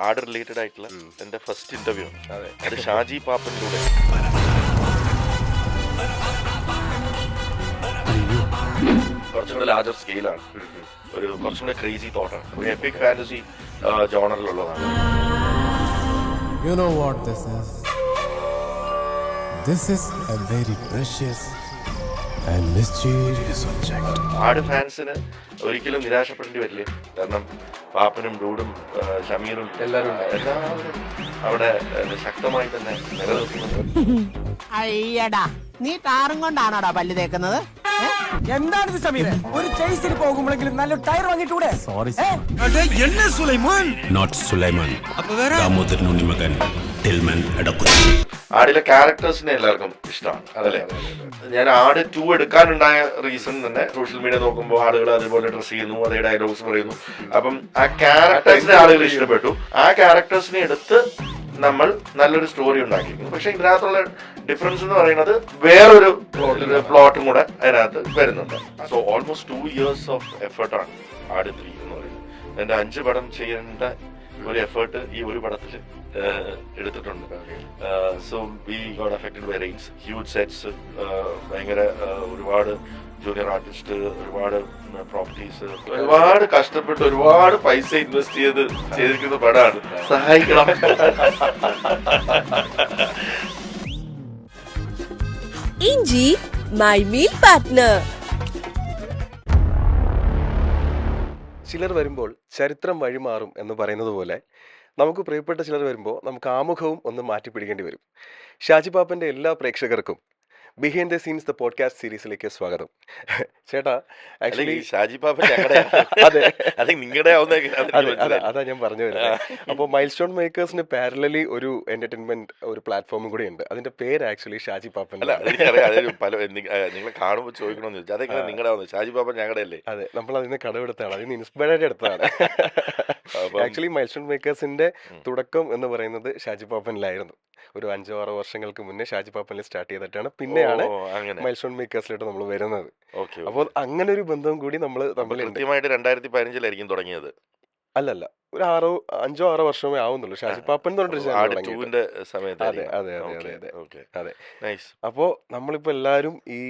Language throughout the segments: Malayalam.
ആട് റിലേറ്റഡ് ആയിട്ടുള്ള എൻ്റെ ഫസ്റ്റ് ഇന്റർവ്യൂ ആണ്. അത് ഷാജി പാപ്പനിലൂടെ. കുറച്ചും കൂടെ ലാർജർ സ്കെയിലാണ്, ഒരു കുറച്ചും കൂടെ ക്രേസി തോട്ടാണ്, ഒരു എപ്പിക് ഫാന്റസി ജോണറിലുള്ളതാണ്. You know what this is? This is a very precious and mysterious object. ആട് ഫാൻസിന് ഒരിക്കലും നിരാശപ്പെടേണ്ടി വരില്ല. കാരണം പാപ്പനും ഡൂഡും ഷമീറും എല്ലാവരും അവിടെ ശക്തമായി തന്നെ നിലനിൽക്കുന്നുണ്ട്. അയ്യടാ, നീ ടാറും കൊണ്ടാണോടാ പല്ല് തേക്കുന്നത്? എന്താണിത് സമീര? ഒരു ചേസിന് പോകുമ്പോഴെങ്കിലും നല്ല ടയർ വാങ്ങിട്ടൂടെ? Sorry. Not Sulaiman. ദാമോദരൻ ഉണ്ണിമകൻ ടിൽമൻ എടക്കുറ്റി. ആടിലെ ക്യാരക്ടേഴ്സിനെ എല്ലാവർക്കും ഇഷ്ടമാണ്, അതല്ലേ? ഞാൻ ആട് 2 എടുക്കാനുണ്ടായ റീസൺ തന്നെ സോഷ്യൽ മീഡിയ നോക്കുമ്പോൾ ആളുകൾ അതേപോലെ ഡ്രസ് ചെയ്യുന്നു, അതേ ഡയലോഗ്സ് പറയുന്നു. അപ്പം ആ ക്യാരക്ടേഴ്സിനെ ആളുകൾ ഇഷ്ടപ്പെട്ടു. ആ ക്യാരക്ടേഴ്സിനെ എടുത്ത് നമ്മൾ നല്ലൊരു സ്റ്റോറി ഉണ്ടാക്കിയിരുന്നു. പക്ഷെ ഇതിനകത്തുള്ള ഡിഫറൻസ് എന്ന് പറയുന്നത് വേറൊരു പ്ലോട്ടും കൂടെ അതിനകത്ത് വരുന്നുണ്ട്. സോ ഓൾമോസ്റ്റ് 2 years ഓഫ് എഫേർട്ടാണ് ആട് 3 എന്ന് പറയുന്നത്. എൻ്റെ 5 പടം ചെയ്യേണ്ട ഒരു എഫേർട്ട് ഈ ഒരു പടത്തിൽ എടുത്തിട്ടുണ്ട്. So we got affected by rains, huge sets, ഭയങ്കര ഒരുപാട് ജൂനിയർ ആർട്ടിസ്റ്റ്, ഒരുപാട് പ്രോപ്പർട്ടീസ്, ഒരുപാട് കഷ്ടപ്പെട്ട് ഒരുപാട് പൈസ ഇൻവെസ്റ്റ് ചെയ്തിരിക്കുന്ന പടമാണ്. സഹായിക്കണം. ഇഞ്ചി മൈ മീൽ പാർട്ട്ണർ. ചിലർ വരുമ്പോൾ ചരിത്രം വഴിമാറും എന്ന് പറയുന്നത് പോലെ നമുക്ക് പ്രിയപ്പെട്ട ചിലർ വരുമ്പോൾ നമുക്ക് ആമുഖവും ഒന്ന് മാറ്റി പിടിക്കേണ്ടി വരും. ഷാജി പാപ്പൻ്റെ എല്ലാ പ്രേക്ഷകർക്കും behind the scenes the podcast സീരീസിലേക്ക് സ്വാഗതം. ചേട്ടാ, ആക്ച്വലി ഷാജി പാപ്പൻ ഞങ്ങളുടെ നിങ്ങളുടെ അതാ ഞാൻ പറഞ്ഞു വരുന്നത്. അപ്പോൾ മൈൽ സ്റ്റോൺ മേക്കേഴ്സിന് പാരലലി ഒരു എന്റർടൈൻമെന്റ് ഒരു പ്ലാറ്റ്ഫോമും കൂടി ഉണ്ട്. അതിന്റെ പേര് ആക്ച്വലി ഷാജി പാപ്പൻ. നിങ്ങൾ കാണുമ്പോൾ ചോദിക്കണമെന്ന് ചോദിച്ചാൽ അതെങ്ങനെ നിങ്ങളുടെ ഷാജി പാപ്പൻ ഞങ്ങളുടെ അല്ലേ? അതെ, നമ്മൾ അതിന് കടമെടുത്താണ്, അതിന് ഇൻസ്പയർഡ് എടുത്തതാണ്. ആക്ച്വലി മൈൽ സ്റ്റോൺ മേക്കേഴ്സിന്റെ തുടക്കം എന്ന് പറയുന്നത് ഷാജി പാപ്പനിലായിരുന്നു. ഒരു 5-6 വർഷങ്ങൾക്ക് മുന്നേ ഷാജി പാപ്പനിൽ സ്റ്റാർട്ട് ചെയ്തിട്ടാണ് പിന്നെയാണ് മൈൽ സ്റ്റോൺ മേക്കേഴ്സിലോട്ട് നമ്മൾ വരുന്നത്. അപ്പോൾ അങ്ങനെ ഒരു ബന്ധം കൂടി നമ്മൾ കൃത്യമായിട്ട് 2015 തുടങ്ങിയത് അല്ലല്ല, ഒരു 5-6 വർഷമേ ആവുന്നുള്ളൂ ഷാജി പാപ്പൻ അതെ. അപ്പോ നമ്മളിപ്പോ എല്ലാരും ഈ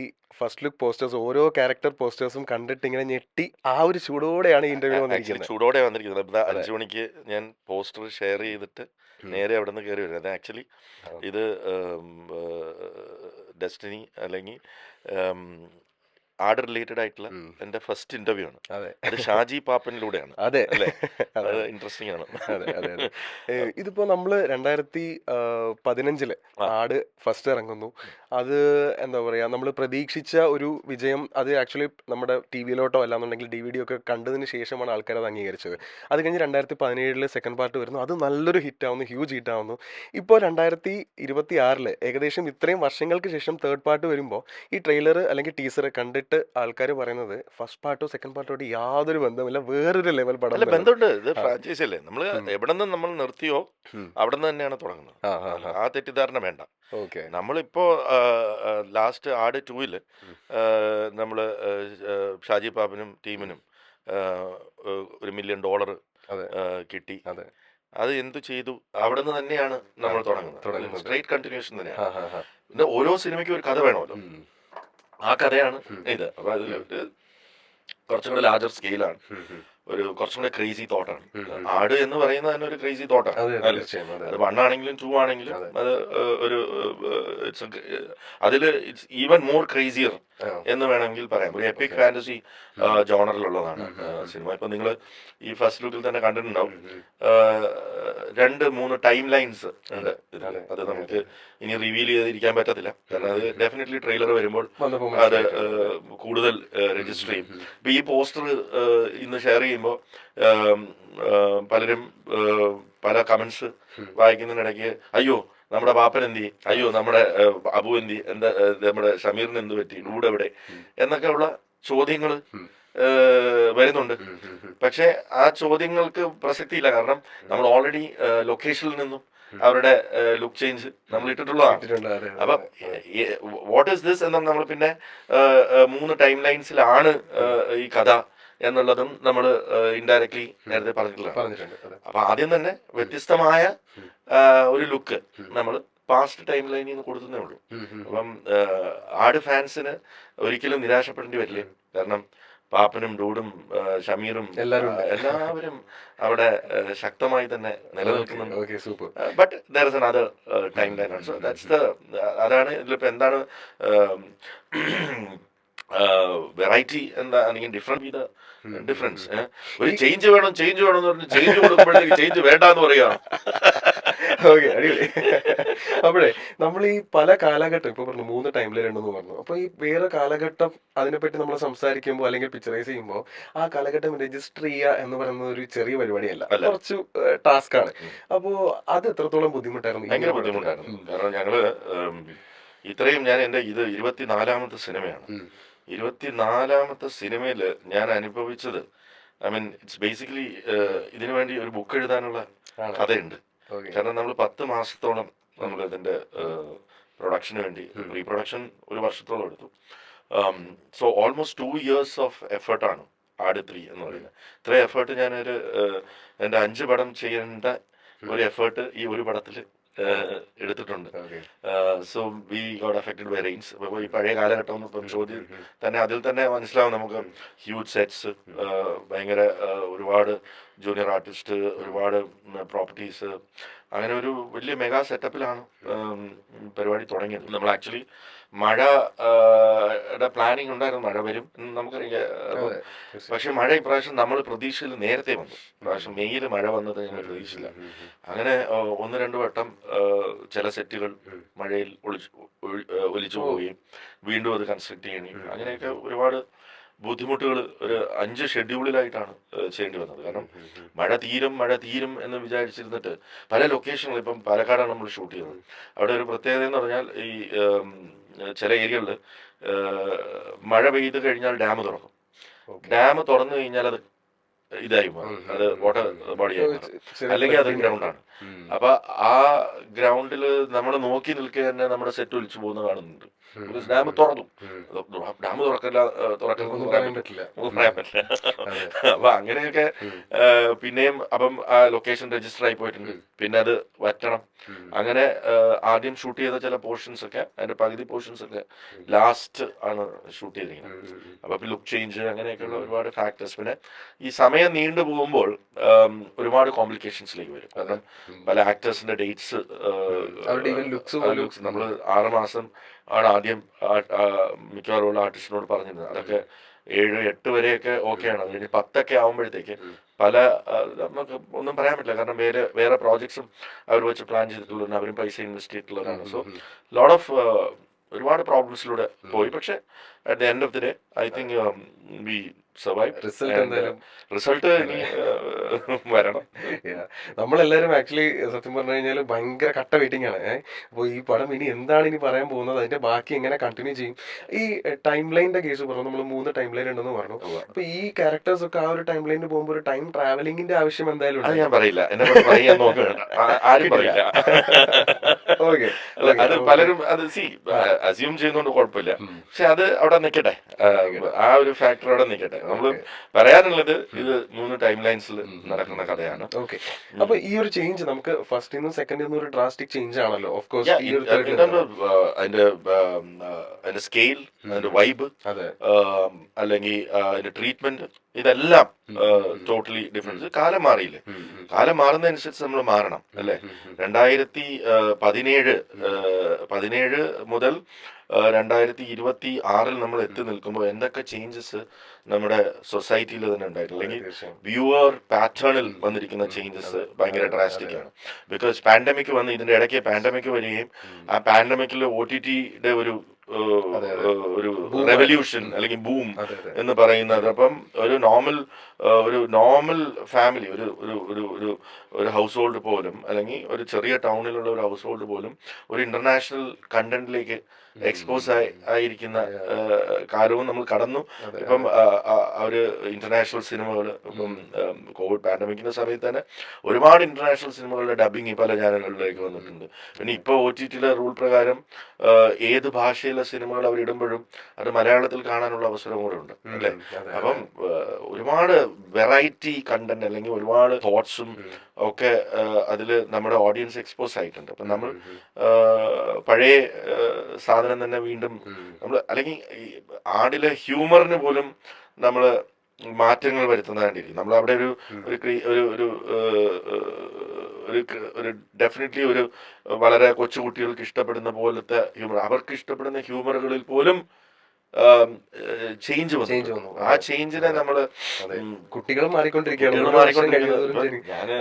ഫസ്റ്റ് ലുക്ക് പോസ്റ്റേഴ്സ്, ഓരോ ക്യാരക്ടർ പോസ്റ്റേഴ്സും കണ്ടിട്ട് ഇങ്ങനെ ഞെട്ടി ആ ഒരു ചൂടോടെയാണ് ഈ ഇന്റർവ്യൂ വന്നിരിക്കുന്നത്. ചൂടോടെ വന്നിരിക്കുന്നത്. 5 മണിക്ക് ഞാൻ പോസ്റ്റർ ഷെയർ ചെയ്തിട്ട് നേരെ അവിടെ നിന്ന് കയറി വരുന്നത്. ആക്ച്വലി ഇത് ഡെസ്റ്റിനി അല്ലെങ്കിൽ ആട് റിലേറ്റഡ് ആയിട്ടുള്ള എൻ്റെ ഫസ്റ്റ് ഇന്റർവ്യൂ ആണ്. അത് ഷാജി പാപ്പനിലൂടെയാണ്. അതെ അല്ലേ? ഇൻട്രസ്റ്റിംഗ് ആണ്. ഇതിപ്പോ നമ്മള് 2015 ആട് ഫസ്റ്റ് ഇറങ്ങുന്നു. അത് എന്താ പറയാ, നമ്മൾ പ്രതീക്ഷിച്ച ഒരു വിജയം. അത് ആക്ച്വലി നമ്മുടെ TV-ലോട്ടോ അല്ലാന്നുണ്ടെങ്കിൽ DVD ഒക്കെ കണ്ടതിന് ശേഷമാണ് ആൾക്കാർ അത് അംഗീകരിച്ചത്. അത് കഴിഞ്ഞ് 2017 സെക്കൻഡ് പാർട്ട് വരുന്നു. അത് നല്ലൊരു ഹിറ്റ് ആവുന്നു, ഹ്യൂജ് ഹിറ്റ് ആവുന്നു. ഇപ്പോൾ 2026 ഏകദേശം ഇത്രയും വർഷങ്ങൾക്ക് ശേഷം തേർഡ് പാർട്ട് വരുമ്പോൾ ഈ ട്രെയിലർ അല്ലെങ്കിൽ ടീസർ കണ്ടിട്ട് ആൾക്കാർ പറയുന്നത് ഫസ്റ്റ് പാർട്ടോ സെക്കൻഡ് പാർട്ടോട്ട് യാതൊരു ബന്ധമില്ല, വേറൊരു ലെവൽ പടം. ബന്ധമുണ്ട്. ഇത് ഫ്രാഞ്ചൈസി അല്ലേ? നമ്മൾ എവിടെ നിന്ന് നമ്മൾ നിർത്തിയോ അവിടെ നിന്ന് തന്നെയാണ് തുടങ്ങുന്നത്. ആ തെറ്റിദ്ധാരണ വേണ്ട. നമ്മളിപ്പോ ലാസ്റ്റ് ആട് 2 നമ്മള് ഷാജി പാപ്പനും ടീമിനും $1 million കിട്ടി. അത് എന്തു ചെയ്തു? അവിടെ നിന്ന് തന്നെയാണ് നമ്മൾ തുടങ്ങുന്നത്. സ്ട്രേറ്റ് കണ്ടിന്യൂഷൻ തന്നെയാണ്. പിന്നെ ഓരോ സിനിമയ്ക്കും ഒരു കഥ വേണമല്ലോ. ആ കഥയാണ് ഇത്. അപ്പൊ അതിലോട്ട് കുറച്ചും കൂടെ ലാർജർ സ്കെയിലാണ്, ഒരു കുറച്ചും കൂടെ ക്രേസി തോട്ടാണ്. ആട് എന്ന് പറയുന്നത് തന്നെ ഒരു ക്രേസി തോട്ടാണ്. അത് 1 ആണെങ്കിലും 2 ആണെങ്കിലും അത് ഒരു അതില് ഇറ്റ്സ് ഈവൻ മോർ ക്രേസിയർ എന്ന് വേണമെങ്കിൽ പറയാം. ഒരു എപ്പിക് ഫാന്റസി ജോണറിലുള്ളതാണ് സിനിമ. ഇപ്പൊ നിങ്ങൾ ഈ ഫസ്റ്റ് ലുക്കിൽ തന്നെ കണ്ടിട്ടുണ്ടാവും, 2-3 ടൈം ലൈൻസ് ഉണ്ട്. അത് നമുക്ക് ഇനി റിവീൽ ചെയ്തിരിക്കാൻ പറ്റത്തില്ല, കാരണം അത് ഡെഫിനറ്റ്ലി ട്രെയിലർ വരുമ്പോൾ അത് കൂടുതൽ രജിസ്റ്റർ ചെയ്യും. ഇപ്പൊ ഈ പോസ്റ്റർ ഇന്ന് ഷെയർ ചെയ്യുമ്പോൾ പലരും പല കമന്റ്സ് വായിക്കുന്നതിനിടയ്ക്ക് അയ്യോ നമ്മുടെ പാപ്പൻ എന്തി, അയ്യോ നമ്മുടെ അബു എന്തി, എന്താ നമ്മുടെ ഷമീറിന് എന്ത് പറ്റി, ഡൂഡ് എവിടെ എന്നൊക്കെ ഉള്ള ചോദ്യങ്ങൾ വരുന്നുണ്ട്. പക്ഷെ ആ ചോദ്യങ്ങൾക്ക് പ്രസക്തിയില്ല, കാരണം നമ്മൾ ഓൾറെഡി ലൊക്കേഷനിൽ നിന്നും അവരുടെ ലുക്ക് ചേഞ്ച് നമ്മൾ ഇട്ടിട്ടുള്ളതാണ്. അപ്പൊ വാട്ട് ഈസ് ദിസ് എന്ന് നമ്മൾ പിന്നെ 3 ടൈം ലൈൻസിലാണ് ഈ കഥ എന്നുള്ളതും നമ്മൾ ഇൻഡയറക്ട്ലി നേരത്തെ പറഞ്ഞിട്ടുള്ളതാണ്. പറഞ്ഞിട്ടുണ്ട്. അതെ. അപ്പൊ ആദ്യം തന്നെ വ്യത്യസ്തമായ ഒരു ലുക്ക് നമ്മൾ പാസ്റ്റ് ടൈം ലൈനിൽ നിന്ന് കൊടുത്തതേ ഉള്ളൂ. അപ്പം ആട് ഫാൻസിന് ഒരിക്കലും നിരാശപ്പെടേണ്ടി വരില്ല. കാരണം പാപ്പനും ഡൂഡും ഷമീറും എല്ലാവരും അവിടെ ശക്തമായി തന്നെ നിലനിൽക്കുന്നുണ്ട്. But there is another time line ആണ്. സോ ദാറ്റ്സ് ദ അതാണ് ഇതിലിപ്പോ എന്താണ് വെറൈറ്റി എന്താ അല്ലെങ്കിൽ ഡിഫറെന്റ് ഡിഫറൻസ്. ഒരു ചേഞ്ച് വേണം എന്ന് പറഞ്ഞ് ചേഞ്ച് കൊടുക്കുമ്പോഴത്തേക്ക് ചേഞ്ച് വേണ്ടെന്ന് പറയുകയാണ്. ഓക്കെ, അടിപൊളി. അപ്പോഴേ നമ്മൾ ഈ പല കാലഘട്ടം ഇപ്പൊ പറഞ്ഞു 3 ടൈം ലൈൻ ഉണ്ടെന്ന് പറഞ്ഞു. അപ്പൊ ഈ വേറെ കാലഘട്ടം അതിനെപ്പറ്റി നമ്മൾ സംസാരിക്കുമ്പോൾ അല്ലെങ്കിൽ പിക്ചറൈസ് ചെയ്യുമ്പോൾ ആ കാലഘട്ടം രജിസ്റ്റർ ചെയ്യുക എന്ന് പറയുന്നത് ഒരു ചെറിയ പരിപാടിയല്ല, കുറച്ച് ടാസ്ക് ആണ്. അപ്പോ അത് എത്രത്തോളം ബുദ്ധിമുട്ടായിരുന്നു? ഭയങ്കര ബുദ്ധിമുട്ടായിരുന്നു. കാരണം ഞങ്ങള് ഇത്രയും ഞാൻ എൻ്റെ ഇത് 24ാമത്തെ സിനിമയാണ്. 24ാമത്തെ സിനിമയിൽ ഞാൻ അനുഭവിച്ചത്, ഐ മീൻ ഇറ്റ്സ് ബേസിക്കലി ഇതിനു വേണ്ടി ഒരു ബുക്ക് എഴുതാനുള്ള കഥയുണ്ട്. കാരണം നമ്മൾ 10 മാസത്തോളം നമ്മൾ ഇതിന്റെ പ്രൊഡക്ഷന് വേണ്ടി റീപ്രൊഡക്ഷൻ 1 വർഷത്തോളം എടുത്തു. സോ ഓൾമോസ്റ്റ് 2 years ഓഫ് എഫേർട്ടാണ് ആട് 3 എന്ന് പറയുന്നത്. ഇത്രയും എഫേർട്ട് ഞാനൊരു എൻ്റെ 5 പടം ചെയ്യേണ്ട ഒരു എഫേർട്ട് ഈ ഒരു പടത്തിൽ എടുത്തിട്ടുണ്ട്. So we got affected by rains. അപ്പോൾ ഈ പഴയ കാലഘട്ടം ഇപ്പം ചോദ്യം തന്നെ അതിൽ തന്നെ മനസ്സിലാവും നമുക്ക്. ഹ്യൂജ് സെറ്റ്സ്, ഭയങ്കര ഒരുപാട് ജൂനിയർ ആർട്ടിസ്റ്റ്, ഒരുപാട് പ്രോപ്പർട്ടീസ്, അങ്ങനെ ഒരു വലിയ മെഗാ സെറ്റപ്പിലാണ് പരിപാടി തുടങ്ങിയത്. നമ്മൾ ആക്ച്വലി മഴയുടെ പ്ലാനിങ് ഉണ്ടായിരുന്നു, മഴ വരും എന്ന് നമുക്കറിയാം. പക്ഷെ മഴ ഇപ്രാവശ്യം നമ്മൾ പ്രതീക്ഷയിൽ നേരത്തെ വന്നു. ഇപ്രാവശ്യം മെയ്യിൽ മഴ വന്നത് ഞങ്ങൾ പ്രതീക്ഷിച്ചില്ല. അങ്ങനെ 1-2 വട്ടം ചില സെറ്റുകൾ മഴയിൽ ഒലിച്ചു പോവുകയും വീണ്ടും അത് കൺസ്ട്രക്ട് ചെയ്യണം. അങ്ങനെയൊക്കെ ഒരുപാട് ബുദ്ധിമുട്ടുകൾ ഒരു 5 ഷെഡ്യൂളിലായിട്ടാണ് ചെയ്യേണ്ടി വന്നത്. കാരണം മഴ തീരും എന്ന് വിചാരിച്ചിരുന്നിട്ട് പല ലൊക്കേഷനുകൾ, ഇപ്പം പാലക്കാടാണ് നമ്മൾ ഷൂട്ട് ചെയ്യുന്നത്. അവിടെ ഒരു പ്രത്യേകത എന്ന് പറഞ്ഞാൽ ഈ ചില ഏരിയകളിൽ മഴ പെയ്ത് കഴിഞ്ഞാൽ ഡാം തുറക്കും. ഡാം തുറന്നു കഴിഞ്ഞാൽ അത് ഇതായി മാറും, അത് വാട്ടർ ബോഡിയായി മാറും, അല്ലെങ്കിൽ അത് ഗ്രൗണ്ടാണ്. അപ്പൊ ആ ഗ്രൗണ്ടിൽ നമ്മൾ നോക്കി നിൽക്കുക തന്നെ നമ്മുടെ സെറ്റ് ഒലിച്ചു പോകുന്ന കാണുന്നുണ്ട്. ഡാം തുറന്നു, ഡാം തുറക്കലെന്ന് പറയാൻ പറ്റില്ല. അപ്പൊ അങ്ങനെയൊക്കെ പിന്നെയും അപ്പം ആ ലൊക്കേഷൻ രജിസ്റ്റർ ആയി പോയിട്ടുണ്ട്. പിന്നെ അത് വറ്റണം. അങ്ങനെ ആദ്യം ഷൂട്ട് ചെയ്ത ചില പോർഷൻസ് ഒക്കെ, അതിന്റെ പകുതി പോർഷൻസ് ഒക്കെ ലാസ്റ്റ് ആണ് ഷൂട്ട് ചെയ്തിരിക്കുന്നത്. അപ്പൊ ലുക്ക് ചേഞ്ച് അങ്ങനെയൊക്കെയുള്ള ഒരുപാട് ഫാക്ടേഴ്സ്. പിന്നെ ഈ സമയം നീണ്ടു പോകുമ്പോൾ ഒരുപാട് കോംപ്ലിക്കേഷൻസിലേക്ക് വരും. കാരണം പല ആക്ടേഴ്സിന്റെ ഡേറ്റ്സ്, നമ്മൾ 6 മാസം ആണ് ആദ്യം മിക്കവാറും ആർട്ടിസ്റ്റിനോട് പറഞ്ഞിരുന്നത്. അതൊക്കെ 7-8 വരെയൊക്കെ ഓക്കെയാണ്. അത് കഴിഞ്ഞ് 10 ആകുമ്പോഴത്തേക്ക് പല നമുക്ക് ഒന്നും പറയാൻ പറ്റില്ല. കാരണം വേറെ പ്രോജക്ട്സും അവർ വെച്ച് പ്ലാൻ ചെയ്തിട്ടുള്ളവരാണ്, അവരും പൈസ ഇൻവെസ്റ്റ് ചെയ്തിട്ടുള്ളവരാണ്. സോ ലോട്ട് ഓഫ് ഒരുപാട് പ്രോബ്ലംസിലൂടെ പോയി. പക്ഷെ at the end of the day I think we survive. Result ഇനി വരണം. നമ്മളെല്ലാരും ആക്ച്വലി സത്യം പറഞ്ഞു കഴിഞ്ഞാൽ ഭയങ്കര കട്ട വെയിറ്റിംഗ് ആണ്. അപ്പോൾ ഈ പടം ഇനി എന്താണ് ഇനി പറയാൻ പോകുന്നത്, അതിന്റെ ബാക്കി എങ്ങനെ കണ്ടിന്യൂ ചെയ്യും. ഈ ടൈം ലൈനിന്റെ കേസ് പറഞ്ഞു, നമ്മൾ 3 ടൈം ലൈൻ ഉണ്ടെന്ന് പറഞ്ഞു. അപ്പൊ ഈ ക്യാരക്ടേഴ്സ് ഒക്കെ ആ ഒരു ടൈം ലൈനിൽ പോകുമ്പോൾ ഒരു ടൈം ട്രാവലിംഗിന്റെ ആവശ്യം എന്തായാലും ഞാൻ പറയില്ല, എന്നെ പറയാൻ നോക്കുകയാണ്, ആരും പറയില്ല. അത് പലരും അത് അസ്യൂം ചെയ്യുന്നോണ്ട് കുഴപ്പമില്ല. പക്ഷെ അത് അവിടെ നിൽക്കട്ടെ, ആ ഒരു ഫാക്ടർ അവിടെ നിൽക്കട്ടെ. നമ്മള് പറയാനുള്ളത് ഇത് 3 ടൈം ലൈൻസിൽ നടക്കുന്ന കഥയാണ്. ഓക്കെ. അപ്പൊ ഈ ഒരു ചേഞ്ച് നമുക്ക് ഫസ്റ്റ് നിന്നും സെക്കൻഡിൽ നിന്നും ഒരു ഡ്രാസ്റ്റിക് ചേഞ്ച് ആണല്ലോ. ഓഫ് കോഴ്സ് അതിന്റെ സ്കെയിൽ, അതിന്റെ വൈബ്, അല്ലെങ്കിൽ അതിന്റെ ട്രീറ്റ്മെന്റ്, ഇതെല്ലാം ടോട്ടലി ഡിഫറൻസ്. കാലം മാറിയില്ലേ, കാലം മാറുന്നതനുസരിച്ച് നമ്മൾ മാറണം അല്ലേ. 2017 മുതൽ 2026 നമ്മൾ എത്തി നിൽക്കുമ്പോൾ എന്തൊക്കെ ചേഞ്ചസ് നമ്മുടെ സൊസൈറ്റിയിൽ തന്നെ ഉണ്ടായിട്ടുണ്ട്, അല്ലെങ്കിൽ വ്യൂവർ പാറ്റേണിൽ വന്നിരിക്കുന്ന ചേഞ്ചസ് ഭയങ്കര ഡ്രാസ്റ്റിക് ആണ്. ബിക്കോസ് പാൻഡമിക് വന്ന് ഇതിന്റെ ഇടയ്ക്ക് പാൻഡമിക് വരികയും ആ പാൻഡമിക്കിൽ OTTയുടെ ഒരു റെവല്യൂഷൻ അല്ലെങ്കിൽ ബൂം എന്ന് പറയുന്നത്. അപ്പം ഒരു നോർമൽ ഫാമിലി, ഒരു ഹൗസ് ഹോൾഡ് പോലും, അല്ലെങ്കിൽ ഒരു ചെറിയ ടൗണിലുള്ള ഒരു ഹൗസ് ഹോൾഡ് പോലും ഒരു ഇന്റർനാഷണൽ കണ്ടന്റിലേക്ക് എക്സ്പോസ് ആയിരിക്കുന്ന കാലവും നമ്മൾ കടന്നു. ഇപ്പം അവര് ഇന്റർനാഷണൽ സിനിമകൾ ഇപ്പം കോവിഡ് പാൻഡമിക്കിന്റെ സമയത്ത് തന്നെ ഒരുപാട് ഇന്റർനാഷണൽ സിനിമകളുടെ ഡബിങ് പല ചാനലുകളിലേക്ക് വന്നിട്ടുണ്ട്. പിന്നെ ഇപ്പോൾ OTTയിലെ റൂൾ പ്രകാരം ഏത് ഭാഷയിലെ സിനിമകൾ അവരിടുമ്പോഴും അത് മലയാളത്തിൽ കാണാനുള്ള അവസരം കൂടെ ഉണ്ട് അല്ലേ. അപ്പം ഒരുപാട് വെറൈറ്റി കണ്ടന്റ് അല്ലെങ്കിൽ ഒരുപാട് തോട്ട്സും ഒക്കെ അതിൽ നമ്മുടെ ഓഡിയൻസ് എക്സ്പോസ് ആയിട്ടുണ്ട്. അപ്പം നമ്മൾ പഴയ സാധനം തന്നെ വീണ്ടും നമ്മൾ അല്ലെങ്കിൽ ആടിലെ ഹ്യൂമറിന് പോലും നമ്മൾ മാറ്റങ്ങൾ വരുത്തുന്നതായിരിക്കും. നമ്മൾ അവിടെ ഒരു ഡെഫിനറ്റ്ലി ഒരു വളരെ കൊച്ചുകുട്ടികൾക്ക് ഇഷ്ടപ്പെടുന്ന പോലത്തെ ഹ്യൂമർ, അവർക്ക് ഇഷ്ടപ്പെടുന്ന ഹ്യൂമറുകളിൽ പോലും ചേഞ്ച് വന്നു. ആ ചേഞ്ചിനെ നമ്മള് കുട്ടികൾ മാറിക്കൊണ്ടിരിക്കുകയാണ്. ഞാന്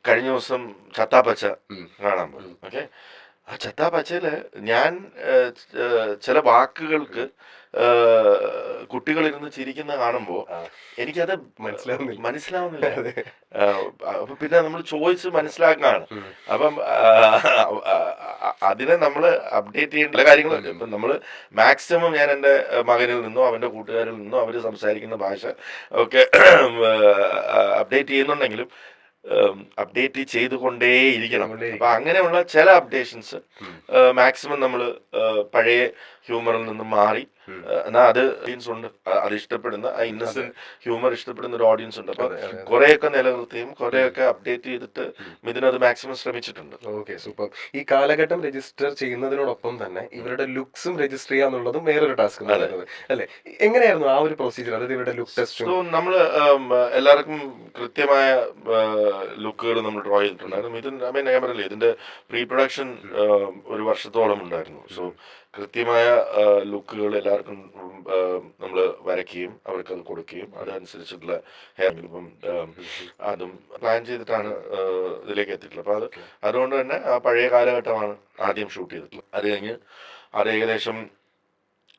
കഴിഞ്ഞ ദിവസം ചത്താപ്പച്ച കാണാൻ പോയി. ഓക്കെ, ആ ചത്താപ്പച്ചയില് ഞാൻ ചില വാക്കുകൾക്ക് കുട്ടികളിരുന്ന് ചിരിക്കുന്ന കാണുമ്പോ എനിക്കത് മനസ്സിലാവുന്നില്ല. അപ്പൊ പിന്നെ നമ്മൾ ചോദിച്ച് മനസ്സിലാക്കാണ്. അപ്പം അതിനെ നമ്മൾ അപ്ഡേറ്റ് ചെയ്യേണ്ട പല കാര്യങ്ങളുണ്ട്. ഇപ്പം നമ്മൾ മാക്സിമം ഞാൻ എൻ്റെ മകനിൽ നിന്നോ അവൻ്റെ കൂട്ടുകാരിൽ നിന്നോ അവർ സംസാരിക്കുന്ന ഭാഷ ഒക്കെ അപ്ഡേറ്റ് ചെയ്യുന്നുണ്ടെങ്കിലും അപ്ഡേറ്റ് ചെയ്തുകൊണ്ടേയിരിക്കണം. അപ്പൊ അങ്ങനെയുള്ള ചില അപ്ഡേഷൻസ് മാക്സിമം നമ്മൾ പഴയ ഹ്യൂമറിൽ നിന്നും മാറി എന്നാൽ അത് ഓഡിയൻസ് ഉണ്ട്, അത് ഇഷ്ടപ്പെടുന്ന ആ ഇന്നസെന്റ് ഹ്യൂമർ ഇഷ്ടപ്പെടുന്ന ഒരു ഓഡിയൻസ് ഉണ്ട്. അപ്പൊ കുറെയൊക്കെ നിലനിർത്തിയും കുറെയൊക്കെ അപ്ഡേറ്റ് ചെയ്തിട്ട് മിഥുൻ അത് മാക്സിമം ശ്രമിച്ചിട്ടുണ്ട്. Okay, super. ഈ കാലഘട്ടം രജിസ്റ്റർ ചെയ്യുന്നതിനോടൊപ്പം തന്നെ ഇവരുടെ ലുക്സും രജിസ്റ്റർ ചെയ്യാന്നുള്ളതും വേറൊരു ടാസ്ക് അല്ലെ. എങ്ങനെയായിരുന്നു ആ ഒരു പ്രൊസീജിയർ, അതായത് ഇവരുടെ ലുക്ക് ടെസ്റ്റ്? നമ്മൾ എല്ലാവർക്കും കൃത്യമായ ലുക്കുകൾ നമ്മൾ ഡ്രോ ചെയ്തിട്ടുണ്ടായിരുന്നു. മിഥുൻ ഞാൻ പറയില്ലേ, ഇതിന്റെ പ്രീ പ്രൊഡക്ഷൻ ഒരു വർഷത്തോളം ഉണ്ടായിരുന്നു. സോ കൃത്യമായ ലുക്കുകൾ എല്ലാവർക്കും നമ്മൾ വരയ്ക്കുകയും അവർക്കത് കൊടുക്കുകയും അതനുസരിച്ചിട്ടുള്ള ഹെയർ ഇപ്പം അതും പ്ലാൻ ചെയ്തിട്ടാണ് ഇതിലേക്ക് എത്തിയിട്ടുള്ളത്. അപ്പോൾ അതുകൊണ്ട് തന്നെ ആ പഴയ കാലഘട്ടമാണ് ആദ്യം ഷൂട്ട് ചെയ്തിട്ടുള്ളത്. അത് കഴിഞ്ഞ് അത് ഏകദേശം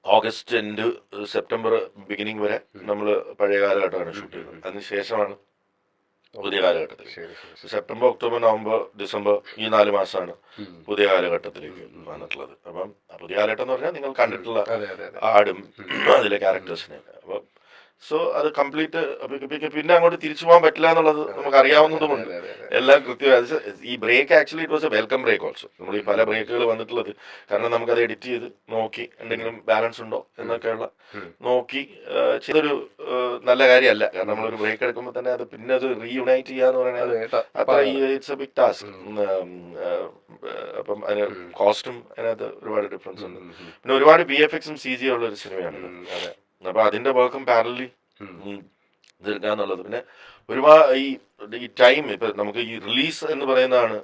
ഓഗസ്റ്റ് എൻഡ് സെപ്റ്റംബർ ബിഗിനിങ് വരെ നമ്മൾ പഴയ കാലഘട്ടമാണ് ഷൂട്ട് ചെയ്തത്. അതിനുശേഷമാണ് പുതിയ കാലഘട്ടത്തിൽ സെപ്റ്റംബർ ഒക്ടോബർ നവംബർ ഡിസംബർ ഈ 4 മാസമാണ് പുതിയ കാലഘട്ടത്തിലേക്ക് വന്നിട്ടുള്ളത്. അപ്പം പുതിയ കാലഘട്ടം എന്ന് പറഞ്ഞാൽ നിങ്ങൾ കണ്ടിട്ടുള്ള ആടും അതിലെ ക്യാരക്ടേഴ്സിനെ. അപ്പം സോ അത് കംപ്ലീറ്റ് പിന്നെ അങ്ങോട്ട് തിരിച്ചു പോകാൻ പറ്റില്ല എന്നുള്ളത് നമുക്ക് അറിയാവുന്നതുകൊണ്ട് എല്ലാം കൃത്യമായി. ഈ break actually it was a welcome break also. നമ്മൾ ഈ പല ബ്രേക്കുകൾ വന്നിട്ടുള്ളത് കാരണം നമുക്കത് എഡിറ്റ് ചെയ്ത് നോക്കി എന്തെങ്കിലും ബാലൻസ് ഉണ്ടോ എന്നൊക്കെയുള്ള നോക്കി ചെയ്തൊരു നല്ല കാര്യമല്ല. കാരണം നമ്മളൊരു ബ്രേക്ക് എടുക്കുമ്പോൾ തന്നെ അത് പിന്നെ അത് റീയുണൈറ്റ് ചെയ്യാന്ന് പറയുന്നത് അത്ര ഇറ്റ്സ് എ ബിഗ് ടാസ്ക്. അപ്പം അതിന് കോസ്റ്റും അതിനകത്ത് ഒരുപാട് ഡിഫറൻസ് ഉണ്ട്. പിന്നെ ഒരുപാട് VFX CG ഉള്ള ഒരു സിനിമയാണ്. അപ്പൊ അതിന്റെ വർക്കും പാരലി തീർക്കാന്നുള്ളത്. പിന്നെ ഒരുപാട് ഈ ടൈം ഇപ്പൊ നമുക്ക് ഈ റിലീസ് എന്ന് പറയുന്നതാണ്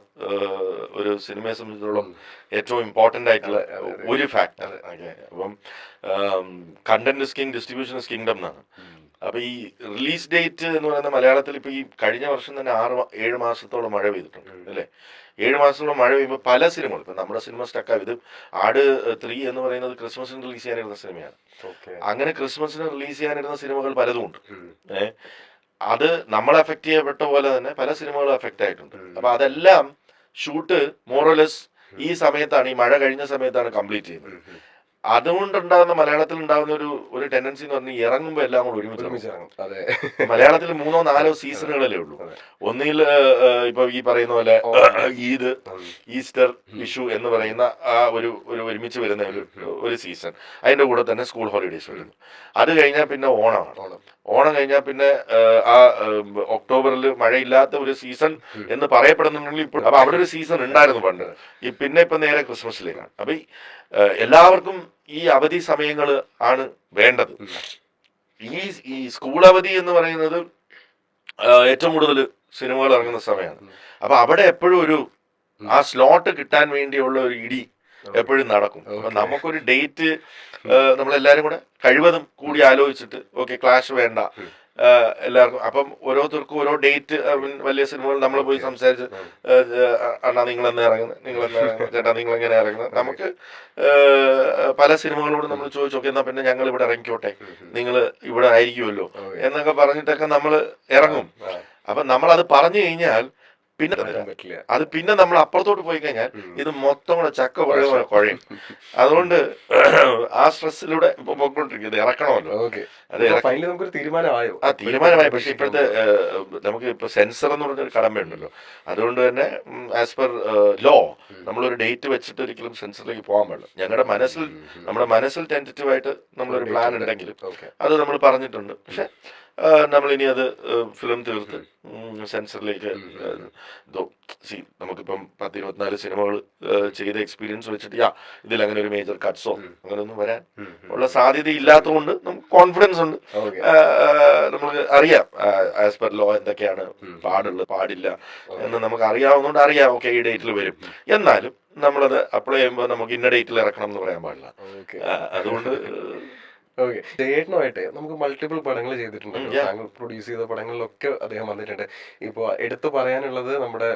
ഒരു സിനിമയെ സംബന്ധിച്ചിടത്തോളം ഏറ്റവും ഇമ്പോർട്ടന്റ് ആയിട്ടുള്ള ഒരു ഫാക്ടർ. അപ്പം content is king, distribution is kingdom എന്നാണ്. അപ്പൊ ഈ റിലീസ് ഡേറ്റ് എന്ന് പറയുന്ന മലയാളത്തിൽ ഇപ്പൊ ഈ കഴിഞ്ഞ വർഷം തന്നെ 6-7 മാസത്തോളം മഴ പെയ്തിട്ടുണ്ട് അല്ലേ. 7 മാസത്തോളം മഴ പെയ്യുമ്പോൾ പല സിനിമകൾ ഇപ്പൊ നമ്മുടെ സിനിമ സ്റ്റക്കാവും. ഇത് ആട് 3 എന്ന് പറയുന്നത് ക്രിസ്മസിന് റിലീസ് ചെയ്യാനിരുന്ന സിനിമയാണ്. അങ്ങനെ ക്രിസ്മസിന് റിലീസ് ചെയ്യാനിരുന്ന സിനിമകൾ പലതും ഉണ്ട്. അത് നമ്മളെ അഫക്ട് ചെയ്യപ്പെട്ട പോലെ തന്നെ പല സിനിമകളും അഫക്റ്റ് ആയിട്ടുണ്ട്. അപ്പൊ അതെല്ലാം ഷൂട്ട് മോറോലെസ് ഈ സമയത്താണ്, ഈ മഴ കഴിഞ്ഞ സമയത്താണ് കംപ്ലീറ്റ് ചെയ്യുന്നത്. അതുകൊണ്ടുണ്ടാകുന്ന മലയാളത്തിൽ ഉണ്ടാകുന്ന ഒരു ടെൻഡൻസി എന്ന് പറഞ്ഞാൽ ഇറങ്ങുമ്പോൾ എല്ലാം കൂടെ ഒരുമിച്ച് ഇറങ്ങും. മലയാളത്തിൽ 3-4 സീസണുകളല്ലേ ഉള്ളൂ. ഒന്നിൽ ഇപ്പൊ ഈ പറയുന്ന പോലെ ഈദ്, ഈസ്റ്റർ, വിഷു എന്ന് പറയുന്ന ആ ഒരു ഒരുമിച്ച് വരുന്ന ഒരു സീസൺ. അതിന്റെ കൂടെ തന്നെ സ്കൂൾ ഹോളിഡേയ്സ് വരുന്നു. അത് കഴിഞ്ഞാൽ പിന്നെ ഓണമാണ്. ഓണം കഴിഞ്ഞാൽ പിന്നെ ആ ഒക്ടോബറിൽ മഴയില്ലാത്ത ഒരു സീസൺ എന്ന് പറയപ്പെടുന്നുണ്ടെങ്കിൽ ഇപ്പോൾ അപ്പൊ അവിടെ ഒരു സീസൺ ഉണ്ടായിരുന്നു പണ്ട്. പിന്നെ ഇപ്പൊ നേരെ ക്രിസ്മസിലേക്കാണ്. അപ്പൊ എല്ലാവർക്കും ഈ അവധി സമയങ്ങൾ ആണ് വേണ്ടത്. ഈ സ്കൂൾ അവധി എന്ന് പറയുന്നത് ഏറ്റവും കൂടുതൽ സിനിമകൾ ഇറങ്ങുന്ന സമയമാണ്. അപ്പൊ അവിടെ എപ്പോഴും ആ സ്ലോട്ട് കിട്ടാൻ വേണ്ടിയുള്ള ഒരു ഇടി എപ്പോഴും നടക്കും. അപ്പൊ നമുക്കൊരു ഡേറ്റ് നമ്മളെല്ലാരും കൂടെ കഴിവതും കൂടി ആലോചിച്ചിട്ട് ഓക്കെ ക്ലാഷ് വേണ്ട എല്ലാവർക്കും. അപ്പം ഓരോരുത്തർക്കും ഓരോ ഡേറ്റ് വലിയ സിനിമകൾ നമ്മൾ പോയി സംസാരിച്ച് അണ്ണാ നിങ്ങളെന്ന് ഇറങ്ങുന്നത്, ചേട്ടാ നിങ്ങളെങ്ങനെ ഇറങ്ങുന്നത്, നമുക്ക് പല സിനിമകളോട് നമ്മൾ ചോദിച്ചു നോക്കി എന്നാ പിന്നെ ഞങ്ങൾ ഇവിടെ ഇറങ്ങിക്കോട്ടെ, നിങ്ങൾ ഇവിടെ ആയിരിക്കുമല്ലോ എന്നൊക്കെ പറഞ്ഞിട്ടൊക്കെ നമ്മൾ ഇറങ്ങും. അപ്പൊ നമ്മളത് പറഞ്ഞു കഴിഞ്ഞാൽ പിന്നെ പറ്റില്ല. അത് പിന്നെ നമ്മൾ അപ്പുറത്തോട്ട് പോയി കഴിഞ്ഞാൽ ഇത് മൊത്തം കൂടെ ചക്ക കുഴയും. അതുകൊണ്ട് ആ സ്ട്രെസ്സിലൂടെ ഇപ്പൊ പോയിക്കൊണ്ടിരിക്കുന്നത് ഇറക്കണമല്ലോ. ഓക്കെ, അത് ഫൈനലി നമുക്കൊരു തീരുമാനമായോ? തീരുമാനമായി. പക്ഷെ ഇപ്പോഴത്തെ നമുക്ക് ഇപ്പൊ സെൻസർ എന്ന് പറഞ്ഞൊരു കടമയുണ്ടല്ലോ. അതുകൊണ്ട് തന്നെ ആസ് പെർ ലോ നമ്മളൊരു ഡേറ്റ് വെച്ചിട്ട് ഒരിക്കലും സെൻസറിലേക്ക് പോകാൻ പാടില്ല. നമ്മുടെ മനസ്സിൽ ടെൻറ്റേറ്റീവായിട്ട് നമ്മളൊരു പ്ലാൻ ഉണ്ടെങ്കിലും അത് നമ്മൾ പറഞ്ഞിട്ടുണ്ട്. പക്ഷെ നമ്മളിനി അത് ഫിലിം തീർത്ത് സെൻസറിലേക്ക് നമുക്കിപ്പം 10-24 സിനിമകൾ ചെയ്ത എക്സ്പീരിയൻസ് വെച്ചിട്ട് ഇതിൽ അങ്ങനെ ഒരു മേജർ കട്ട്സോ അങ്ങനെയൊന്നും വരാൻ ഉള്ള സാധ്യത ഇല്ലാത്തതുകൊണ്ട് നമുക്ക് കോൺഫിഡൻസ് ഉണ്ട്. നമുക്ക് അറിയാം ആസ് പെർ ലോ എന്തൊക്കെയാണ് പാടില്ല എന്ന് നമുക്ക് അറിയാവുന്നതുകൊണ്ട് അറിയാം. ഓക്കെ, ഈ ഡേറ്റിൽ വരും. എന്നാലും നമ്മളത് അപ്ലൈ ചെയ്യുമ്പോൾ നമുക്ക് ഇന്ന ഡേറ്റിൽ ഇറക്കണം എന്ന് പറയാൻ പാടില്ല. അതുകൊണ്ട് ഓക്കെ, ജയേട്ടനുമായിട്ട് നമുക്ക് മൾട്ടിപ്പിൾ പടങ്ങൾ ചെയ്തിട്ടുണ്ട്. താങ്കൾ പ്രൊഡ്യൂസ് ചെയ്ത പടങ്ങളിലൊക്കെ അദ്ദേഹം വന്നിട്ടുണ്ട്. ഇപ്പോൾ എടുത്തു പറയാനുള്ളത് നമ്മുടെ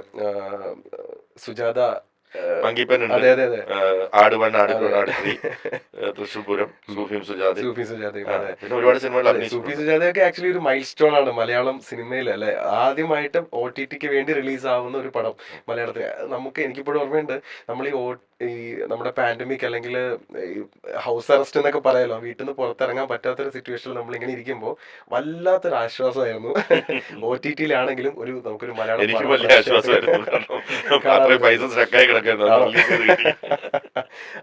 സുജാത, അതെ അതെ അതെ, ആട് 1, ആട് 2, ആട് 3, തൃശ്ശൂർ പൂരം, സൂഫിയും സുജാതയും, പിന്നെ ഒരുപാട് സിനിമകൾ. സൂഫി സുജാതയൊക്കെ ആക്ച്വലി ഒരു മൈൽ സ്റ്റോൺ ആണ് മലയാളം സിനിമയിൽ, അല്ലെ? ആദ്യമായിട്ട് OTTക്ക് വേണ്ടി റിലീസ് ആവുന്ന ഒരു പടം മലയാളത്തിൽ. എനിക്കിപ്പോഴും ഓർമ്മയുണ്ട്, നമ്മൾ ഈ നമ്മുടെ പാൻഡമിക് അല്ലെങ്കിൽ ഹൗസ് അറസ്റ്റ് എന്നൊക്കെ പറയാലോ, വീട്ടിൽ നിന്ന് പുറത്തിറങ്ങാൻ പറ്റാത്തൊരു സിറ്റുവേഷനിൽ നമ്മൾ ഇങ്ങനെ ഇരിക്കുമ്പോൾ വല്ലാത്തൊരു ആശ്വാസമായിരുന്നു. OTTയിലാണെങ്കിലും നമുക്കൊരു മലയാളം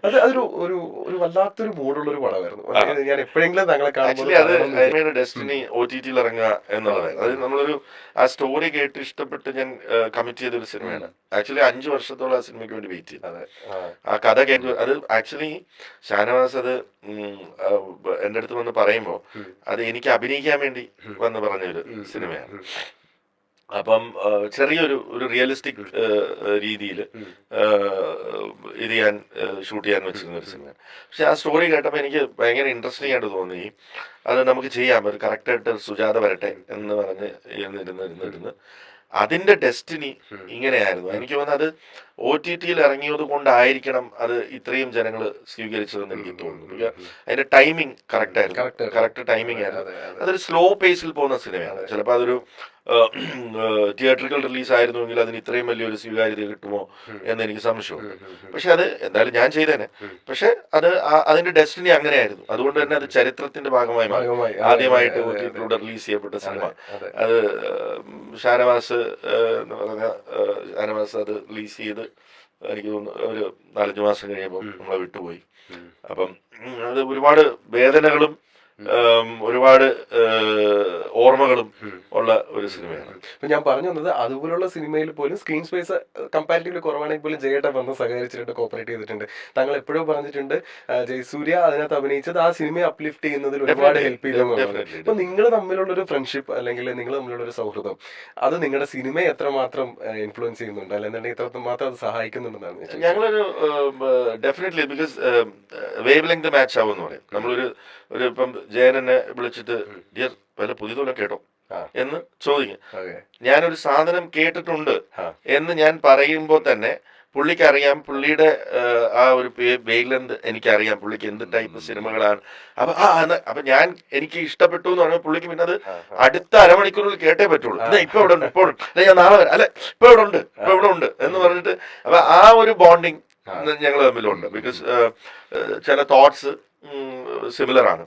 അത് അതൊരു ഒരു ഒരു വല്ലാത്തൊരു മൂടുള്ള ഒരു പടമായിരുന്നു. ഞാൻ എപ്പോഴെങ്കിലും താങ്കളെ കാണുമ്പോൾ ഡെസ്റ്റിനി OTTയിൽ ഇറങ്ങുക എന്നുള്ളത്, അത് നമ്മളൊരു ആ സ്റ്റോറി കേട്ട് ഇഷ്ടപ്പെട്ട് ഞാൻ കമ്മിറ്റ് ചെയ്തൊരു സിനിമയാണ്. ആക്ച്വലി 5 വർഷത്തോളം ആ സിനിമയ്ക്ക് വേണ്ടി വെയിറ്റ് ചെയ്തു. ആ കഥ കേട്ടു. അത് ആക്ച്വലി ഷാനവാസ് അത് എൻ്റെ അടുത്ത് വന്ന് പറയുമ്പോൾ അത് എനിക്ക് അഭിനയിക്കാൻ വേണ്ടി വന്ന് പറഞ്ഞൊരു സിനിമയാണ്. അപ്പം ചെറിയൊരു റിയലിസ്റ്റിക് രീതിയിൽ ഷൂട്ട് ചെയ്യാൻ വെച്ചിരുന്ന ഒരു സിനിമയാണ്. പക്ഷെ ആ സ്റ്റോറി കേട്ടപ്പോൾ എനിക്ക് ഭയങ്കര ഇൻട്രസ്റ്റിംഗ് ആയിട്ട് തോന്നി. അത് നമുക്ക് ചെയ്യാം, ഒരു കറക്റ്റായിട്ട് സുജാത വരട്ടെ എന്ന് പറഞ്ഞ് ഇരുന്നിരുന്ന് അതിന്റെ ഡെസ്റ്റിനി ഇങ്ങനെയായിരുന്നു. എനിക്ക് തോന്നുന്നത് അത് OTTയിൽ ഇറങ്ങിയത് കൊണ്ടായിരിക്കണം അത് ഇത്രയും ജനങ്ങൾ സ്വീകരിച്ചതെന്ന് എനിക്ക് തോന്നുന്നു. അതിന്റെ ടൈമിംഗ് കറക്റ്റ് ടൈമിംഗ് ആയിരുന്നു. അതൊരു സ്ലോ പേസിൽ പോകുന്ന സിനിമയാണ്. ചിലപ്പോൾ അതൊരു തിയേറ്ററിക്കൽ റിലീസ് ആയിരുന്നുവെങ്കിൽ അതിന് ഇത്രയും വലിയൊരു സ്വീകാര്യത കിട്ടുമോ എന്ന് എനിക്ക് സംശയമുണ്ട്. പക്ഷെ അത് എന്തായാലും ഞാൻ ചെയ്തേനെ. പക്ഷെ അതിന്റെ ഡെസ്റ്റിനി അങ്ങനെയായിരുന്നു. അതുകൊണ്ട് തന്നെ അത് ചരിത്രത്തിന്റെ ഭാഗമായി മാറി. ആദ്യമായിട്ട് OTTയിലൂടെ റിലീസ് ചെയ്യപ്പെട്ട സിനിമ അത് ഷാനവാസ് എന്ന് പറഞ്ഞ ഷാനവാസ് അത് റിലീസ് ചെയ്ത് എനിക്ക് തോന്നുന്നു ഒരു 4-5 മാസം കഴിയുമ്പോൾ നമ്മളെ വിട്ടുപോയി. അപ്പം അത് ഒരുപാട് വേദനകളും ഒരുപാട് ഓർമ്മകളും ഉള്ള ഒരു സിനിമയാണ്. ഞാൻ പറഞ്ഞു വന്നത്, അതുപോലുള്ള സിനിമയിൽ പോലും സ്ക്രീൻ സ്പേസ് കമ്പാരിറ്റീവ്ലി കുറവാണെങ്കിൽ പോലും ജയേട്ട വന്ന് സഹകരിച്ചിട്ടുണ്ട്, കോപ്പറേറ്റ് ചെയ്തിട്ടുണ്ട്. താങ്കൾ എപ്പോഴും പറഞ്ഞിട്ടുണ്ട് ജയസൂര്യ അതിനകത്ത് അഭിനയിച്ചത് ആ സിനിമയെ അപ്ലിഫ്റ്റ് ചെയ്യുന്നതിൽ ഒരുപാട് ഹെൽപ്പ് ചെയ്തെന്നുള്ളത്. അപ്പൊ നിങ്ങൾ തമ്മിലുള്ളൊരു ഫ്രണ്ട്ഷിപ്പ് അല്ലെങ്കിൽ നിങ്ങൾ തമ്മിലുള്ളൊരു സൗഹൃദം അത് നിങ്ങളുടെ സിനിമയെ എത്രമാത്രം ഇൻഫ്ലുവൻസ് ചെയ്യുന്നുണ്ട്, അല്ലെന്നുണ്ടെങ്കിൽ എത്രമാത്രം അത് സഹായിക്കുന്നുണ്ടെന്നാണ് ഞങ്ങളൊരു definitely because wave length match ആവും എന്ന് പറയും. നമ്മളൊരു ഇപ്പം ജയൻ എന്നെ വിളിച്ചിട്ട് ഡിയർ വല്ല പുതിയതോടെ കേട്ടോ എന്ന് ചോദിക്കും. ഞാനൊരു സാധനം കേട്ടിട്ടുണ്ട് എന്ന് ഞാൻ പറയുമ്പോൾ തന്നെ പുള്ളിക്ക് അറിയാം, പുള്ളിയുടെ ആ ഒരു വേവ് ലെങ്ത് എനിക്കറിയാം, പുള്ളിക്ക് എന്ത് ടൈപ്പ് സിനിമകളാണ്. അപ്പൊ എനിക്ക് ഇഷ്ടപ്പെട്ടു എന്ന് പറയുമ്പോൾ പുള്ളിക്ക് പിന്നെ അത് അടുത്ത അരമണിക്കൂറിൽ കേട്ടേ പറ്റുള്ളൂ. ഇപ്പൊ ഇവിടെ ഉണ്ട്, ഇപ്പോൾ ഞാൻ നാളെ വരാം, അല്ലെ ഇപ്പൊ ഇവിടെ ഉണ്ട് എന്ന് പറഞ്ഞിട്ട്. അപ്പൊ ആ ഒരു ബോണ്ടിങ് ഞങ്ങൾ തമ്മിലുണ്ട്. ബിക്കോസ് ചില തോട്ട്സ് സിമിലർ ആണ്.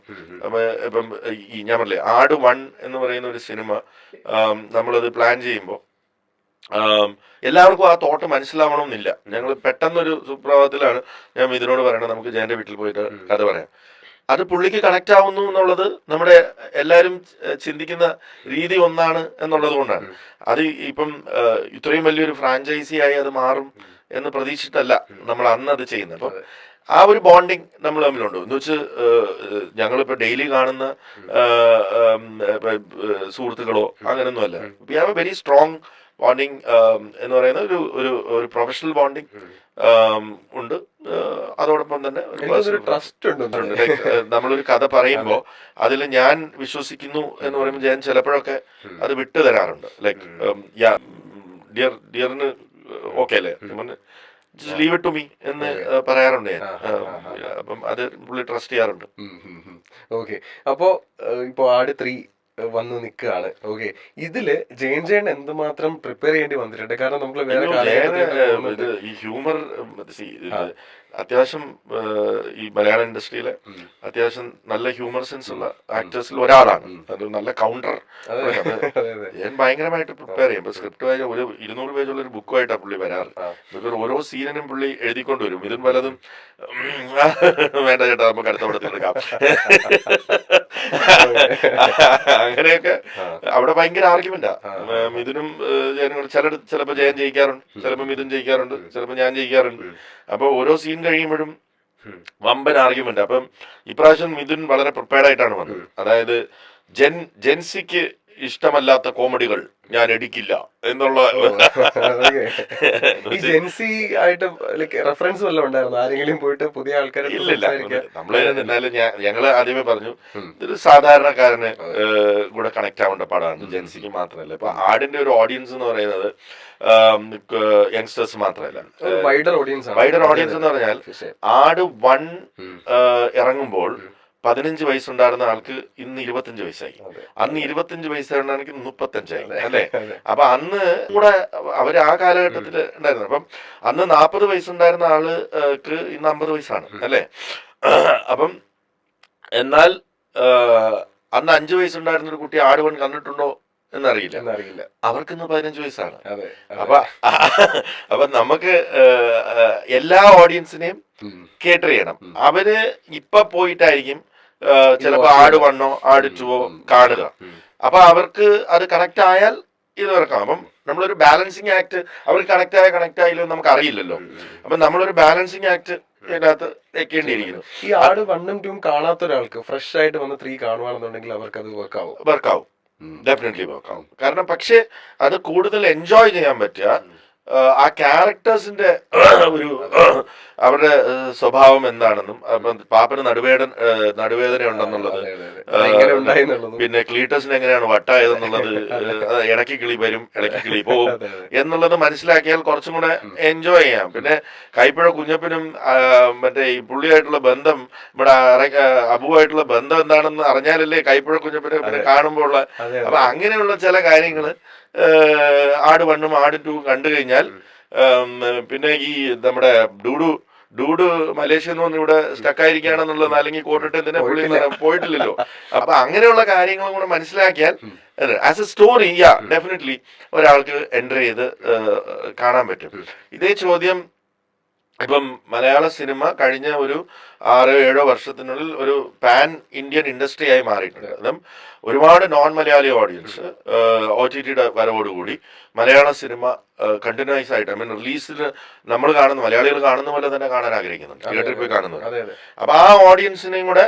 ഇപ്പം ഞാൻ പറഞ്ഞില്ലേ, ആട് 1 എന്ന് പറയുന്ന ഒരു സിനിമ നമ്മളത് പ്ലാൻ ചെയ്യുമ്പോൾ എല്ലാവർക്കും ആ തോട്ട് മനസ്സിലാവണമെന്നില്ല. ഞങ്ങൾ പെട്ടെന്നൊരു സുപ്രഭാതത്തിലാണ് ഞാൻ ഇതിനോട് പറയണത് നമുക്ക് ജയന്റെ വീട്ടിൽ പോയിട്ട് കഥ പറയാം. അത് പുള്ളിക്ക് കണക്ട് ആവുന്നു എന്നുള്ളത് നമ്മുടെ എല്ലാവരും ചിന്തിക്കുന്ന രീതി ഒന്നാണ് എന്നുള്ളത് കൊണ്ടാണ്. അത് ഇപ്പം ഇത്രയും വലിയൊരു ഫ്രാഞ്ചൈസി ആയി അത് മാറും എന്ന് പ്രതീക്ഷിച്ചിട്ടല്ല നമ്മൾ അന്ന് അത് ചെയ്യുന്നത്. അപ്പം ആ ഒരു ബോണ്ടിങ് നമ്മൾ തമ്മിലുണ്ട്. എന്ന് വെച്ച് ഞങ്ങളിപ്പോൾ ഡെയിലി കാണുന്ന സുഹൃത്തുക്കളോ അങ്ങനെയൊന്നും അല്ല. We have A very strong bonding എന്ന് പറയുന്ന ഒരു പ്രൊഫഷണൽ ബോണ്ടിങ് ഉണ്ട്. അതോടൊപ്പം തന്നെ ട്രസ്റ്റ് ഉണ്ട്. നമ്മളൊരു കഥ പറയുമ്പോൾ അതിൽ ഞാൻ വിശ്വസിക്കുന്നു എന്ന് പറയുമ്പോൾ ഞാൻ ചിലപ്പോഴൊക്കെ അത് വിട്ടു തരാറുണ്ട്. ലൈക്ക് ഡിയറിന് ഓക്കെ അല്ലേ, ലീവ് ഇറ്റ് ടു മീ എന്ന് പറയാറുണ്ട് ഞാൻ. അപ്പം അത് പുള്ളി ട്രസ്റ്റ് ചെയ്യാറുണ്ട്. ഓക്കെ, അപ്പോ ഇപ്പൊ ആട് 3 വന്ന് നിൽക്കുകയാണ്. ഓക്കെ, ഇതില് ജയൻ എന്തുമാത്രം പ്രിപ്പയർ ചെയ്യേണ്ടി വന്നിട്ടുണ്ട്? കാരണം നമ്മൾ വേറെ ഇത് ഈ ഹ്യൂമർ അത്യാവശ്യം ഈ മലയാള ഇൻഡസ്ട്രിയിലെ അത്യാവശ്യം നല്ല ഹ്യൂമർ സെൻസ് ഉള്ള ആക്ടേഴ്സിൽ ഒരാളാണ്. അത് നല്ല കൗണ്ടർ ഞാൻ ഭയങ്കരമായിട്ട് പ്രിപ്പയർ ചെയ്യും. സ്ക്രിപ്റ്റ് വായിച്ച ഒരു 200 പേജുള്ള ഒരു ബുക്കുമായിട്ടാണ് പുള്ളി വരാറ്. ഓരോ സീനിനും പുള്ളി എഴുതിക്കൊണ്ട് വരും. ഇതും പലതും വേണ്ട ചേട്ടാ നമുക്ക് അടുത്ത പടത്തിൽ എടുക്കാം. അങ്ങനെയൊക്കെ അവിടെ ഭയങ്കര ആർഗ്യുമെന്റാ. മിഥുനും ചിലപ്പോ ജയൻ ജയിക്കാറുണ്ട്, ചിലപ്പോ മിഥുൻ ജയിക്കാറുണ്ട്, ചിലപ്പോ ഞാൻ ജയിക്കാറുണ്ട്. അപ്പൊ ഓരോ സീൻ കഴിയുമ്പോഴും വമ്പൻ ആർഗ്യുമെന്റ്. അപ്പം ഇപ്രാവശ്യം മിഥുൻ വളരെ പ്രിപ്പയർഡ് ആയിട്ടാണ് വന്നത്. അതായത് ജെൻസിക്ക് ഇഷ്ടമല്ലാത്ത കോമഡികൾ ഞാൻ എടുക്കില്ല എന്നുള്ള ഈ ജെൻസി ആയിട്ട് റെഫറൻസ് വല്ലതും ഉണ്ടായിരുന്നു? ആരെങ്കിലും പോയിട്ട് പുതിയ ആൾക്കാരെ? ഇല്ലില്ല. നമ്മള് എന്നാലും ഞങ്ങള് ആദ്യമേ പറഞ്ഞു ഇതൊരു സാധാരണക്കാരന് കൂടെ കണക്ട് ആവേണ്ട പടമാണ്, ജെൻസിക്ക് മാത്രമല്ല. ഇപ്പൊ ആടിന്റെ ഒരു ഓഡിയൻസ് എന്ന് പറയുന്നത് യങ്സ്റ്റേഴ്സ് മാത്രമല്ല, വൈഡർ ഓഡിയൻസ് എന്ന് പറഞ്ഞാൽ ആട് 1 ഇറങ്ങുമ്പോൾ 15 വയസ്സുണ്ടായിരുന്ന ആൾക്ക് ഇന്ന് 25 വയസ്സായി. അന്ന് 25 വയസ്സാണെങ്കിൽ 35 അല്ലേ? അപ്പൊ അന്ന് കൂടെ അവര് ആ കാലഘട്ടത്തിൽ ഉണ്ടായിരുന്നു. അപ്പം അന്ന് 40 വയസ്സുണ്ടായിരുന്ന ആൾക്ക് ഇന്ന് 50 വയസ്സാണ് അല്ലേ? അപ്പം എന്നാൽ അന്ന് 5 വയസ്സുണ്ടായിരുന്ന ഒരു കുട്ടി ആട് 1 കണ്ടിട്ടുണ്ടോ എന്നറിയില്ല. അവർക്കിന്ന് 15 വയസ്സാണ്. അപ്പൊ നമുക്ക് എല്ലാ ഓഡിയൻസിനെയും കേറ്റർ ചെയ്യണം. അവര് ഇപ്പൊ പോയിട്ടായിരിക്കും ചിലപ്പോ ആട് 1 ആട് 2 കാണുക. അപ്പൊ അവർക്ക് അത് കണക്ട് ആയാൽ ഇത് ഇറക്കാം. അപ്പം നമ്മളൊരു ബാലൻസിങ് ആക്ട് അവർക്ക് കണക്ട് ആയില്ലോ നമുക്ക് അറിയില്ലല്ലോ. അപ്പൊ നമ്മളൊരു ബാലൻസിങ് ആക്ട് ഇതിനകത്ത് വെക്കേണ്ടിയിരിക്കുന്നു. ഈ ആട് 1ഉം 2ഉം കാണാത്ത ഒരാൾക്ക് ഫ്രഷ് ആയിട്ട് വന്ന് 3 കാണുവാണെന്നുണ്ടെങ്കിൽ അവർക്ക് അത് വർക്കാവും. ഡെഫിനറ്റ്ലി വർക്കാവും. കാരണം പക്ഷെ അത് കൂടുതൽ എൻജോയ് ചെയ്യാൻ പറ്റുക ആ ക്യാരക്ടേഴ്സിന്റെ ഒരു അവരുടെ സ്വഭാവം എന്താണെന്നും, പാപ്പന് നടുവേദന ഉണ്ടെന്നുള്ളത്, പിന്നെ ക്ലീറ്റസിന് എങ്ങനെയാണ് വട്ടായതെന്നുള്ളത്, ഇടയ്ക്ക് കിളി വരും ഇടയ്ക്ക് കിളി പോവും എന്നുള്ളത് മനസ്സിലാക്കിയാൽ കുറച്ചും കൂടെ എൻജോയ് ചെയ്യാം. പിന്നെ കൈപ്പുഴ കുഞ്ഞപ്പനും മറ്റേ ഈ പുള്ളിയായിട്ടുള്ള ബന്ധം, ഇവിടെ അബുവായിട്ടുള്ള ബന്ധം എന്താണെന്ന് അറിഞ്ഞാലല്ലേ കൈപ്പുഴ കുഞ്ഞപ്പനെ പിന്നെ കാണുമ്പോൾ ഉള്ള. അപ്പൊ അങ്ങനെയുള്ള ചില കാര്യങ്ങള് ആട് 1ഉം ആട് 2ഉം കണ്ടു കഴിഞ്ഞാൽ പിന്നെ ഈ നമ്മുടെ ഡൂഡു മലേഷ്യയിൽ നിന്ന് ഇവിടെ സ്റ്റക്കായിരിക്കുകയാണെന്നുള്ളത്, അല്ലെങ്കിൽ കോട്ടിട്ട് എന്തിനാ പുള്ളി പോയിട്ടില്ലല്ലോ. അപ്പൊ അങ്ങനെയുള്ള കാര്യങ്ങളും കൂടെ മനസ്സിലാക്കിയാൽ ആസ് എ സ്റ്റോറി ഡെഫിനറ്റ്ലി ഒരാൾക്ക് എൻ്റർ ചെയ്ത് കാണാൻ പറ്റും. ഇതേ ചോദ്യം ഇപ്പം മലയാള സിനിമ കഴിഞ്ഞ ഒരു 6-7 വർഷത്തിനുള്ളിൽ ഒരു പാൻ ഇന്ത്യൻ ഇൻഡസ്ട്രി ആയി മാറിയിട്ടുണ്ട്. അതും ഒരുപാട് നോൺ മലയാളി ഓഡിയൻസ് OTTയുടെ വരവോടുകൂടി മലയാള സിനിമ കണ്ടിന്യൂസ് ആയിട്ട് റിലീസിന് നമ്മൾ കാണുന്ന മലയാളികൾ കാണുന്ന പോലെ തന്നെ കാണാൻ ആഗ്രഹിക്കുന്നുണ്ട്, തിയേറ്ററിൽ പോയി കാണുന്നുണ്ട്. അപ്പൊ ആ ഓഡിയൻസിനെയും കൂടെ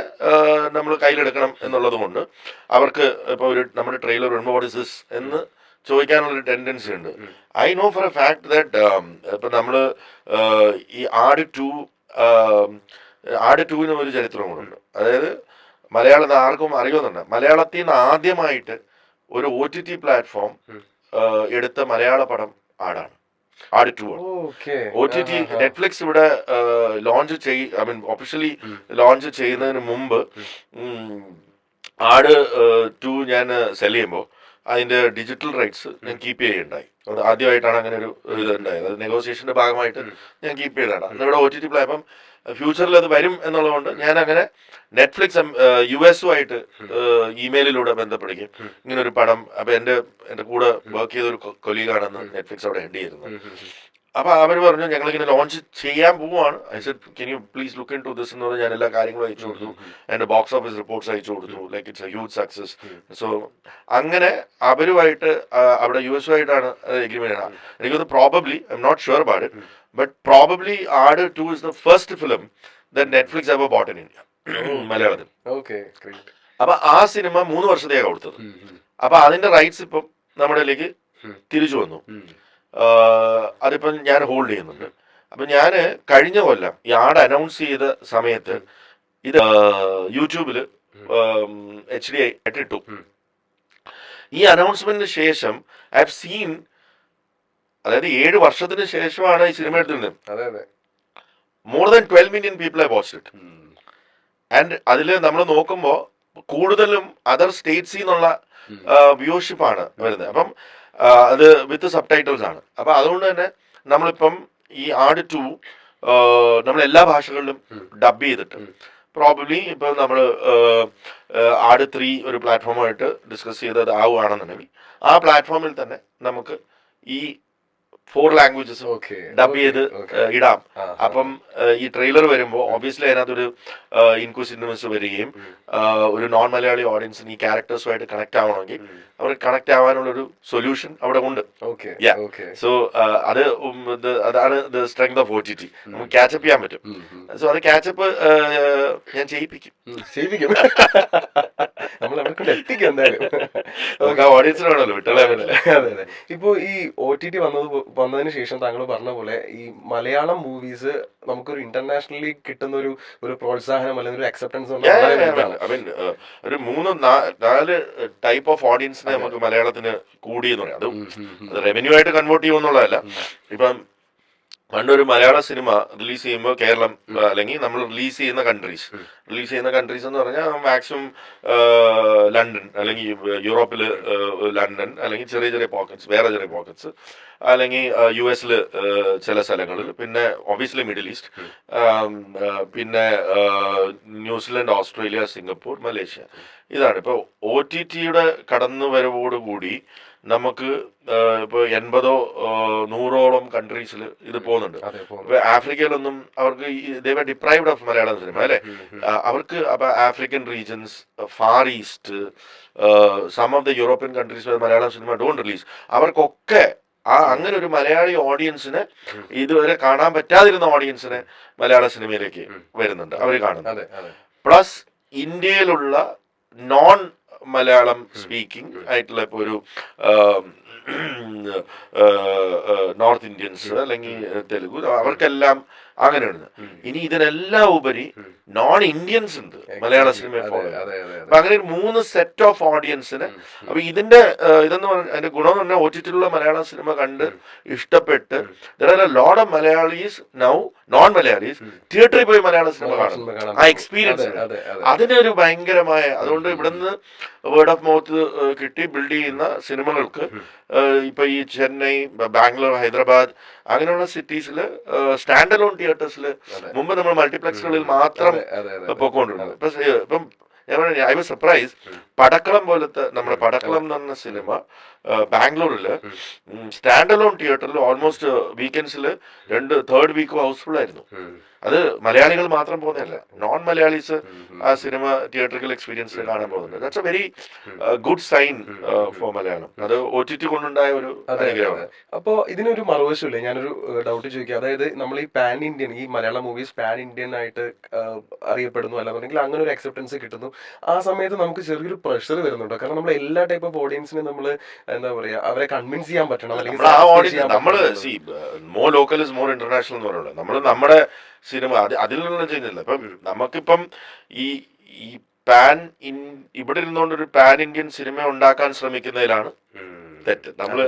നമ്മൾ കയ്യിലെടുക്കണം എന്നുള്ളത് കൊണ്ട് അവർക്ക് ഇപ്പൊ ഒരു നമ്മുടെ ട്രെയിലർ വരുമ്പോൾ വാട്ട് ഇസ് ദിസ് എന്ന് ചോദിക്കാനുള്ളൊരു ടെൻഡൻസി ഉണ്ട്. I know for a fact that ഇപ്പൊ നമ്മള് ഈ ആട് 2ന് ഒരു ചരിത്രം കൂടുണ്ട്. അതായത് മലയാളം ആർക്കും അറിയുന്നുണ്ട്, മലയാളത്തിൽ നിന്ന് ആദ്യമായിട്ട് ഒരു OTT പ്ലാറ്റ്ഫോം എടുത്ത മലയാള പടം ആടാണ്. ആട് 2 ആണ്. OTT നെറ്റ്ഫ്ലിക്സ് ഇവിടെ ലോഞ്ച് ഒഫീഷ്യലി ലോഞ്ച് ചെയ്യുന്നതിന് മുമ്പ് ആട് 2 ഞാൻ സെല് ചെയ്യുമ്പോൾ അതിന്റെ ഡിജിറ്റൽ റൈറ്റ്സ് ഞാൻ കീപ്പ് ചെയ്യുകയുണ്ടായി. അത് ആദ്യമായിട്ടാണ് അങ്ങനെ ഒരു ഇത് ഉണ്ടായത്. അത് നെഗോസിയേഷന്റെ ഭാഗമായിട്ട് ഞാൻ കീപ്പ് ചെയ്തതാണ്. ഇവിടെ OTT പ്ലാറ്റ്ഫോം ഫ്യൂച്ചറിൽ അത് വരും എന്നുള്ളതുകൊണ്ട് ഞാൻ അങ്ങനെ നെറ്റ്ഫ്ലിക്സ് US-ഉമായിട്ട് ഇമെയിലിലൂടെ ബന്ധപ്പെടുകയും ഇങ്ങനെ ഒരു പടം, അപ്പൊ എന്റെ കൂടെ വർക്ക് ചെയ്ത ഒരു കൊലീഗാണെന്ന് നെറ്റ്ഫ്ലിക്സ് അവിടെ ഹെഡ് ചെയ്യുന്നത്. അപ്പൊ അവർ പറഞ്ഞു ഞങ്ങളിങ്ങനെ ലോഞ്ച് ചെയ്യാൻ പോവുകയാണ്. I said can you please look into this എന്ന് പറഞ്ഞ് ഞാൻ എല്ലാ കാര്യങ്ങളും അയച്ചു കൊടുത്തു. അതിന്റെ ബോക്സ് ഓഫീസ് റിപ്പോർട്ട്സ് അയച്ചു കൊടുത്തു. Like it's a huge success. So അങ്ങനെ അവരുമായിട്ട് അവിടെ US-ഉമായിട്ടാണ് എഗ്രിമെന്റ് ആണ്. എനിക്കൊന്ന് probably I am not sure about it, but probably Aadu 2 is the first film that Netflix ever bought in India, മലയാളത്തിൽ. അപ്പൊ ആ സിനിമ 3 വർഷത്തേക്കാണ് കൊടുത്തത്. അപ്പൊ അതിന്റെ റൈറ്റ്സ് ഇപ്പം നമ്മുടെ ഇതിലേക്ക് തിരിച്ചു വന്നു. അതിപ്പം ഞാൻ ഹോൾഡ് ചെയ്യുന്നുണ്ട്. അപ്പൊ ഞാന് കഴിഞ്ഞ കൊല്ലം ഈ ആട് അനൗൺസ് ചെയ്ത സമയത്ത് ഇത് യൂട്യൂബില് HD ഇട്ടു. ഈ അനൗൺസ്മെന്റിന് ശേഷം ഐ ഹവ് സീൻ, അതായത് 7 വർഷത്തിന് ശേഷമാണ് ഈ സിനിമ എടുത്തിരുന്നത്. More than 12 million people have watched it. And അതിൽ നമ്മൾ നോക്കുമ്പോൾ കൂടുതലും അതർ സ്റ്റേറ്റ്സിൽ നിന്നുള്ള വ്യൂഷിപ്പ് ആണ് വരുന്നത്. അപ്പം അത് വിത്ത് സബ് ടൈറ്റിൽസ് ആണ്. അപ്പം അതുകൊണ്ട് തന്നെ നമ്മളിപ്പം ഈ ആട് 2 നമ്മൾ എല്ലാ ഭാഷകളിലും ഡബ് ചെയ്തിട്ട് പ്രോബബ്ലി ഇപ്പം നമ്മൾ ആട് 3 ഒരു പ്ലാറ്റ്ഫോമായിട്ട് ഡിസ്കസ് ചെയ്തത് ആവുകയാണെന്നുണ്ടെങ്കിൽ ആ പ്ലാറ്റ്ഫോമിൽ തന്നെ നമുക്ക് ഈ 4 ലാംഗ്വേജസ് ഡബ് ചെയ്ത് ഇടാം. അപ്പം ഈ ട്രെയിലർ വരുമ്പോൾ ഒബ്വിയസ്ലി അതിനകത്തൊരു ഇൻക്ലൂസീവ്നെസ് വരികയും ഒരു നോൺ മലയാളി ഓഡിയൻസിന് ഈ ക്യാരക്ടേഴ്സുമായിട്ട് കണക്ട് ആവണമെങ്കിൽ അവർക്ക് കണക്ട് ആവാനുള്ളൊരു സൊല്യൂഷൻ അവിടെ ഉണ്ട്. സോ അതാണ് ദ സ്ട്രെങ്ത് ഓഫ് OTT. നമുക്ക് ക്യാച്ചപ്പ് ചെയ്യാൻ പറ്റും. സോ അത് ക്യാച്ചപ്പ് ഞാൻ ചെയ്യിപ്പിക്കും. നമുക്ക് ആ ഓഡിയൻസിനാണല്ലോ വിട്ടളയാൻ പറ്റില്ല. അതെ. ഇപ്പോ ഈ OTT വന്നതിന് ശേഷം താങ്കൾ പറഞ്ഞ പോലെ ഈ മലയാളം മൂവീസ് നമുക്കൊരു ഇന്റർനാഷണലി കിട്ടുന്ന ഒരു പ്രോത്സാഹനം അല്ലെങ്കിൽ ഒരു അക്സെപ്റ്റൻസ് ഒരു 3-4 ടൈപ്പ് ഓഫ് ഓഡിയൻസിനെ നമുക്ക് മലയാളത്തിന് കൂടി എന്ന് പറയാം. അത് റവന്യൂ ആയിട്ട് കൺവേർട്ട് ചെയ്യുമെന്നുള്ളതല്ല. ഇപ്പം പണ്ടൊരു മലയാള സിനിമ റിലീസ് ചെയ്യുമ്പോൾ കേരളം അല്ലെങ്കിൽ നമ്മൾ റിലീസ് ചെയ്യുന്ന കൺട്രീസ് എന്ന് പറഞ്ഞാൽ മാക്സിമം ലണ്ടൻ അല്ലെങ്കിൽ യൂറോപ്പിൽ ലണ്ടൻ അല്ലെങ്കിൽ ചെറിയ പോക്കറ്റ്സ്, വേറെ ചെറിയ പോക്കറ്റ്സ്, അല്ലെങ്കിൽ US ചില സ്ഥലങ്ങളിൽ, പിന്നെ ഒബിയസ്ലി മിഡിൽ ഈസ്റ്റ്, പിന്നെ ന്യൂസിലൻഡ്, ഓസ്ട്രേലിയ, സിംഗപ്പൂർ, മലേഷ്യ. ഇതാണ് ഇപ്പോൾ OTTയുടെ കടന്നുവരവോടുകൂടി നമുക്ക് ഇപ്പോൾ 80-100ഓളം കൺട്രീസിൽ ഇത് പോകുന്നുണ്ട്. ഇപ്പൊ ആഫ്രിക്കയിലൊന്നും അവർക്ക് they were deprived of Malayalam സിനിമ അല്ലെ. അവർക്ക് അപ്പൊ African regions, far east, some of the European countries Malayalam സിനിമ ഡോണ്ട് റിലീസ്. അവർക്കൊക്കെ അങ്ങനെ ഒരു മലയാളി ഓഡിയൻസിന് ഇതുവരെ കാണാൻ പറ്റാതിരുന്ന ഓഡിയൻസിനെ മലയാള സിനിമയിലേക്ക് വരുന്നുണ്ട്, അവർ കാണുന്നുണ്ട്. പ്ലസ് ഇന്ത്യയിലുള്ള നോൺ മലയാളം സ്പീക്കിംഗ് ആയിട്ടുള്ള ഇപ്പോൾ ഒരു നോർത്ത് ഇന്ത്യൻസ് അല്ലെങ്കിൽ തെലുഗു, അവർക്കെല്ലാം അങ്ങനെയുണ്ട്. ഇനി ഇതിനെല്ലാം ഉപരി നോൺ ഇന്ത്യൻസ് ഉണ്ട് മലയാള സിനിമയെ പോലെ. അപ്പൊ അങ്ങനെ ഒരു 3 സെറ്റ് ഓഫ് ഓഡിയൻസിന്. അപ്പൊ ഇതെന്ന് പറഞ്ഞ അതിന്റെ ഗുണം എന്ന് പറഞ്ഞാൽ OTTയിലുള്ള മലയാള സിനിമ കണ്ട് ഇഷ്ടപ്പെട്ട് lot of Malayalis now non Malayalis തിയേറ്ററിൽ പോയി മലയാള സിനിമ കാണുന്നു. ആ എക്സ്പീരിയൻസ് അതിനൊരു ഭയങ്കരമായ, അതുകൊണ്ട് ഇവിടുന്ന് വേർഡ് ഓഫ് മൗത്ത് കിട്ടി ബിൽഡ് ചെയ്യുന്ന സിനിമകൾക്ക് ഇപ്പൊ ഈ ചെന്നൈ, ബാംഗ്ലൂർ, ഹൈദരാബാദ് അങ്ങനെയുള്ള സിറ്റീസിൽ സ്റ്റാൻഡ് അലോൺ തിയേറ്റേഴ്സിൽ മുമ്പ് നമ്മൾ മൾട്ടിപ്ലക്സുകളിൽ മാത്രം പോയിക്കൊണ്ടിരുന്നത്. ഇപ്പം ഐ വാസ് സർപ്രൈസ്, പടക്കളം പോലത്തെ നമ്മുടെ പടക്കളം എന്ന് പറഞ്ഞ സിനിമ ബാംഗ്ലൂരില് സ്റ്റാൻഡ് അലോൺ തിയേറ്ററിൽ ഓൾമോസ്റ്റ് വീക്കെൻഡ്സിൽ 3rd വീക്കും ഹൗസ്ഫുൾ ആയിരുന്നു. അത് മലയാളികൾ മാത്രം പോകുന്നതല്ല, നോൺ മലയാളീസ് ആ സിനിമ തിയേറ്ററിക്കൽ എക്സ്പീരിയൻസ് കാണാൻ പോകുന്നുണ്ട്. That's a very good sign for Malayalam. അത് OTT കൊണ്ടുണ്ടായ ഒരു അനുഗ്രഹമാണ്. അപ്പോൾ ഇതിനൊരു മറുവശമില്ലേ, ഞാനൊരു ഡൗട്ട് ചോദിക്കുക. അതായത് നമ്മൾ ഈ പാൻ ഇന്ത്യൻ, ഈ മലയാളം മൂവീസ് പാൻ ഇന്ത്യൻ ആയിട്ട് അറിയപ്പെടുന്നു, അല്ലാന്നുണ്ടെങ്കിൽ അങ്ങനെ ഒരു അക്സെപ്റ്റൻസ് കിട്ടുന്നു. ആ സമയത്ത് നമുക്ക് ചെറിയൊരു പ്രഷർ വരുന്നുണ്ടോ? കാരണം നമ്മൾ എല്ലാ ടൈപ്പ് ഓഫ് ഓഡിയൻസിനെ നമ്മൾ എന്താ പറയാ, അവരെ കൺവിൻസ് ചെയ്യാൻ പറ്റണം. നമ്മള് more local is more international എന്ന് പറയുന്നത്. നമ്മൾ നമ്മുടെ സിനിമ അതിൽ നിന്നും ചെയ്യുന്നില്ല. ഇപ്പം നമുക്കിപ്പം ഈ ഇവിടെ ഇരുന്നുകൊണ്ടൊരു പാൻ ഇന്ത്യൻ സിനിമ ഉണ്ടാക്കാൻ ശ്രമിക്കുന്നതിലാണ് തെറ്റ്. നമ്മള്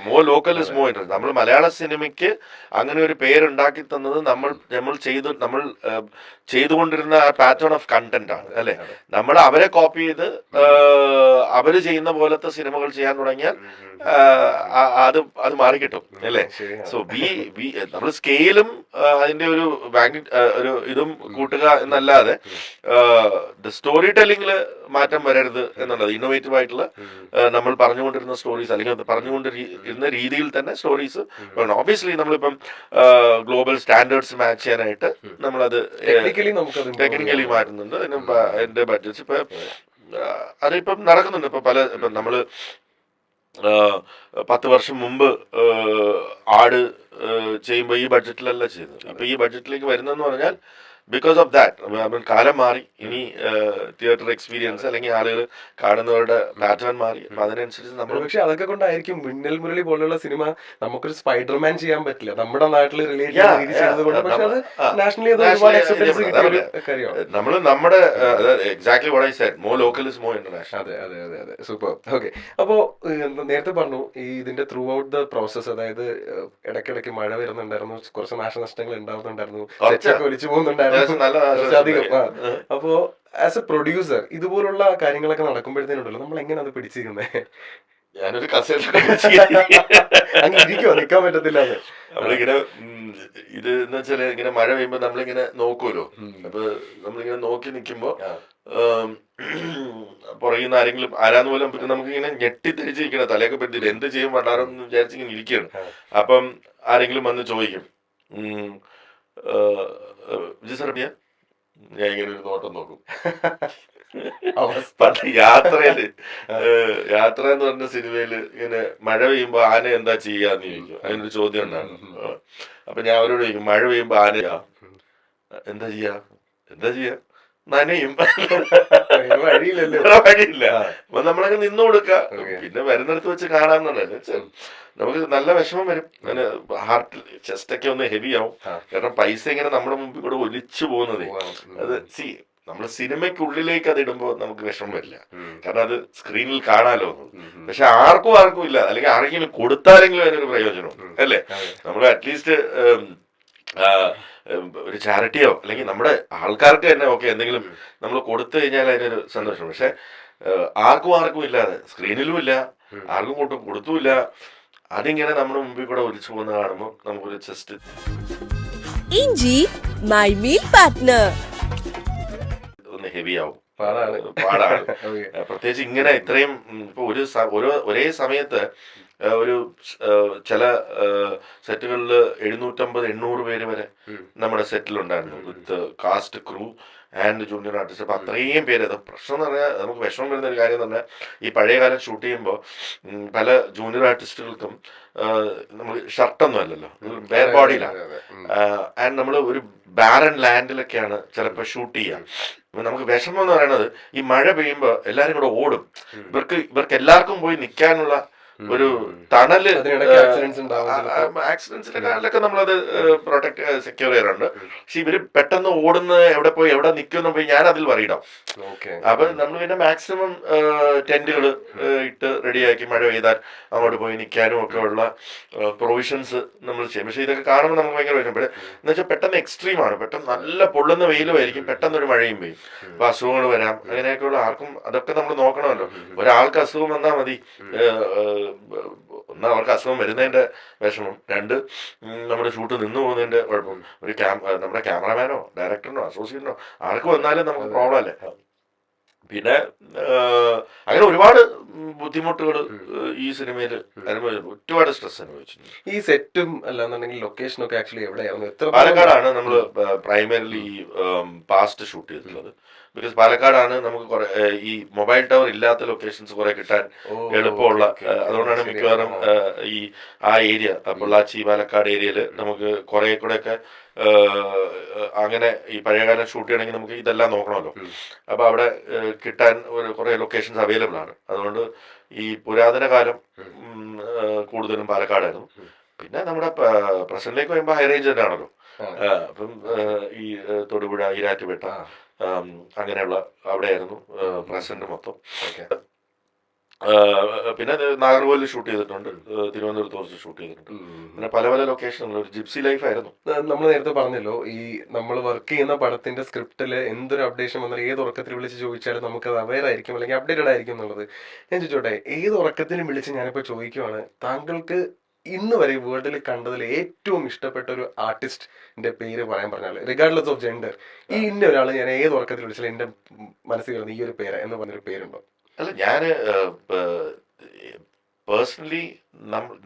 more local is more international. നമ്മൾ മലയാള സിനിമയ്ക്ക് അങ്ങനെ ഒരു പേരുണ്ടാക്കി തന്നത് നമ്മൾ ചെയ്തുകൊണ്ടിരുന്ന പാറ്റേൺ ഓഫ് കണ്ടന്റ് ആണ് അല്ലെ. നമ്മൾ അവരെ കോപ്പി ചെയ്ത് അവര് ചെയ്യുന്ന പോലത്തെ സിനിമകൾ ചെയ്യാൻ തുടങ്ങിയാൽ അത് മാറിക്കിട്ടും അല്ലേ. സോ നമ്മൾ സ്കെയിലും അതിന്റെ ഒരു ഇതും കൂട്ടുക എന്നല്ലാതെ സ്റ്റോറി ടെല്ലിങ്ങില് മാറ്റം വരരുത് എന്നുള്ളത്. ഇന്നോവേറ്റീവ് ആയിട്ടുള്ള നമ്മൾ പറഞ്ഞുകൊണ്ടിരുന്ന സ്റ്റോറീസ് അല്ലെങ്കിൽ പറഞ്ഞുകൊണ്ടിരുന്ന രീതിയിൽ തന്നെ സ്റ്റോറീസ് വേണം. ഒബ്വിയസ്ലി നമ്മളിപ്പം ഗ്ലോബൽ സ്റ്റാൻഡേർഡ്സ് മാച്ച് ചെയ്യാനായിട്ട് നമ്മളത് ടെക്നിക്കലി മാറ്റുന്നുണ്ട്. അതിന്റെ ബഡ്ജറ്റ്സ് അതിപ്പം നടക്കുന്നുണ്ട്. ഇപ്പം നമ്മള് 10 വർഷം മുമ്പ് ആട് ചെയ്യുമ്പോൾ ഈ ബഡ്ജറ്റിലല്ല ചെയ്യുന്നത്. ഇപ്പൊ ഈ ബഡ്ജറ്റിലേക്ക് വരുന്നതെന്ന് പറഞ്ഞാൽ ബിക്കോസ് ഓഫ് ദാറ്റ് കാലം മാറി. ഇനി തിയേറ്റർ എക്സ്പീരിയൻസ് അല്ലെങ്കിൽ ആളുകൾ കാണുന്നവരുടെ പാറ്റേൺ മാറി. അപ്പൊ അതിനനുസരിച്ച് നമ്മൾ പക്ഷെ അതൊക്കെ കൊണ്ടായിരിക്കും മിന്നൽ മുരളി പോലുള്ള സിനിമ നമുക്കൊരു സ്പൈഡർമാൻ ചെയ്യാൻ പറ്റില്ല, നമ്മുടെ നാട്ടിൽ റിലേറ്റ് നമ്മൾ നമ്മുടെ exactly what I said, more local is more international. അതെ സൂപ്പർ. ഓക്കെ, അപ്പോ നേരത്തെ പറഞ്ഞു ഈ ഇതിന്റെ ത്രൂ ഔട്ട് ദ പ്രോസസ്, അതായത് ഇടയ്ക്കിടയ്ക്ക് മഴ വരുന്നുണ്ടായിരുന്നു, കുറച്ച് നാശനഷ്ടങ്ങൾ ഉണ്ടാവുന്നുണ്ടായിരുന്നു, ഒലിച്ചു പോകുന്നുണ്ടായിരുന്നു. അത്യാവശ്യം നല്ല അധികം. അപ്പോ ആസ് എ പ്രൊഡ്യൂസർ ഇതുപോലുള്ള കാര്യങ്ങളൊക്കെ നടക്കുമ്പോഴത്തേനുണ്ടല്ലോ നമ്മൾ എങ്ങനെ അത് പിടിച്ചിരിക്കുന്നത്? ഞാനൊരു കസേര അങ്ങ് ഇരിക്കുവോ, നിക്കാൻ പറ്റത്തില്ല. നമ്മളിങ്ങനെ ഇത് എന്ന് വെച്ചാല് ഇങ്ങനെ മഴ പെയ്യുമ്പോ നമ്മളിങ്ങനെ നോക്കുമല്ലോ. അപ്പൊ നമ്മളിങ്ങനെ നോക്കി നിൽക്കുമ്പോ പുറകിന്ന് ആരെങ്കിലും ആരാന്ന് പോലും നമുക്കിങ്ങനെ ഞെട്ടിത്തിരിച്ചിരിക്കണം, തലയൊക്കെ പറ്റില്ല, എന്ത് ചെയ്യും പണ്ടാറെന്ന് വിചാരിച്ചിങ്ങനെ ഇരിക്കുകയാണ്. അപ്പം ആരെങ്കിലും വന്ന് ചോദിക്കും വിജയ് സാർ എവിടെയാ? ഞാൻ ഇങ്ങനെ ഒരു നോട്ടം നോക്കും. പണ്ട് യാത്ര എന്ന് പറഞ്ഞ സിനിമയില് ഇങ്ങനെ മഴ പെയ്യുമ്പോ ആന എന്താ ചെയ്യാന്ന് ചോദിക്കും. അതിനൊരു ചോദ്യം ഉണ്ടായിരുന്നു. അപ്പൊ ഞാൻ അവരോട് ചോദിക്കും, മഴ പെയ്യുമ്പോ ആന എന്താ ചെയ്യാ? നനയും. വഴിയില്ല. അപ്പൊ നമ്മളങ്ങ് നിന്നു കൊടുക്ക, പിന്നെ വരുന്നിടത്ത് വെച്ച് കാണാന്നുള്ളത്. നമുക്ക് നല്ല വിഷമം വരും, അങ്ങനെ ഹാർട്ടിൽ ചെസ്റ്റൊക്കെ ഒന്ന് ഹെവി ആവും. കാരണം പൈസ ഇങ്ങനെ നമ്മുടെ മുമ്പിൽ കൂടെ ഒലിച്ചു പോകുന്നതേ. അത് നമ്മള് സിനിമയ്ക്കുള്ളിലേക്ക് അത് ഇടുമ്പോ നമുക്ക് വിഷമം വരില്ല, കാരണം അത് സ്ക്രീനിൽ കാണാലോ. പക്ഷെ ആർക്കും ഇല്ല, അല്ലെങ്കിൽ ആരെങ്കിലും കൊടുത്താലെങ്കിലും അതിനൊരു പ്രയോജനം അല്ലേ? നമ്മൾ അറ്റ്ലീസ്റ്റ് ഒരു ചാരിറ്റിയോ അല്ലെങ്കിൽ നമ്മുടെ ആൾക്കാർക്ക് തന്നെ ഓക്കെ എന്തെങ്കിലും നമ്മൾ കൊടുത്തു കഴിഞ്ഞാൽ അതിനൊരു സന്തോഷം. പക്ഷെ ആർക്കും ഇല്ലാതെ സ്ക്രീനിലും ഇല്ല, ആർക്കും കൊടുത്തുമില്ല, അതിങ്ങനെ നമ്മുടെ മുമ്പിൽ കൂടെ ഒലിച്ചു പോകുന്ന കാണുമ്പോൾ നമുക്കൊരു ജസ്റ്റ് ഇഞ്ചി മൈ മീൽ പാർട്ട്ണർ ഒന്ന് ഹെവി ആവും, പാടാണ്. പ്രത്യേകിച്ച് ഇങ്ങനെ ഇത്രയും ഇപ്പൊ ഒരേ സമയത്ത് ഒരു ചില സെറ്റുകളിൽ 750-800 പേര് വരെ നമ്മുടെ സെറ്റിലുണ്ടായിരുന്നു, with cast, crew and junior artist. അപ്പൊ അത്രയും പേര്. അത് പ്രശ്നം എന്ന് പറഞ്ഞാൽ നമുക്ക് വിഷമം വരുന്ന ഒരു കാര്യം എന്ന് പറഞ്ഞാൽ, ഈ പഴയ കാലം ഷൂട്ട് ചെയ്യുമ്പോൾ പല ജൂനിയർ ആർട്ടിസ്റ്റുകൾക്കും നമ്മൾ ഷർട്ടൊന്നും അല്ലല്ലോ, ബെയർ ബോഡിയിലാണ്. ആൻഡ് നമ്മൾ ഒരു ബാരൻ ലാൻഡിലൊക്കെയാണ് ചിലപ്പോൾ ഷൂട്ട് ചെയ്യാം. നമുക്ക് വിഷമം എന്ന് പറയുന്നത്, ഈ മഴ പെയ്യുമ്പോൾ എല്ലാവരും കൂടെ ഓടും. ഇവർക്ക് എല്ലാവർക്കും പോയി നിൽക്കാനുള്ള ഒരു തണല്. ആക്സിഡൻസിന്റെ കാലിലൊക്കെ നമ്മളത് പ്രൊട്ടക്ട് സെക്യൂർ ചെയ്യാറുണ്ട്. പക്ഷെ ഇവര് പെട്ടെന്ന് ഓടുന്ന എവിടെ നിൽക്കുന്ന പോയി ഞാൻ അതിൽ വറിയിടാം. അപ്പൊ നമ്മൾ പിന്നെ മാക്സിമം ടെന്റുകൾ ഇട്ട് റെഡിയാക്കി മഴ പെയ്താൽ അങ്ങോട്ട് പോയി നിൽക്കാനും ഒക്കെ ഉള്ള പ്രൊവിഷൻസ് നമ്മൾ ചെയ്യും. പക്ഷെ ഇതൊക്കെ കാണുമ്പോൾ നമുക്ക് ഭയങ്കര വിഷമം. എന്ന് വെച്ചാൽ പെട്ടെന്ന് എക്സ്ട്രീമാണ്, പെട്ടെന്ന് നല്ല പൊള്ളുന്ന വെയിലുമായിരിക്കും, പെട്ടെന്ന് ഒരു മഴയും പെയ്യും, അപ്പൊ അസുഖങ്ങൾ വരാം. അങ്ങനെയൊക്കെയുള്ള ആർക്കും അതൊക്കെ നമ്മൾ നോക്കണമല്ലോ. ഒരാൾക്ക് അസുഖം വന്നാൽ മതി, ഒന്ന് അവർക്ക് അസുഖം വരുന്നതിന്റെ വിഷമം, രണ്ട് നമ്മുടെ ഷൂട്ട് നിന്നു പോകുന്നതിന്റെ കുഴപ്പം. നമ്മുടെ ക്യാമറമാനോ ഡയറക്ടറിനോ അസോസിയേറ്റിനോ ആർക്ക് വന്നാലും നമുക്ക് പ്രോബ്ലം അല്ലേ. പിന്നെ അങ്ങനെ ഒരുപാട് ബുദ്ധിമുട്ടുകൾ ഈ സിനിമയിൽ ഒരുപാട് സ്ട്രെസ് അനുഭവിച്ചിട്ടുണ്ട്. ഈ സെറ്റും അല്ലാന്നുണ്ടെങ്കിൽ ലൊക്കേഷനൊക്കെ ആക്ച്വലി എവിടെയായിരുന്നു? പാലക്കാടാണ് നമ്മൾ പ്രൈമറിലി പാസ്റ്റ് ഷൂട്ട് ചെയ്തിട്ടുള്ളത്. ബിക്കോസ് പാലക്കാടാണ് നമുക്ക് കുറെ ഈ മൊബൈൽ ടവർ ഇല്ലാത്ത ലൊക്കേഷൻസ് കുറെ കിട്ടാൻ എളുപ്പമുള്ള. അതുകൊണ്ടാണ് മിക്കവാറും ഈ ഏരിയ പൊള്ളാച്ചി പാലക്കാട് ഏരിയയിൽ നമുക്ക് കുറെ കൂടെ ഒക്കെ അങ്ങനെ ഈ പഴയകാലം ഷൂട്ട് ചെയ്യണമെങ്കിൽ നമുക്ക് ഇതെല്ലാം നോക്കണമല്ലോ. അപ്പൊ അവിടെ കിട്ടാൻ കുറെ ലൊക്കേഷൻസ് അവൈലബിൾ ആണ്. അതുകൊണ്ട് ഈ പുരാതന കാലം കൂടുതലും പാലക്കാടായിരുന്നു. പിന്നെ നമ്മുടെ പ്രസന്റിലേക്ക് വരുമ്പോൾ ഹൈ റേഞ്ച് തന്നെയാണല്ലോ. അപ്പം ഈ തൊടുപുഴ, ഈരാറ്റുപേട്ട അങ്ങനെയുള്ള അവിടെയായിരുന്നു പ്രസന്റ് മൊത്തം. പിന്നെ നാഗർകോവിലിൽ ഷൂട്ട് ചെയ്തിട്ടുണ്ട്, തിരുവനന്തപുരത്ത് കുറച്ച് ഷൂട്ട് ചെയ്തിട്ടുണ്ട്. പിന്നെ പല പല ലൊക്കേഷനിൽ ഒരു ജിപ്സി ലൈഫ് ആയിരുന്നു. നമ്മൾ നേരത്തെ പറഞ്ഞല്ലോ, ഈ നമ്മൾ വർക്ക് ചെയ്യുന്ന പടത്തിന്റെ സ്ക്രിപ്റ്റില് എന്തൊരു അപ്ഡേഷൻ വന്നാലും ഏത് ഉറക്കത്തിൽ വിളിച്ച് ചോദിച്ചാലും നമുക്കത് അവെയർ ആയിരിക്കും അല്ലെങ്കിൽ അപ്ഡേറ്റഡ് ആയിരിക്കും എന്നുള്ളത്. ഞാൻ ചോദിച്ചോട്ടെ, ഏത് ഉറക്കത്തിലും വിളിച്ച് ഞാനിപ്പോ ചോദിക്കുവാണ്, താങ്കൾക്ക് ഇന്ന് വരെ വേൾഡിൽ കണ്ടതിൽ ഏറ്റവും ഇഷ്ടപ്പെട്ട ഒരു ആർട്ടിസ്റ്റിന്റെ പേര് പറയാൻ പറഞ്ഞാൽ, റിഗാർഡ്ലെസ് ഓഫ് ജെൻഡർ, ഈ ഇന്ന ഒരാൾ ഞാൻ ഏത് ഉറക്കത്തിൽ വിളിച്ചാലും എന്റെ മനസ്സിൽ വരുന്ന ഈ ഒരു പേര് എന്ന് പറഞ്ഞൊരു പേരുണ്ടോ? അല്ല, ഞാന് പേഴ്സണലി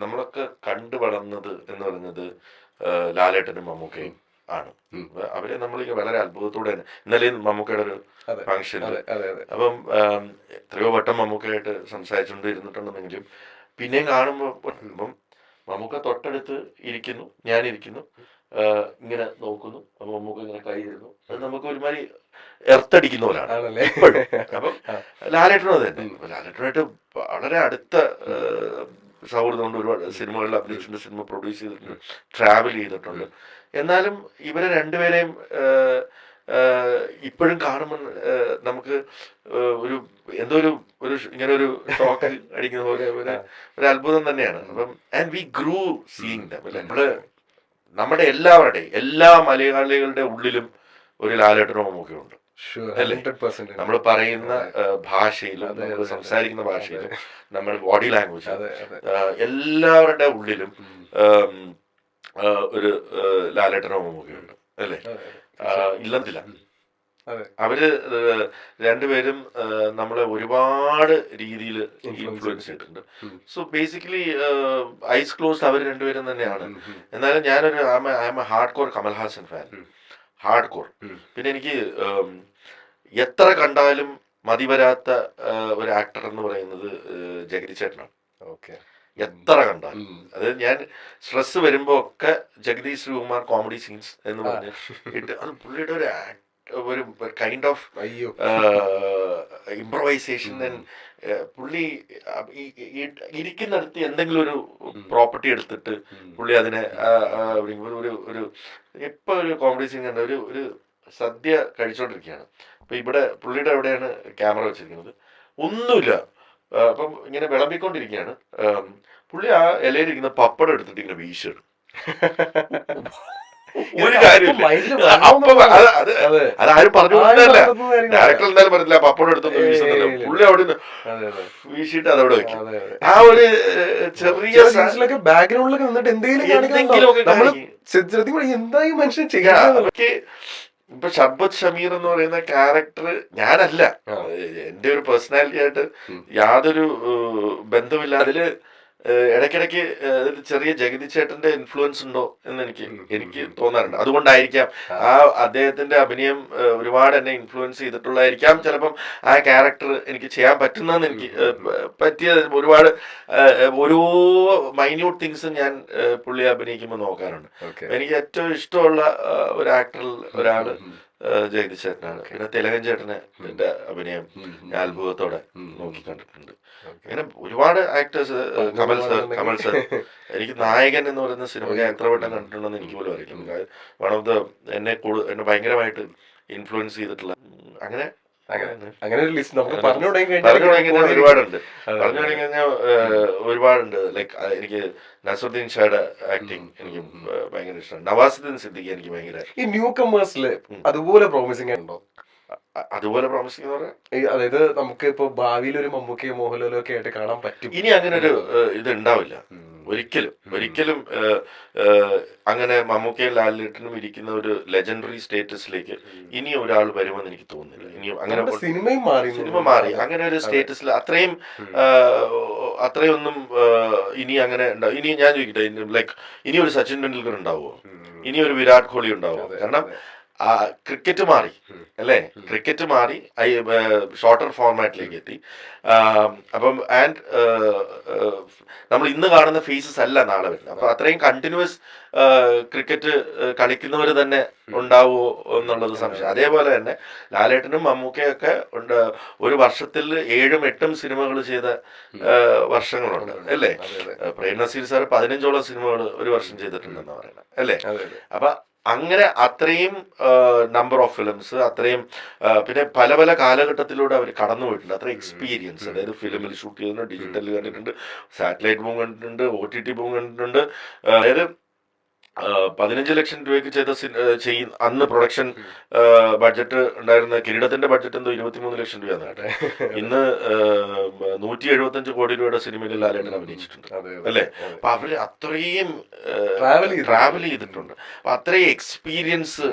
നമ്മളൊക്കെ കണ്ടു വളർന്നത് എന്ന് പറയുന്നത് ലാലേട്ടനും മമ്മൂക്കയും ആണ്. അവരെ നമ്മൾ വളരെ അത്ഭുതത്തോടെ ഇന്നലെ മമ്മൂക്കയുടെ ഒരു ഫംഗ്ഷൻ, അപ്പം എത്രയോ വട്ടം മമ്മൂക്കയായിട്ട് സംസാരിച്ചുകൊണ്ട് ഇരുന്നിട്ടുണ്ടെന്നെങ്കിലും പിന്നെയും കാണുമ്പോൾ മമ്മൂക്ക തൊട്ടടുത്ത് ഇരിക്കുന്നു, ഞാനിരിക്കുന്നു, ഇങ്ങനെ നോക്കുന്നു, അപ്പൊ മമ്മൂക്ക ഇങ്ങനെ കൈ തരുന്നു. അത് നമുക്ക് ഒരുമാതിരി എർത്തടിക്കുന്ന പോലാണ് എപ്പോഴും. അപ്പം ലാലേട്ടനും അത് തന്നെ. ലാലേട്ടനായിട്ട് വളരെ അടുത്ത സൗഹൃദം കൊണ്ട് ഒരുപാട് സിനിമകളിൽ അഭിനയിച്ചിട്ടുണ്ട്, സിനിമ പ്രൊഡ്യൂസ് ചെയ്തിട്ടുണ്ട്, ട്രാവൽ ചെയ്തിട്ടുണ്ട്. എന്നാലും ഇവരെ രണ്ടുപേരെയും ഇപ്പോഴും കാണുമ്പോൾ നമുക്ക് ഒരു എന്തോ ഒരു ഇങ്ങനെ ഒരു ഷോക്ക് അടിക്കുന്ന പോലെ ഒരു അത്ഭുതം തന്നെയാണ്. അപ്പം and we grew seeing them. നമ്മള് നമ്മുടെ എല്ലാവരുടെയും എല്ലാ മലയാളികളുടെ ഉള്ളിലും ഒരു ലാലേട്ടനോ മമ്മൂക്കയോ ഉണ്ട്. അല്ലേ? 100%. നമ്മൾ പറയുന്ന ഭാഷയിലും നമ്മൾ സംസാരിക്കുന്ന ഭാഷയിലും നമ്മൾ ബോഡി ലാംഗ്വേജ് എല്ലാവരുടെ ഉള്ളിലും ഒരു ലാലേട്ടനോ മമ്മൂക്കയുണ്ട്. അല്ലേ? ഇല്ലെന്നില്ല. അവര് രണ്ടുപേരും നമ്മളെ ഒരുപാട് രീതിയിൽ ഇൻഫ്ലുവൻസ് ചെയ്തിട്ടുണ്ട്. സോ ബേസിക്കലി ഐസ് ക്ലോസ്ഡ് അവർ രണ്ടുപേരും തന്നെയാണ്. എന്നാലും ഞാനൊരു I M A hard core Kamal Haasan fan, hard core. പിന്നെ എനിക്ക് എത്ര കണ്ടാലും മതി വരാത്ത ഒരു ആക്ടർ എന്ന് പറയുന്നത് ജഗതി ചേട്ടനാണ്. എത്ര കണ്ടാലും അത് ഞാൻ സ്ട്രെസ് വരുമ്പോ ഒക്കെ ജഗതി ശ്രീകുമാർ കോമഡി സീൻസ് എന്ന് പറഞ്ഞ് ഇട്ട് അത് പുള്ളിയുടെ ഒരു കൈൻഡ് ഓഫ് ഇംപ്രവൈസേഷൻ. പുള്ളി ഇരിക്കുന്നിടത്ത് എന്തെങ്കിലും ഒരു പ്രോപ്പർട്ടി എടുത്തിട്ട് പുള്ളി അതിനെ ഒരു ഇപ്പൊ ഒരു കോമഡി സീൻ കണ്ട ഒരു സദ്യ കഴിച്ചോണ്ടിരിക്കുകയാണ്. അപ്പൊ ഇവിടെ പുള്ളിയുടെ എവിടെയാണ് ക്യാമറ വെച്ചിരിക്കുന്നത്, ഒന്നുമില്ല. അപ്പം ഇങ്ങനെ വിളമ്പിക്കൊണ്ടിരിക്കുകയാണ്. പുള്ളി ആ ഇലയിലിരിക്കുന്ന പപ്പടം എടുത്തിട്ട് ഇങ്ങനെ വീശിടും. ഒരു കാര്യമില്ല. അതാരും പറഞ്ഞു കൊടുത്തതല്ല, ഡയറക്ടർ എന്തായാലും പറഞ്ഞില്ല പപ്പടം എടുത്തൊന്നും വീശുന്നില്ല. പുള്ളി അവിടെ നിന്ന് വീശിയിട്ട് അതവിടെ വെക്കും. ആ ഒരു ചെറിയ ബാക്ക്ഗ്രൗണ്ടിലൊക്കെ നിന്നിട്ട് എന്തെങ്കിലും എന്തായി മനുഷ്യൻ ചെയ്യാൻ. ഇപ്പൊ ഷർബത്ത് ഷമീർ എന്ന് പറയുന്ന ക്യാരക്ടർ ഞാനല്ല, എന്റെ ഒരു പേഴ്സണാലിറ്റി ആയിട്ട് യാതൊരു ബന്ധമില്ല. അതില് ഇടയ്ക്കിടയ്ക്ക് ചെറിയ ജഗതി ചേട്ടന്റെ ഇൻഫ്ലുവൻസ് ഉണ്ടോ എന്ന് എനിക്ക് തോന്നാറുണ്ട്. അതുകൊണ്ടായിരിക്കാം ആ അദ്ദേഹത്തിന്റെ അഭിനയം ഒരുപാട് എന്നെ ഇൻഫ്ലുവൻസ് ചെയ്തിട്ടുള്ളതായിരിക്കാം. ചിലപ്പം ആ ക്യാരക്ടർ എനിക്ക് ചെയ്യാൻ പറ്റുന്നതെന്ന് എനിക്ക് പറ്റിയ ഒരുപാട് ഓരോ മൈന്യൂട്ട് തിങ്സും ഞാൻ പുള്ളി അഭിനയിക്കുമ്പോൾ നോക്കാറുണ്ട്. എനിക്ക് ഏറ്റവും ഇഷ്ടമുള്ള ഒരു ആക്ടറിൽ ഒരാള് ജഗതി ചേട്ടനാണ്. പിന്നെ തിലകൻ ചേട്ടനെ എന്റെ അഭിനയം ഞാൻ അത്ഭുതത്തോടെ നോക്കി കണ്ടിട്ടുണ്ട്. അങ്ങനെ ഒരുപാട് ആക്ടേഴ്സ്, കമൽ സർ എനിക്ക് നായകൻ എന്ന് പറയുന്ന സിനിമ ഞാൻ എത്ര വട്ടം കണ്ടിട്ടുണ്ടെന്ന് എനിക്ക് പോലും അറിയില്ല. വൺ ഓഫ് ദ എന്നെ ഭയങ്കരമായിട്ട് ഇൻഫ്ലുവൻസ് ചെയ്തിട്ടുള്ള അങ്ങനെ ഒരു ലിസ്റ്റ് നമുക്ക് പറഞ്ഞു ഒരുപാടുണ്ട്. പറഞ്ഞു കഴിഞ്ഞാൽ ഒരുപാടുണ്ട്. ലൈക്ക് എനിക്ക് നസറുദ്ദീൻ ഷായുടെ ആക്ടിങ് എനിക്ക് ഭയങ്കര ഇഷ്ടമാണ്. നവാസുദ്ദീൻ സിദ്ദിഖി എനിക്ക് ഭയങ്കര. ഈ ന്യൂ കമേഴ്സില് അതുപോലെ പ്രോമിസിംഗ് ഉണ്ടോ? അതുപോലെ പ്രോമിസിംഗ് എന്ന് പറയാം, അതായത് നമുക്ക് ഇപ്പൊ ഭാവിയിൽ ഒരു മമ്മൂക്കയോ മോഹൻലാലോ ഒക്കെ ആയിട്ട് കാണാൻ പറ്റും. ഇനി അങ്ങനെ ഒരു ഇത് ഉണ്ടാവില്ല ഒരിക്കലും. അങ്ങനെ മമ്മൂക്കയും ലാലേട്ടനും ഇരിക്കുന്ന ഒരു ലെജൻഡറി സ്റ്റേറ്റസിലേക്ക് ഇനി ഒരാൾ വരുമെന്ന് എനിക്ക് തോന്നുന്നില്ല. ഇനി അങ്ങനെ സിനിമ മാറി അങ്ങനെ ഒരു സ്റ്റേറ്റസിൽ അത്രയൊന്നും ഇനി അങ്ങനെ ഉണ്ടാവും. ഇനി ഞാൻ ചോദിക്കട്ടെ, ലൈക്ക് ഇനി ഒരു സച്ചിൻ ടെണ്ടുൽക്കർ ഉണ്ടാവുമോ? ഇനി ഒരു വിരാട് കോഹ്ലി ഉണ്ടാവുമോ? കാരണം ക്രിക്കറ്റ് മാറി അല്ലേ, ക്രിക്കറ്റ് മാറി ഷോർട്ടർ ഫോർമാറ്റിലേക്ക് എത്തി. അപ്പം ആൻഡ് നമ്മൾ ഇന്ന് കാണുന്ന ഫേസസ് അല്ല നാളെ വരുന്നത്. അപ്പൊ അത്രയും കണ്ടിന്യൂസ് ക്രിക്കറ്റ് കളിക്കുന്നവർ തന്നെ ഉണ്ടാവുമോ എന്നുള്ളത് സംശയം. അതേപോലെ തന്നെ ലാലേട്ടനും മമ്മൂക്കയൊക്കെ ഒരു വർഷത്തിൽ 7-8 സിനിമകൾ ചെയ്ത വർഷങ്ങളുണ്ട് അല്ലേ. പ്രേം നസീർ സാർ 15ഓളം സിനിമകൾ ഒരു വർഷം ചെയ്തിട്ടുണ്ടെന്ന് പറയുന്നത് അല്ലേ. അപ്പൊ അങ്ങനെ അത്രയും നമ്പർ ഓഫ് ഫിലിംസ്, അത്രയും പിന്നെ പല പല കാലഘട്ടത്തിലൂടെ അവർ കടന്നു പോയിട്ടുണ്ട്. അത്ര എക്സ്പീരിയൻസ്, അതായത് ഫിലിമിൽ ഷൂട്ട് ചെയ്തിട്ടുണ്ട്, ഡിജിറ്റലിൽ കണ്ടിട്ടുണ്ട്, സാറ്റലൈറ്റ് ബൂം കണ്ടിട്ടുണ്ട്, OTT ബൂം കണ്ടിട്ടുണ്ട്. അതായത് 15 ലക്ഷം രൂപയ്ക്ക് ചെയ്ത അന്ന് പ്രൊഡക്ഷൻ ബഡ്ജറ്റ് ഉണ്ടായിരുന്ന കിരീടത്തിന്റെ ബഡ്ജറ്റ് എന്തോ 23 ലക്ഷം രൂപയാണ് കേട്ടെ. ഇന്ന് 175 കോടി രൂപയുടെ സിനിമയിൽ ലാലേട്ടൻ അഭിനയിച്ചിട്ടുണ്ട് അല്ലേ. അപ്പൊ അവര് അത്രയും ട്രാവൽ ചെയ്തിട്ടുണ്ട്. അപ്പൊ അത്രയും എക്സ്പീരിയൻസ്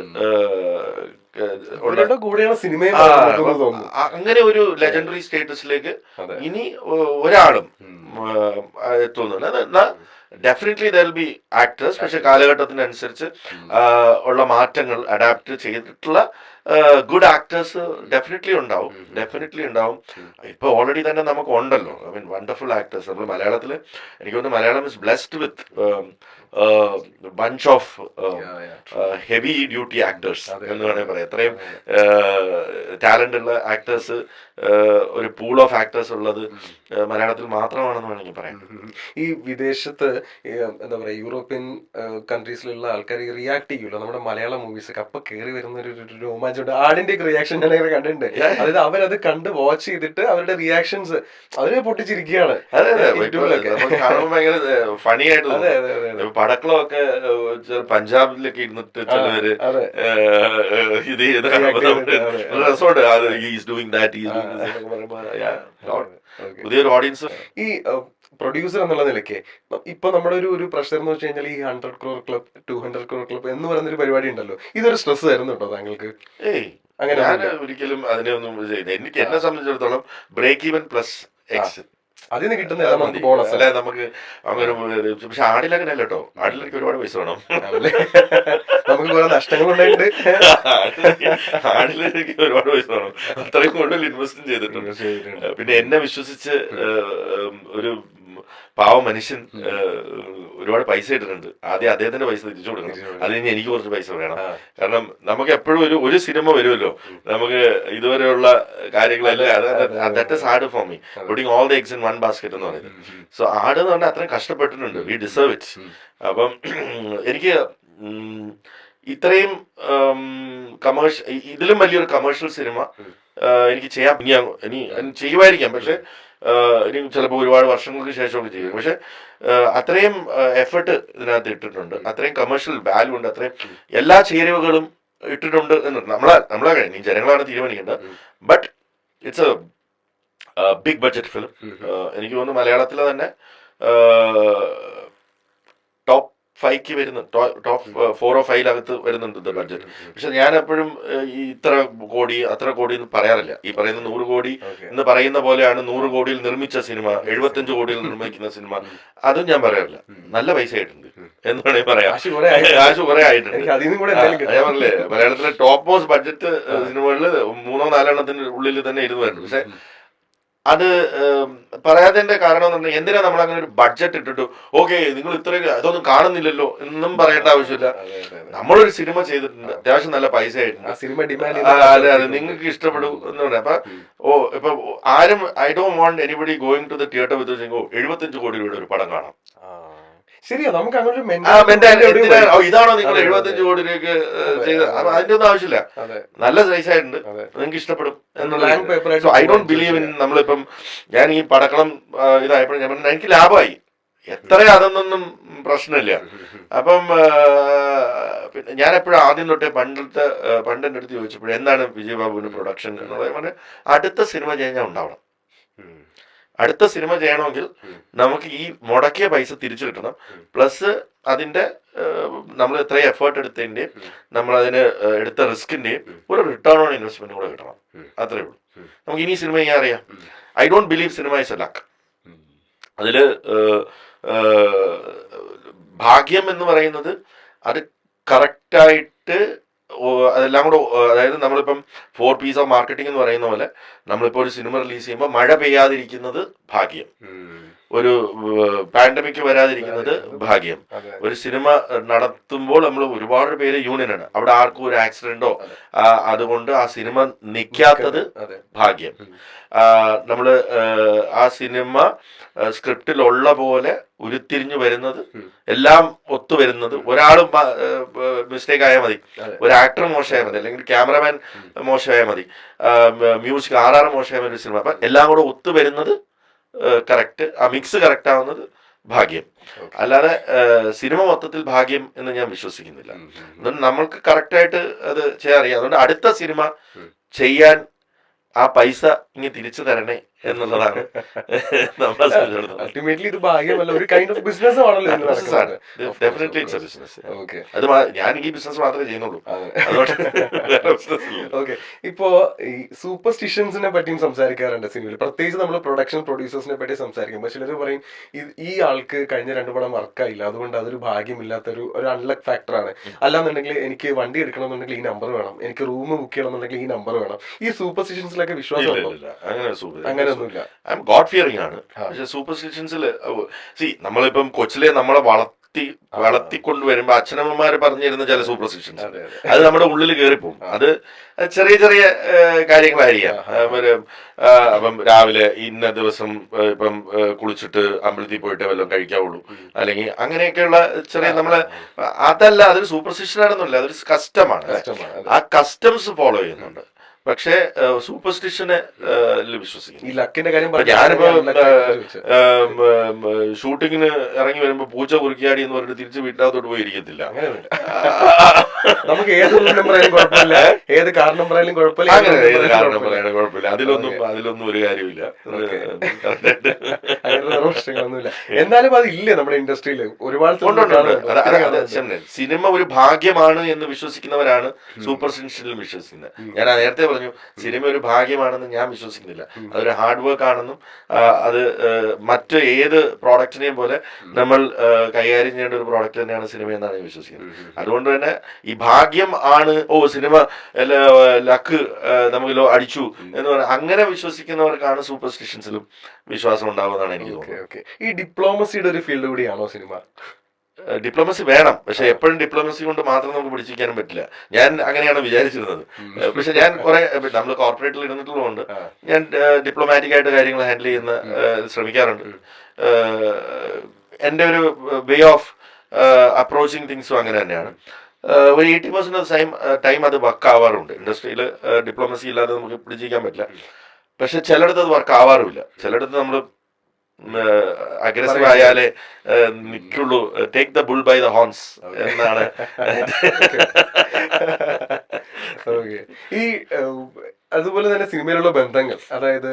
അങ്ങനെ ഒരു ലെജൻഡറി സ്റ്റേറ്റസിലേക്ക് ഇനി ഒരാളും എത്തുന്നുണ്ട്. Definitely there will be actors. പക്ഷെ കാലഘട്ടത്തിനനുസരിച്ച് ഉള്ള മാറ്റങ്ങൾ അഡാപ്റ്റ് ചെയ്തിട്ടുള്ള ഗുഡ് ആക്ടേഴ്സ് ഡെഫിനറ്റ്ലി ഉണ്ടാവും. ഇപ്പൊ ഓൾറെഡി തന്നെ നമുക്ക് ഉണ്ടല്ലോ, ഐ മീൻ വണ്ടർഫുൾ ആക്ടേഴ്സ്. നമ്മൾ മലയാളത്തില് എനിക്ക് തോന്നുന്നു Malayalam is blessed with bunch of heavy duty actors എന്ന് വേണമെങ്കിൽ പറയാം. അത്രയും ടാലന്റ് ഉള്ള ആക്ടേഴ്സ് ഒരു പൂൾ ഓഫ് ആക്ടേഴ്സ് ഉള്ളത് മലയാളത്തിൽ മാത്രമാണെന്ന് വേണമെങ്കിൽ പറയാം. ഈ വിദേശത്ത് എന്താ പറയാ യൂറോപ്യൻ കൺട്രീസിലുള്ള ആൾക്കാർ റിയാക്ട് ചെയ്യൂല്ലോ നമ്മുടെ മലയാളം മൂവീസ് ഒക്കെ, അപ്പൊ കയറി വരുന്ന ഒരു രോമാഞ്ചുണ്ട്. ആടിന്റെ ഒക്കെ റിയാക്ഷൻ ഞാൻ അങ്ങനെ കണ്ടിട്ടുണ്ട്. അതായത് അവരത് കണ്ട് വാച്ച് ചെയ്തിട്ട് അവരുടെ റിയാക്ഷൻസ് അവരെ പൊട്ടിച്ചിരിക്കുകയാണ്. കാണുമ്പോൾ ഭയങ്കര ഫണി ആയിട്ട് തോന്നും. പടക്കളമൊക്കെ പഞ്ചാബിലൊക്കെ ഇരുന്നിട്ട് ചിലവര് ഇത് രസമുണ്ട്. പുതിയൊരു ഓഡിയൻസ്. ഈ പ്രൊഡ്യൂസർ എന്നുള്ള നിലയ്ക്ക് ഇപ്പൊ നമ്മുടെ ഒരു പ്രഷർ എന്ന് വെച്ച് കഴിഞ്ഞാൽ ഈ 100 crore ക്ലബ് 200 crore ക്ലബ് എന്ന് പറയുന്ന ഒരു പരിപാടി ഉണ്ടല്ലോ, ഇതൊരു സ്ട്രെസ് ആയിരുന്നു കേട്ടോ താങ്കൾക്ക്? അങ്ങനെ ഞാൻ ഒരിക്കലും അതിനെയൊന്നും ചെയ്യില്ല. എനിക്ക് എന്നെ സംബന്ധിച്ചിടത്തോളം ബ്രേക്ക് ഈവൻ പ്ലസ് എക്സ് അതിന് കിട്ടുന്ന ബോണസ് അല്ലെ നമുക്ക് അങ്ങനെ. പക്ഷെ ആടിലങ്ങനെ അല്ല കേട്ടോ, ആടിലേക്ക് ഒരുപാട് പൈസ വേണം. നമുക്ക് കുറെ നഷ്ടങ്ങൾ ഉണ്ടായിട്ടുണ്ട്. ആടിലേക്ക് ഒരുപാട് പൈസ വേണം, അത്രയും കൂടുതൽ ഇൻവെസ്റ്റ് ചെയ്തിട്ടുണ്ട്. പിന്നെ എന്നെ വിശ്വസിച്ച് ഒരു പാവ മനുഷ്യൻ ഒരുപാട് പൈസ ഇട്ടിട്ടുണ്ട്. ആദ്യം അദ്ദേഹത്തിന്റെ പൈസ തിരിച്ചു കൊടുക്കണം, അത് കഴിഞ്ഞ് എനിക്ക് കുറച്ച് പൈസ വേണം. കാരണം നമുക്ക് എപ്പോഴും ഒരു സിനിമ വരുമല്ലോ, നമുക്ക് ഇതുവരെയുള്ള കാര്യങ്ങളെല്ലാം that is hard for me, putting all the eggs in one basket എന്ന് പറയുന്നത്. സോ ആട് എന്ന് പറഞ്ഞാൽ അത്രയും കഷ്ടപ്പെട്ടിട്ടുണ്ട്, വി ഡിസേർവ് ഇറ്റ്. അപ്പം എനിക്ക് ഇത്രയും ഇതിലും വലിയൊരു കമേഴ്ഷ്യൽ സിനിമ എനിക്ക് ചെയ്യാം, ഇനി ചെയ്യുമായിരിക്കാം. പക്ഷെ ഇനി ചിലപ്പോൾ ഒരുപാട് വർഷങ്ങൾക്ക് ശേഷമൊക്കെ ചെയ്യും. പക്ഷെ അത്രയും എഫർട്ട് ഇതിനകത്ത് ഇട്ടിട്ടുണ്ട്, അത്രയും കമേഴ്ഷ്യൽ വാല്യൂ ഉണ്ട്, അത്രയും എല്ലാ ചേരുവകളും ഇട്ടിട്ടുണ്ട് എന്ന് നമ്മളെ കഴിഞ്ഞ ജനങ്ങളാണ് തീരുമാനിക്കേണ്ടത്. But it's a big budget film. എനിക്ക് തോന്നുന്നു മലയാളത്തിലെ തന്നെ ടോപ്പ് 5 വരുന്ന ടോപ്പ് 4 or 5 വരുന്നുണ്ട് ബഡ്ജറ്റ്. പക്ഷെ ഞാൻ എപ്പോഴും ഈ ഇത്ര കോടി അത്ര കോടി എന്ന് പറയാറില്ല. ഈ പറയുന്ന 100 കോടി എന്ന് പറയുന്ന പോലെയാണ് 100 കോടിയിൽ നിർമ്മിച്ച സിനിമ, 75 കോടിയിൽ നിർമ്മിക്കുന്ന സിനിമ, അതും ഞാൻ പറയാറില്ല. നല്ല പൈസ ആയിട്ടുണ്ട് എന്ന് വേണമെങ്കിൽ പറയാം, കാശ് കുറെ ആയിട്ടുണ്ട്. ഞാൻ പറഞ്ഞില്ലേ മലയാളത്തിലെ ടോപ്പ് മോസ്റ്റ് ബഡ്ജറ്റ് സിനിമകളിൽ 3-4 ഉള്ളിൽ തന്നെ ഇരുന്ന് വരുന്നുണ്ട്. പക്ഷെ അത് പറയാത്തതിന്റെ കാരണം എന്ന് പറഞ്ഞാൽ എന്തിനാ നമ്മൾ അങ്ങനെ ഒരു ബഡ്ജറ്റ് ഇട്ടിട്ടു ഓക്കെ നിങ്ങൾ ഇത്രയും അതൊന്നും കാണുന്നില്ലല്ലോ എന്നും പറയേണ്ട ആവശ്യമില്ല. നമ്മളൊരു സിനിമ ചെയ്തിട്ടുണ്ട്, അത്യാവശ്യം നല്ല പൈസ ആയിട്ടുണ്ട്, അതെ അതെ നിങ്ങൾക്ക് ഇഷ്ടപ്പെടും എന്ന് പറയാം. അപ്പൊ ഇപ്പൊ ആരും I don't want anybody going to the theatre with 75 കോടി രൂപയുടെ ഒരു പടം കാണാം. ശരിയാ, നമുക്ക് അങ്ങനെ ഇതാണോ നിങ്ങൾ 75 കോടി രൂപയ്ക്ക് ചെയ്ത്? അതിന്റെ ഒന്നും ആവശ്യമില്ല, നല്ല സൈസ് ആയിട്ടുണ്ട്, നിങ്ങൾക്ക് ഇഷ്ടപ്പെടും എന്നുള്ള. So I don't believe in നമ്മളിപ്പം ഞാൻ ഈ പടക്കളം ഇതായപ്പോഴും ഞാൻ പറഞ്ഞു എനിക്ക് ലാഭമായി, എത്ര അതൊന്നും പ്രശ്നമില്ല. അപ്പം പിന്നെ ഞാൻ എപ്പോഴും ആദ്യം തൊട്ടേ പണ്ടെൻ്റെ അടുത്ത് ചോദിച്ചപ്പോഴും എന്താണ് വിജയബാബുവിന്റെ പ്രൊഡക്ഷൻ എന്നുള്ളത് പറഞ്ഞ് അടുത്ത സിനിമ ചെയ്യാൻ ഉണ്ടാവണം. അടുത്ത സിനിമ ചെയ്യണമെങ്കിൽ നമുക്ക് ഈ മുടക്കിയ പൈസ തിരിച്ചു കിട്ടണം, പ്ലസ് അതിന്റെ നമ്മൾ ഇത്രയും എഫേർട്ട് എടുത്തതിന്റെയും നമ്മൾ അതിന് എടുത്ത റിസ്കിന്റെയും ഒരു റിട്ടേൺ ഓൺ ഇൻവെസ്റ്റ്മെന്റ് കൂടെ കിട്ടണം. അത്രേ ഉള്ളൂ. നമുക്ക് ഇനി സിനിമ ചെയ്യാൻ അറിയാം. I don't believe cinema is A luck. അതില് ഭാഗ്യം എന്ന് പറയുന്നത് അത് കറക്റ്റായിട്ട് അതെല്ലാം കൂടെ, അതായത് നമ്മളിപ്പം 4 P's ഓഫ് മാർക്കറ്റിംഗ് എന്ന് പറയുന്ന പോലെ നമ്മളിപ്പോൾ ഒരു സിനിമ റിലീസ് ചെയ്യുമ്പോൾ മഴ പെയ്യാതിരിക്കുന്നത് ഭാഗ്യം, ഒരു പാൻഡമിക് വരാതിരിക്കുന്നത് ഭാഗ്യം, ഒരു സിനിമ നടത്തുമ്പോൾ നമ്മൾ ഒരുപാട് പേര് യൂണിയനാണ്, അവിടെ ആർക്കും ഒരു ആക്സിഡന്റോ അതുകൊണ്ട് ആ സിനിമ നിൽക്കാത്തത് ഭാഗ്യം, നമ്മൾ ആ സിനിമ സ്ക്രിപ്റ്റിലുള്ള പോലെ ഉരുത്തിരിഞ്ഞു വരുന്നത്, എല്ലാം ഒത്തുവരുന്നത്, ഒരാളും മിസ്റ്റേക്ക് ആയാൽ മതി, ഒരു ആക്ടർ മോശമായാൽ മതി, അല്ലെങ്കിൽ ക്യാമറമാൻ മോശമായാൽ മതി, മ്യൂസിക് RR മോശമായ ഒരു സിനിമ, അപ്പം എല്ലാം കൂടെ ഒത്തുവരുന്നത് കറക്റ്റ്, ആ മിക്സ് കറക്റ്റ് ആവുന്നത് ഭാഗ്യം. അല്ലാതെ സിനിമ മൊത്തത്തിൽ ഭാഗ്യം എന്ന് ഞാൻ വിശ്വസിക്കുന്നില്ല. അതുകൊണ്ട് നമ്മൾക്ക് കറക്റ്റായിട്ട് അത് ചെയ്യാൻ അറിയാം. അതുകൊണ്ട് അടുത്ത സിനിമ ചെയ്യാൻ ആ പൈസ ഇങ്ങനെ തിരിച്ചു തരണേ എന്നുള്ളതാണ് നമ്മളെ സംബന്ധിച്ചിടത്തോളം. അൾട്ടിമേറ്റ്ലി ഇത് ഭാഗ്യമല്ല, ഒരു കൈൻഡ് ഓഫ് ബിസിനസ് ആണല്ലോ. Definitely it's A business. അത് ഞാൻ ഈ ബിസിനസ് മാത്രമേ ചെയ്യുന്നുള്ളൂ. ഓക്കെ, ഇപ്പോ ഈ സൂപ്പർസ്റ്റിഷൻസിനെ പറ്റിയും സംസാരിക്കാറുണ്ട് സിനിമയിൽ, പ്രത്യേകിച്ച് നമ്മൾ പ്രൊഡക്ഷൻ പ്രൊഡ്യൂസേഴ്സിനെ പറ്റി സംസാരിക്കും. പക്ഷെ ചിലർ പറയും ഈ ആൾക്ക് കഴിഞ്ഞ 2 പടം വർക്കായില്ല, അതുകൊണ്ട് അതൊരു ഭാഗ്യമില്ലാത്ത ഒരു അൺലക്ക് ഫാക്ടറാണ്. അല്ലാന്നുണ്ടെങ്കിൽ എനിക്ക് വണ്ടി എടുക്കണമെന്നുണ്ടെങ്കിൽ ഈ നമ്പർ വേണം, എനിക്ക് റൂം ബുക്ക് ചെയ്യണമെന്നുണ്ടെങ്കിൽ ഈ നമ്പർ വേണം. ഈ സൂപ്പർസ്റ്റിഷൻസിലൊക്കെ വിശ്വാസം അങ്ങനെ ഐ എം ഗോഡ് ഫിയറിംഗ് ആണ്. പക്ഷെ സൂപ്പർസ്റ്റിഷൻസിൽ നമ്മളിപ്പം കൊച്ചിലെ നമ്മളെ വളർത്തിക്കൊണ്ടുവരുമ്പോ അച്ഛനമ്മമാര് പറഞ്ഞിരുന്ന ചില സൂപ്പർസ്റ്റിഷൻസ് അത് നമ്മുടെ ഉള്ളിൽ കയറിപ്പോവും. അത് ചെറിയ ചെറിയ കാര്യങ്ങളായിരിക്കാം. അപ്പം രാവിലെ ഇന്ന ദിവസം ഇപ്പം കുളിച്ചിട്ട് അമ്പലത്തിൽ പോയിട്ട് വല്ലതും കഴിക്കാവുള്ളൂ, അല്ലെങ്കിൽ അങ്ങനെയൊക്കെയുള്ള ചെറിയ നമ്മള് അതല്ല, അതൊരു സൂപ്പർസ്റ്റിഷൻ ആണെന്നല്ല, അതൊരു കസ്റ്റമാണ്. ആ കസ്റ്റംസ് ഫോളോ ചെയ്യുന്നുണ്ട്. പക്ഷേ സൂപ്പർസ്റ്റിഷനെ വിശ്വസിക്കുന്നു. ഈ ലക്കിന്റെ കാര്യം ഞാനിപ്പോ ഷൂട്ടിങ്ങിന് ഇറങ്ങി വരുമ്പോ പൂച്ച കുറുക്കിയാടി എന്ന് പറഞ്ഞിട്ട് തിരിച്ച് വീട്ടിനകത്തോട്ട് പോയി ഇരിക്കത്തില്ല. നമുക്ക് ഏത് പറയാനും കുഴപ്പമില്ല, ഏത് കാരണം പറയാനും കുഴപ്പമില്ല, അങ്ങനെ ഏത് കാരണം പറയാനും കുഴപ്പമില്ല. അതിലൊന്നും ഒരു കാര്യമില്ല. അങ്ങനെയുള്ള പ്രശ്നങ്ങളൊന്നുമില്ല. എന്നാലും അത് ഇല്ലേ നമ്മുടെ ഇൻഡസ്ട്രിയിൽ ഒരുപാട് സിനിമ ഒരു ഭാഗ്യമാണ് എന്ന് വിശ്വസിക്കുന്നവരാണ് സൂപ്പർസ്റ്റിഷനിൽ വിശ്വസിക്കുന്നത്. ഞാൻ നേരത്തെ പറഞ്ഞു, സിനിമ ഒരു ഭാഗ്യമാണെന്ന് ഞാൻ വിശ്വസിക്കുന്നില്ല. അതൊരു ഹാർഡ് വർക്ക് ആണെന്നും അത് മറ്റ് ഏത് പ്രോഡക്റ്റിനെയും പോലെ നമ്മൾ കൈകാര്യം ചെയ്യേണ്ട ഒരു പ്രോഡക്റ്റ് തന്നെയാണ് സിനിമ എന്നാണ് ഞാൻ വിശ്വസിക്കുന്നത്. അതുകൊണ്ട് തന്നെ ഈ ഭാഗ്യം ആണ്, സിനിമ ലക്ക് നമുക്ക് അടിച്ചു എന്ന് പറഞ്ഞാൽ അങ്ങനെ വിശ്വസിക്കുന്നവർക്കാണ് സൂപ്പർസ്റ്റിഷൻസിലും വിശ്വാസം ഉണ്ടാവുമെന്നാണ് എനിക്ക് തോന്നുന്നത്. ഈ ഡിപ്ലോമസിയുടെ ഒരു ഫീൽഡ് കൂടിയാണോ സിനിമ? ഡിപ്ലോമസി വേണം, പക്ഷെ എപ്പോഴും ഡിപ്ലോമസി കൊണ്ട് മാത്രം നമുക്ക് പിടിച്ചിരിക്കാനും പറ്റില്ല. ഞാൻ അങ്ങനെയാണ് വിചാരിച്ചിരുന്നത്. പക്ഷെ ഞാൻ കുറെ നമ്മൾ കോർപ്പറേറ്റിൽ ഇരുന്നിട്ടുള്ളതുകൊണ്ട് ഞാൻ ഡിപ്ലോമാറ്റിക് ആയിട്ട് കാര്യങ്ങൾ ഹാൻഡിൽ ചെയ്യുന്ന ശ്രമിക്കാറുണ്ട്. എൻ്റെ ഒരു വേ ഓഫ് അപ്രോച്ചിങ് തിങ്സും അങ്ങനെ തന്നെയാണ്. ഒരു 80% ടൈം അത് വർക്ക് ആവാറുണ്ട്. ഇൻഡസ്ട്രിയിൽ ഡിപ്ലോമസി ഇല്ലാതെ നമുക്ക് പിടിച്ചിരിക്കാൻ പറ്റില്ല. പക്ഷെ ചിലയിടത്ത് അത് വർക്ക് ആവാറുമില്ല. ചിലയിടത്ത് നമ്മൾ അഗ്രസീവ് ആയാലേ നിൽക്കുള്ളൂ. Take the bull by the horns എന്നാണ്. ഈ അതുപോലെ തന്നെ സിനിമയിലുള്ള ബന്ധങ്ങൾ, അതായത്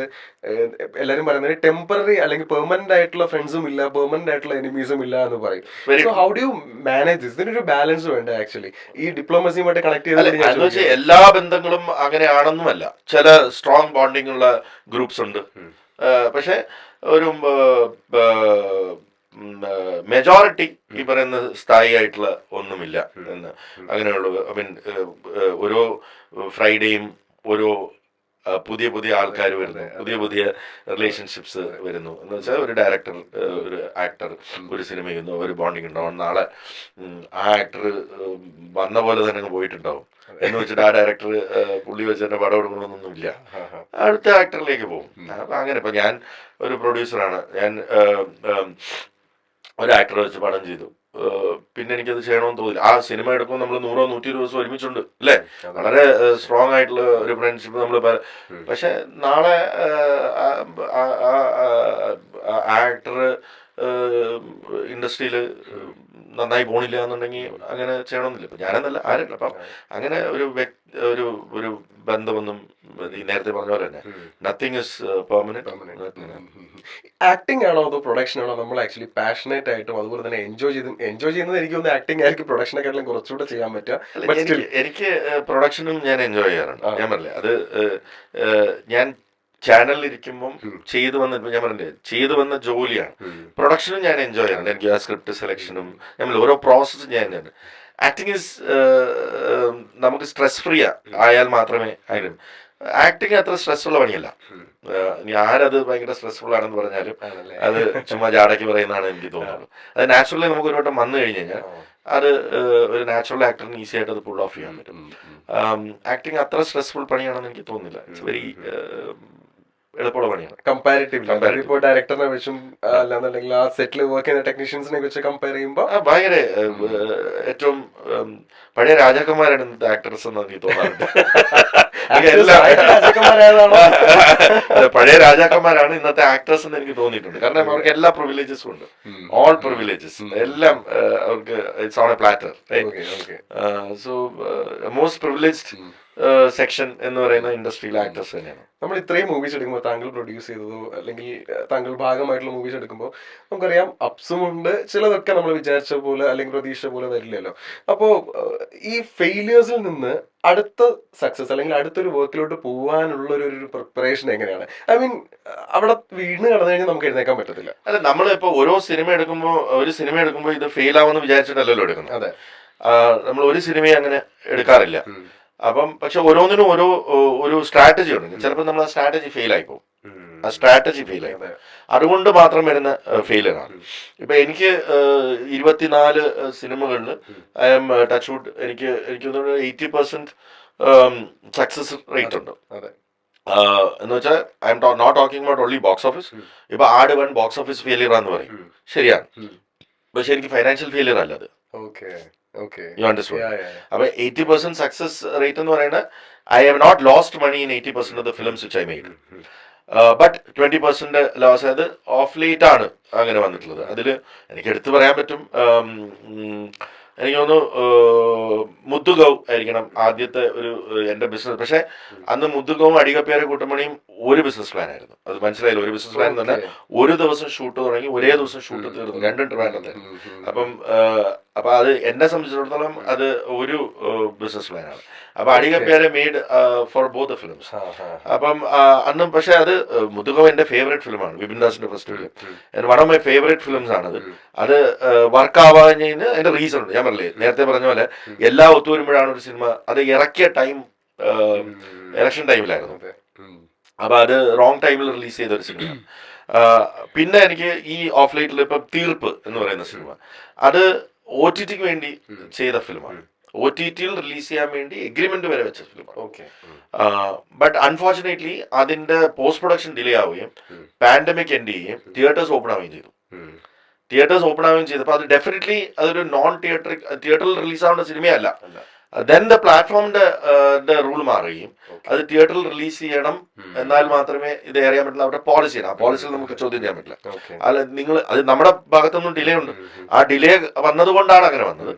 എല്ലാരും പറയുന്നത് ടെമ്പററി അല്ലെങ്കിൽ പെർമനന്റ് ആയിട്ടുള്ള ഫ്രണ്ട്സും ഇല്ല, പെർമനന്റ് ആയിട്ടുള്ള എനിമീസും ഇല്ല എന്ന് പറയും. So how do you manage ഇതിനൊരു ബാലൻസ് വേണ്ട ആക്ച്വലി ഈ ഡിപ്ലോമസിയുമായിട്ട് കണക്ട് ചെയ്ത്? എല്ലാ ബന്ധങ്ങളും അങ്ങനെയാണെന്നുമല്ല. ചില സ്ട്രോങ് ബോണ്ടിങ് ഉള്ള ഗ്രൂപ്പ്സ് ഉണ്ട്. പക്ഷെ ഒരു മെജോറിറ്റി ഈ പറയുന്ന സ്ഥായി ആയിട്ടുള്ള ഒന്നുമില്ല എന്ന് അങ്ങനെയുള്ളൂ. ഐ മീൻ ഓരോ ഫ്രൈഡേയും ഓരോ പുതിയ പുതിയ ആൾക്കാർ വരുന്നു, പുതിയ പുതിയ റിലേഷൻഷിപ്സ് വരുന്നു. എന്ന് വെച്ചാൽ ഒരു ഡയറക്ടർ ഒരു ആക്ടർ ഒരു സിനിമ ചെയ്യുന്നു, ഒരു ബോണ്ടിങ് ഉണ്ടാവും. നാളെ ആ ആക്ടർ വന്ന പോലെ തന്നെ പോയിട്ടുണ്ടാവും എന്ന് വെച്ചിട്ട് ആ ഡയറക്ടർ പുള്ളി വെച്ച് തന്നെ പടം എടുക്കണമെന്നൊന്നുമില്ല, അടുത്ത ആക്ടറിലേക്ക് പോകും. അപ്പം അങ്ങനെ ഇപ്പം ഞാൻ ഒരു പ്രൊഡ്യൂസറാണ്, ഞാൻ ഒരു ആക്ടറെ വെച്ച് പടം ചെയ്തു, പിന്നെ എനിക്കത് ചെയ്യണമെന്ന് തോന്നില്ല. ആ സിനിമ എടുക്കുമ്പോൾ നമ്മൾ 100-120 ദിവസം ഒരുമിച്ചുണ്ട് അല്ലേ, വളരെ സ്ട്രോങ് ആയിട്ടുള്ള ഒരു ഫ്രണ്ട്ഷിപ്പ് നമ്മൾ. പക്ഷെ നാളെ ആക്ടർ ഇൻഡസ്ട്രിയിൽ നന്നായി പോണില്ല എന്നുണ്ടെങ്കിൽ അങ്ങനെ ചെയ്യണമെന്നില്ല. ഇപ്പം ഞാനെന്നല്ല ആരല്ല. അപ്പം അങ്ങനെ ഒരു ഒരു ബന്ധമൊന്നും നേരത്തെ പറഞ്ഞ പോലെ തന്നെ നത്തിങ് ഇസ് പെർമനന്റ്. ആക്ടിംഗ് ആണോ അതോ പ്രൊഡക്ഷൻ ആണോ നമ്മൾ ആക്ച്വലി പാഷനേറ്റ് ആയിട്ടും അതുപോലെ തന്നെ എൻജോയ് ചെയ്യുന്നത്? എനിക്ക് തോന്നുന്നു ആക്ടിംഗ് ആയിരിക്കും പ്രൊഡക്ഷനെക്കാളും കുറച്ചുകൂടെ ചെയ്യാൻ പറ്റുക. എനിക്ക് പ്രൊഡക്ഷനും ഞാൻ എൻജോയ് ചെയ്യാറുണ്ട്. ഞാൻ പറഞ്ഞില്ലേ, അത് ഞാൻ ചാനലിൽ ഇരിക്കുമ്പം ചെയ്തു വന്ന ജോലിയാണ്. പ്രൊഡക്ഷനും ഞാൻ എൻജോയ് ചെയ്യാറുണ്ട്. എനിക്ക് ആ സ്ക്രിപ്റ്റ് സെലക്ഷനും ഞാൻ ഓരോ പ്രോസസ്സും ഞാൻ ആക്ടിങ് ഈസ് നമുക്ക് സ്ട്രെസ് ഫ്രീ ആയാൽ മാത്രമേ ആയാലും. ആക്ടിങ് അത്ര സ്ട്രെസ്സുള്ള പണിയല്ല. ഇനി ആരത് ഭയങ്കര സ്ട്രെസ്ഫുൾ ആണെന്ന് പറഞ്ഞാലും അത് ചുമ്മാ ജാടയ്ക്ക് പറയുന്നതാണ് എനിക്ക് തോന്നുന്നത്. അത് നാച്ചുറലി നമുക്ക് ഒരു വട്ടം വന്നു കഴിഞ്ഞ് കഴിഞ്ഞാൽ അത് ഒരു നാച്ചുറൽ ആക്ടറിന് ഈസി ആയിട്ട് അത് പുൾ ഓഫ് ചെയ്യാൻ പറ്റും. ആക്ടിങ് അത്ര സ്ട്രെസ്ഫുൾ പണിയാണെന്ന് എനിക്ക് തോന്നുന്നില്ല. ഇറ്റ്സ് വെരി എളുപ്പമുള്ള പണിയാണ് കമ്പാരിറ്റീവ്ലി. ഇപ്പോൾ ഡയറക്ടറിനെ വെച്ചും അല്ലാന്നുണ്ടെങ്കിൽ ആ സെറ്റിൽ വർക്ക് ചെയ്യുന്ന ടെക്നീഷ്യൻസിനെ വെച്ച് കമ്പയർ ചെയ്യുമ്പോൾ ഭയങ്കര ഏറ്റവും പഴയ രാജാക്കന്മാരാണ് ഇന്നത്തെ ആക്ടേഴ്സ് എന്ന് എനിക്ക് തോന്നാറുണ്ട്. പഴയ രാജാക്കന്മാരാണ് ഇന്നത്തെ ആക്ടേഴ്സ് എന്ന് എനിക്ക് തോന്നിയിട്ടുണ്ട്. കാരണം അവർക്ക് എല്ലാ പ്രിവിലേജസും ഉണ്ട്, ഓൾ പ്രിവിലേജസ് എല്ലാം അവർക്ക്. It's on A platter. So most privileged section എന്ന് പറയുന്ന ഇൻഡസ്ട്രിയിലെ ആക്ടേഴ്സ് തന്നെയാണ്. നമ്മൾ ഇത്രയും മൂവീസ് എടുക്കുമ്പോൾ താങ്കൾ പ്രൊഡ്യൂസ് ചെയ്തതോ അല്ലെങ്കിൽ താങ്കൾ ഭാഗമായിട്ടുള്ള മൂവീസ് എടുക്കുമ്പോൾ നമുക്കറിയാം അപ്സും ഉണ്ട്, ചിലതൊക്കെ നമ്മൾ വിചാരിച്ച പോലെ അല്ലെങ്കിൽ പ്രതീക്ഷിച്ച പോലെ വരില്ലല്ലോ. അപ്പോൾ ഈ ഫെയിലിയേഴ്സിൽ നിന്ന് അടുത്ത സക്സസ് അല്ലെങ്കിൽ അടുത്തൊരു വർക്കിലോട്ട് പോകാനുള്ള ഒരു പ്രിപ്പറേഷൻ എങ്ങനെയാണ്? ഐ മീൻ അവിടെ വീണ് കടന്നു കഴിഞ്ഞാൽ നമുക്ക് എഴുന്നേക്കാൻ പറ്റത്തില്ല. അല്ല, നമ്മളിപ്പോൾ ഒരു സിനിമ എടുക്കുമ്പോൾ ഇത് ഫെയിൽ ആവുമെന്ന് വിചാരിച്ചിട്ടല്ലല്ലോ എടുക്കുന്നത്. അതെ, നമ്മൾ ഒരു സിനിമയും അങ്ങനെ എടുക്കാറില്ല. അപ്പം പക്ഷെ ഓരോന്നിനും ഒരു സ്ട്രാറ്റജി ഉണ്ട്. ചിലപ്പോൾ നമ്മൾ ആ സ്ട്രാറ്റജി ഫെയിൽ ആയി പോകും. ആ സ്ട്രാറ്റജി ഫെയിൽ ആയി. അതുകൊണ്ട് മാത്രം വരുന്ന ഫെയിലിയറാണ്. ഇപ്പൊ എനിക്ക് 24 സിനിമകളിൽ ഐ എം ടച്ച് വുഡ്, എനിക്ക് 80% സക്സസ് റേറ്റ് ഉണ്ട്. എന്ന് വെച്ചാൽ I am not talking about only box office. ഇപ്പൊ ആട് 1 ബോക്സ് ഓഫീസ് ഫെയിലിയർ ആണെന്ന് പറയും, ശരിയാണ്, പക്ഷെ എനിക്ക് ഫൈനാൻഷ്യൽ ഫെയിലിയർ അല്ല അത്. You understand? അപ്പൊ 80% സക്സസ് റേറ്റ് എന്ന് പറയുന്നത് I have not lost money in 80% of the films which I made, but 20% loss. അത് ഓഫ് ലേറ്റ് ആണ് അങ്ങനെ വന്നിട്ടുള്ളത്. അതിൽ എനിക്ക് എടുത്തു പറയാൻ പറ്റും, എനിക്ക് തോന്നുന്നു മുത്തുഗൗ ആയിരിക്കണം ആദ്യത്തെ ഒരു എൻ്റെ ബിസിനസ്. പക്ഷെ അന്ന് മുത്തുഗവും അടികപ്പേരെ കൂട്ടുമണിയും ഒരു ബിസിനസ് പ്ലാൻ ആയിരുന്നു. അത് മനസ്സിലായില്ല, ഒരു ബിസിനസ് പ്ലാൻ തന്നെ ഒരു ദിവസം ഷൂട്ട് തുടങ്ങി ഒരേ ദിവസം ഷൂട്ട് തീർന്നു, 2 ട്രിവാൻഡ്രത്തെ. അപ്പൊ അത് എന്നെ സംബന്ധിച്ചിടത്തോളം അത് ഒരു ബിസിനസ് പ്ലാനാണ്. അപ്പൊ അടികപ്പേരെ made for both the films. അപ്പം അന്നും പക്ഷെ അത് മുത്തുഗവ് എന്റെ ഫേവറേറ്റ് ഫിലിമാണ്, വിപിൻ ദാസിന്റെ first film, one of my favourite films ആണത്. അത് വർക്ക് ആവാഞ്ഞതിന് അതിന്റെ റീസൺ ഉണ്ട്. ഞാൻ പറഞ്ഞില്ലേ, നേരത്തെ പറഞ്ഞ പോലെ എല്ലാം ഒത്തുവരുമ്പോഴാണ് ഒരു സിനിമ. അത് ഇറക്കിയ ടൈം ഇലക്ഷൻ ടൈമിലായിരുന്നു. അപ്പൊ അത് റോങ് ടൈമിൽ റിലീസ് ചെയ്ത ഒരു സിനിമ. പിന്നെ എനിക്ക് ഈ ഓഫ് ലൈറ്റിൽ ഇപ്പൊ തീർപ്പ് എന്ന് പറയുന്ന സിനിമ, അത് OTT വേണ്ടി ചെയ്ത ഫിലിമാണ്. OTT റിലീസ് ചെയ്യാൻ വേണ്ടി എഗ്രിമെന്റ് വരെ വെച്ച ഫിലിമാണ്. ബട്ട് അൺഫോർച്ചുനേറ്റ്ലി അതിന്റെ പോസ്റ്റ് പ്രൊഡക്ഷൻ ഡിലേ ആവുകയും പാൻഡമിക് എൻഡ് ചെയ്യുകയും തിയേറ്റേഴ്സ് ഓപ്പൺ ആവുകയും ചെയ്തു. തിയേറ്റേഴ്സ് ഓപ്പൺ ആവുകയും ചെയ്തപ്പോൾ അത് ഡെഫിനറ്റ്ലി അതൊരു നോൺ തിയേറ്ററിൽ റിലീസ് ആവേണ്ട സിനിമയല്ല. ദെൻ ദ പ്ലാറ്റ്ഫോമിന്റെ റൂൾ മാറുകയും അത് തിയേറ്ററിൽ റിലീസ് ചെയ്യണം, എന്നാൽ മാത്രമേ ഇത് അറിയാൻ പറ്റില്ല. അവരുടെ പോളിസിയാണ്, ആ പോളിസിയിൽ നമുക്ക് ചോദ്യം ചെയ്യാൻ പറ്റില്ല. അല്ല, നിങ്ങൾ അത് നമ്മുടെ ഭാഗത്തൊന്നും ഡിലേ ഉണ്ട്, ആ ഡിലേ വന്നതുകൊണ്ടാണ് അങ്ങനെ വന്നത്.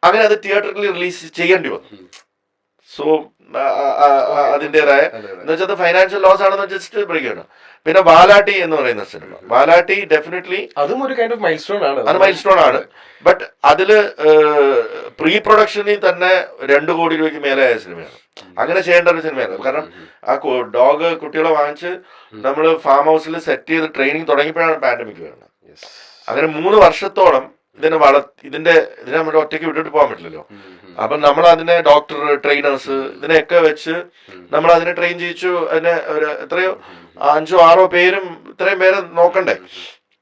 അങ്ങനെ അത് തിയേറ്ററിൽ റിലീസ് ചെയ്യേണ്ടി വന്നു. സോ അതിൻ്റെതായ എന്ന് വെച്ചാൽ ഫൈനാൻഷ്യൽ ലോസ് ആണെന്ന് ജസ്റ്റ് പറയുകയാണ്. പിന്നെ വാലാട്ടി എന്ന് പറയുന്ന സിനിമ, വാലാട്ടി ഡെഫിനറ്റ്ലി അതും ഒരു കൈൻഡ് ഓഫ് മൈൽസ്റ്റോൺ ആണ്. അത് മൈൽസ്റ്റോൺ ആണ്. ബട്ട് അതില് പ്രീ പ്രൊഡക്ഷനിൽ തന്നെ 2 കോടി രൂപയ്ക്ക് മേലെയായ സിനിമയാണ്. അങ്ങനെ ചെയ്യേണ്ട ഒരു സിനിമയാണ്. കാരണം ആ ഡോഗ് കുട്ടികളെ വാങ്ങിച്ച് നമ്മൾ ഫാം ഹൗസിൽ സെറ്റ് ചെയ്ത് ട്രെയിനിങ് തുടങ്ങിയപ്പോഴാണ് പാൻഡമിക് വരുന്നത്. അങ്ങനെ 3 വർഷത്തോളം ഇതിനെ നമ്മൾ ഒറ്റയ്ക്ക് വിട്ടിട്ട് പോകാൻ പറ്റില്ലല്ലോ. അപ്പം നമ്മൾ അതിനെ ഡോക്ടർ, ട്രെയിനേഴ്സ് ഇതിനെയൊക്കെ വെച്ച് നമ്മൾ അതിനെ ട്രെയിൻ ചെയ്യിച്ചു. അതിനെ എത്രയോ 5-6 പേരും ഇത്രയും പേരെ നോക്കണ്ടേ.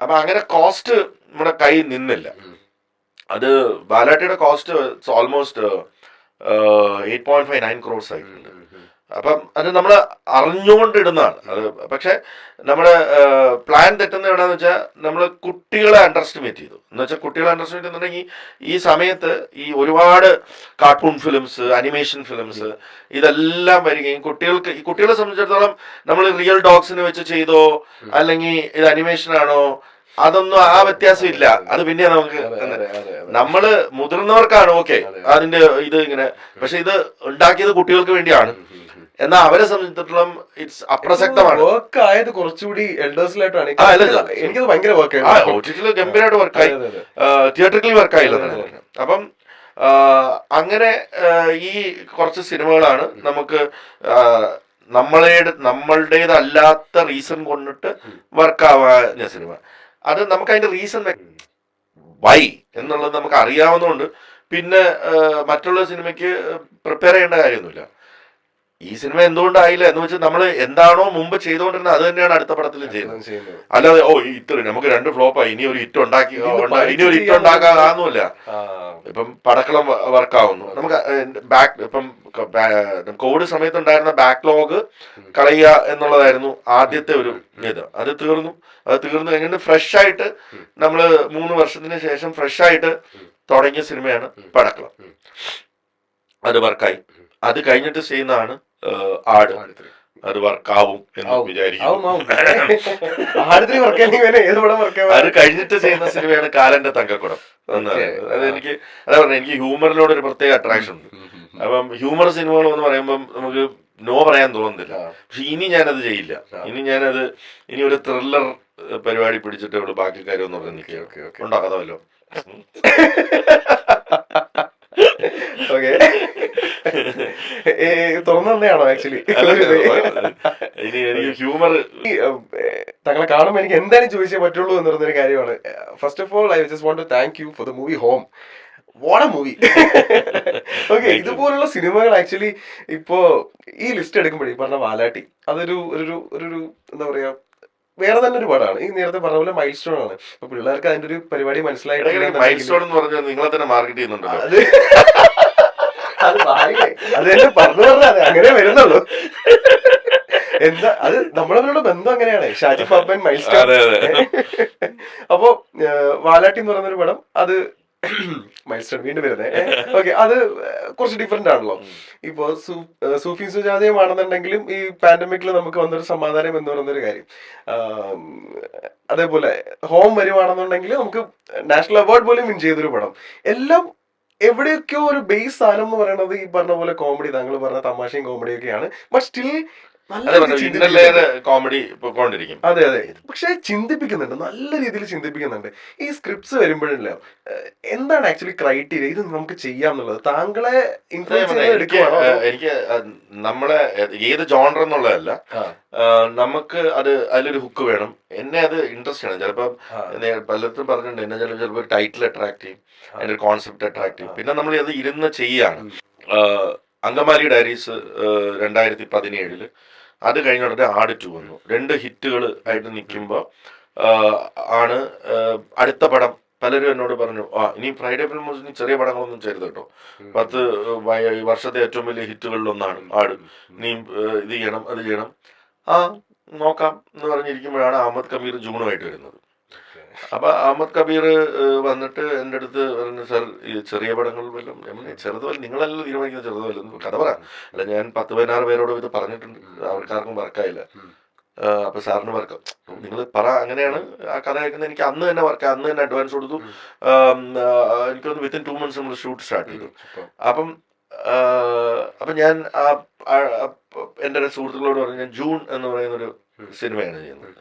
അപ്പൊ അങ്ങനെ കോസ്റ്റ് നമ്മുടെ കൈ നിന്നില്ല. അത് ബാലാട്ടിയുടെ കോസ്റ്റ് ഓൾമോസ്റ്റ് 8.59 crores ആയിട്ടുണ്ട്. അപ്പം അത് നമ്മൾ അറിഞ്ഞുകൊണ്ടിടുന്നതാണ് അത്. പക്ഷെ നമ്മുടെ പ്ലാൻ തെറ്റുന്നത് എവിടെയാന്ന് വെച്ചാൽ നമ്മൾ കുട്ടികളെ അണ്ടർ എസ്റ്റിമേറ്റ് ചെയ്തു. എന്ന് വെച്ചാൽ കുട്ടികളെ അണ്ടർ എസ്റ്റിമേറ്റ് ചെയ്യുന്നുണ്ടെങ്കിൽ ഈ സമയത്ത് ഈ ഒരുപാട് കാർട്ടൂൺ ഫിലിംസ്, അനിമേഷൻ ഫിലിംസ് ഇതെല്ലാം വരികയും കുട്ടികളെ സംബന്ധിച്ചിടത്തോളം നമ്മൾ റിയൽ ഡോഗ്സിനെ വെച്ച് ചെയ്തോ അല്ലെങ്കിൽ ഇത് അനിമേഷൻ ആണോ, അതൊന്നും ആ വ്യത്യാസം ഇല്ല. അത് പിന്നെ നമുക്ക് നമ്മള് മുതിർന്നവർക്കാണ് ഓക്കെ അതിന്റെ ഇത് ഇങ്ങനെ, പക്ഷെ ഇത് ഉണ്ടാക്കിയത് കുട്ടികൾക്ക് വേണ്ടിയാണ്. എന്നാൽ അവരെ സംബന്ധിച്ചിടത്തോളം ഇറ്റ്സ് അപ്രസക്തമാണ്. വർക്ക് ആയത് കുറച്ചുകൂടി എൽഡേഴ്സിലായിട്ടാണ്. എനിക്കത് ഭയങ്കര വർക്ക് OTT ഗംഭീരമായിട്ട് വർക്കായി, തിയേറ്ററിക്കലി വർക്കായില്ലെന്നാണ് പറഞ്ഞത്. അപ്പം അങ്ങനെ ഈ കുറച്ച് സിനിമകളാണ് നമുക്ക് നമ്മളുടേതല്ലാത്ത റീസൺ കൊണ്ടിട്ട് വർക്കാവാഞ്ഞ സിനിമ. അത് നമുക്ക് അതിന്റെ റീസൺ വൈ എന്നുള്ളത് നമുക്ക് അറിയാവുന്നതുകൊണ്ട് പിന്നെ മറ്റുള്ള സിനിമയ്ക്ക് പ്രിപ്പയർ ചെയ്യേണ്ട കാര്യമൊന്നുമില്ല. ഈ സിനിമ എന്തുകൊണ്ടായില്ല എന്ന് വെച്ചാൽ നമ്മൾ എന്താണോ മുമ്പ് ചെയ്തുകൊണ്ടിരുന്നത് അത് തന്നെയാണ് അടുത്ത പടത്തിലും ചെയ്യുന്നത്. അല്ലാതെ ഇത്ര നമുക്ക് 2 ഫ്ലോപ്പായി ഇനി ഒരു ഹിറ്റ് ഉണ്ടാക്കാതൊന്നുമില്ല. ഇപ്പം പടക്കളം വർക്കാവുന്നു. നമുക്ക് ഇപ്പം കോവിഡ് സമയത്ത് ഉണ്ടായിരുന്ന ബാക്ക്ലോഗ് കളയുക എന്നുള്ളതായിരുന്നു ആദ്യത്തെ ഒരു ഇത്. അത് തീർന്നു കഴിഞ്ഞിട്ട് ഫ്രഷ് ആയിട്ട് നമ്മൾ 3 വർഷത്തിന് ശേഷം ഫ്രഷ് ആയിട്ട് തുടങ്ങിയ സിനിമയാണ് പടക്കളം. അത് വർക്കായി. അത് കഴിഞ്ഞിട്ട് ചെയ്യുന്നതാണ് ആട്. അത് വർക്കാവും എന്ന് വിചാരിക്കുന്നു. അത് കഴിഞ്ഞിട്ട് ചെയ്യുന്ന സിനിമയാണ് കാലന്റെ തങ്കക്കുടം എന്ന് പറയുന്നത്. എനിക്ക് ഹ്യൂമറിനോട് ഒരു പ്രത്യേക അട്രാക്ഷൻ ഉണ്ട്. അപ്പം ഹ്യൂമർ സിനിമകൾ എന്ന് പറയുമ്പം നമുക്ക് നോ പറയാൻ തോന്നുന്നില്ല. പക്ഷെ ഇനി ഞാനത് ചെയ്യില്ല. ഇനി ഒരു ത്രില്ലർ പരിപാടി പിടിച്ചിട്ടേ ഉള്ളൂ ബാക്കി കാര്യമെന്ന് പറഞ്ഞ് നിൽക്കുക. ഉണ്ടോ കഥ വല്ലോ? തുറന്നു തന്നെയാണോ ആക്ച്വലി? ഹ്യൂമർ തങ്ങളെ കാണുമ്പോൾ എനിക്ക് എന്തായാലും ചോദിച്ചേ പറ്റുള്ളൂ എന്ന് പറയുന്നൊരു കാര്യമാണ്. First of all I just want to thank you for the movie Home. What a movie. Okay, ഇതുപോലുള്ള സിനിമകൾ ആക്ച്വലി ഇപ്പോ ഈ ലിസ്റ്റ് എടുക്കുമ്പോഴേ പറഞ്ഞ വാലാട്ടി അതൊരു എന്താ പറയാ വേറെ തന്നെ ഒരു പടമാണ്. ഈ നേരത്തെ പറഞ്ഞ പോലെ മൈൽ സ്റ്റോൺ ആണ്. അപ്പൊ പിള്ളേർക്ക് അതിന്റെ ഒരു പരിപാടി മൈൽ സ്റ്റോൺ എന്ന് പറഞ്ഞാൽ നിങ്ങളെ തന്നെ മാർക്കറ്റ് ചെയ്യുന്നുണ്ടല്ലോ. അത് തന്നെ പറഞ്ഞത് അങ്ങനെ വരുന്നുള്ളൂ. എന്താ അത് നമ്മളവരുടെ ബന്ധം അങ്ങനെയാണ്. ഷാജി പാപ്പൻ മൈൽ സ്റ്റോൺ. അപ്പോ വാലാട്ടി എന്ന് പറയുന്നൊരു പടം, അത് മൈൽ സ്റ്റോൺ വീണ്ടും വരുന്നത്. ഓക്കെ, അത് കുറച്ച് ഡിഫറെന്റ് ആണല്ലോ. ഇപ്പോ സൂഫി സുജാതയുമാണെന്നുണ്ടെങ്കിലും ഈ പാൻഡമിക്കിൽ നമുക്ക് വന്നൊരു സമാധാനം എന്ന് പറയുന്നൊരു കാര്യം. അതേപോലെ ഹോം വരുവാണെന്നുണ്ടെങ്കിൽ നമുക്ക് നാഷണൽ അവാർഡ് പോലും വിൻ ചെയ്തൊരു പടം. എല്ലാം എവിടെയൊക്കെയോ ഒരു ബേസ് സാധനം എന്ന് പറയുന്നത് ഈ പറഞ്ഞ പോലെ കോമഡി, താങ്കൾ പറഞ്ഞ തമാശയും കോമഡിയൊക്കെയാണ്. ബട്ട് സ്റ്റിൽ കോമഡി പോയിക്കൊണ്ടിരിക്കും. അതെ അതെ, പക്ഷെ ചിന്തിപ്പിക്കുന്നുണ്ട്, നല്ല രീതിയിൽ ചിന്തിപ്പിക്കുന്നുണ്ട്. ഈ സ്ക്രിപ്റ്റ്സ് വരുമ്പോഴല്ലോ എന്താണ് ആക്ച്വലി ക്രൈറ്റീരിയ, ഇത് നമുക്ക് ചെയ്യാം എന്നുള്ളത് താങ്കളെ എനിക്ക് നമ്മളെ ഏത് ജോണർ എന്നുള്ളതല്ല, നമുക്ക് അത് അതിലൊരു ഹുക്ക് വേണം. എന്നെ അത് ഇൻട്രസ്റ്റ് ആണ്. ചിലപ്പോൾ പലർക്കും പറഞ്ഞിട്ടുണ്ട്, എന്നെ ചിലപ്പോൾ ടൈറ്റിൽ അട്രാക്ട് ചെയ്യും, അതിന്റെ ഒരു കോൺസെപ്റ്റ് അട്രാക്ട് ചെയ്യും. പിന്നെ നമ്മൾ അത് ഇരുന്ന് ചെയ്യാണ്. അങ്കമാലി ഡയറീസ് 2017 അത് കഴിഞ്ഞ ഉടനെ ആട് 2 വന്നു. 2 ഹിറ്റുകൾ ആയിട്ട് നിൽക്കുമ്പോൾ ആണ് അടുത്ത പടം. പലരും എന്നോട് പറഞ്ഞു, ഇനി ഫ്രൈഡേ ഫിലിം ഹൗസിന് ചെറിയ പടങ്ങളൊന്നും ചെയ്യരുത് കേട്ടോ, 10 വർഷത്തെ ഏറ്റവും വലിയ ഹിറ്റുകളിലൊന്നാണ് ആട്, നീ ഇത് ചെയ്യണം അത് ചെയ്യണം. നോക്കാം എന്ന് പറഞ്ഞിരിക്കുമ്പോഴാണ് അഹമ്മദ് കബീർ ജൂണുമായിട്ട് വരുന്നത്. അപ്പൊ അഹമ്മദ് കബീർ വന്നിട്ട് എൻ്റെ അടുത്ത് പറഞ്ഞു, സാർ ഈ ചെറിയ പടങ്ങൾ വല്ലതും. ചെറുതുമല്ല, നിങ്ങളെല്ലാം തീരുമാനിക്കുന്ന ചെറുതുമല്ല, കഥ പറ. അല്ല, ഞാൻ 10-16 പേരോട് ഇത് പറഞ്ഞിട്ടുണ്ട്, അവർക്കാർക്കും വർക്കായില്ല. അപ്പൊ സാറിന് വർക്കാം, നിങ്ങൾ പറ. അങ്ങനെയാണ് ആ കഥ കേൾക്കുന്നത്. എനിക്ക് അന്ന് തന്നെ വർക്കാം, അന്ന് തന്നെ അഡ്വാൻസ് കൊടുത്തു. എനിക്കൊന്ന് വിത്തിൻ 2 months നമ്മൾ ഷൂട്ട് സ്റ്റാർട്ട് ചെയ്തു. അപ്പം ഞാൻ എൻ്റെ സുഹൃത്തുക്കളോട് പറഞ്ഞു, ഞാൻ ജൂൺ എന്ന് പറയുന്നൊരു സിനിമയാണ് ചെയ്യുന്നത്.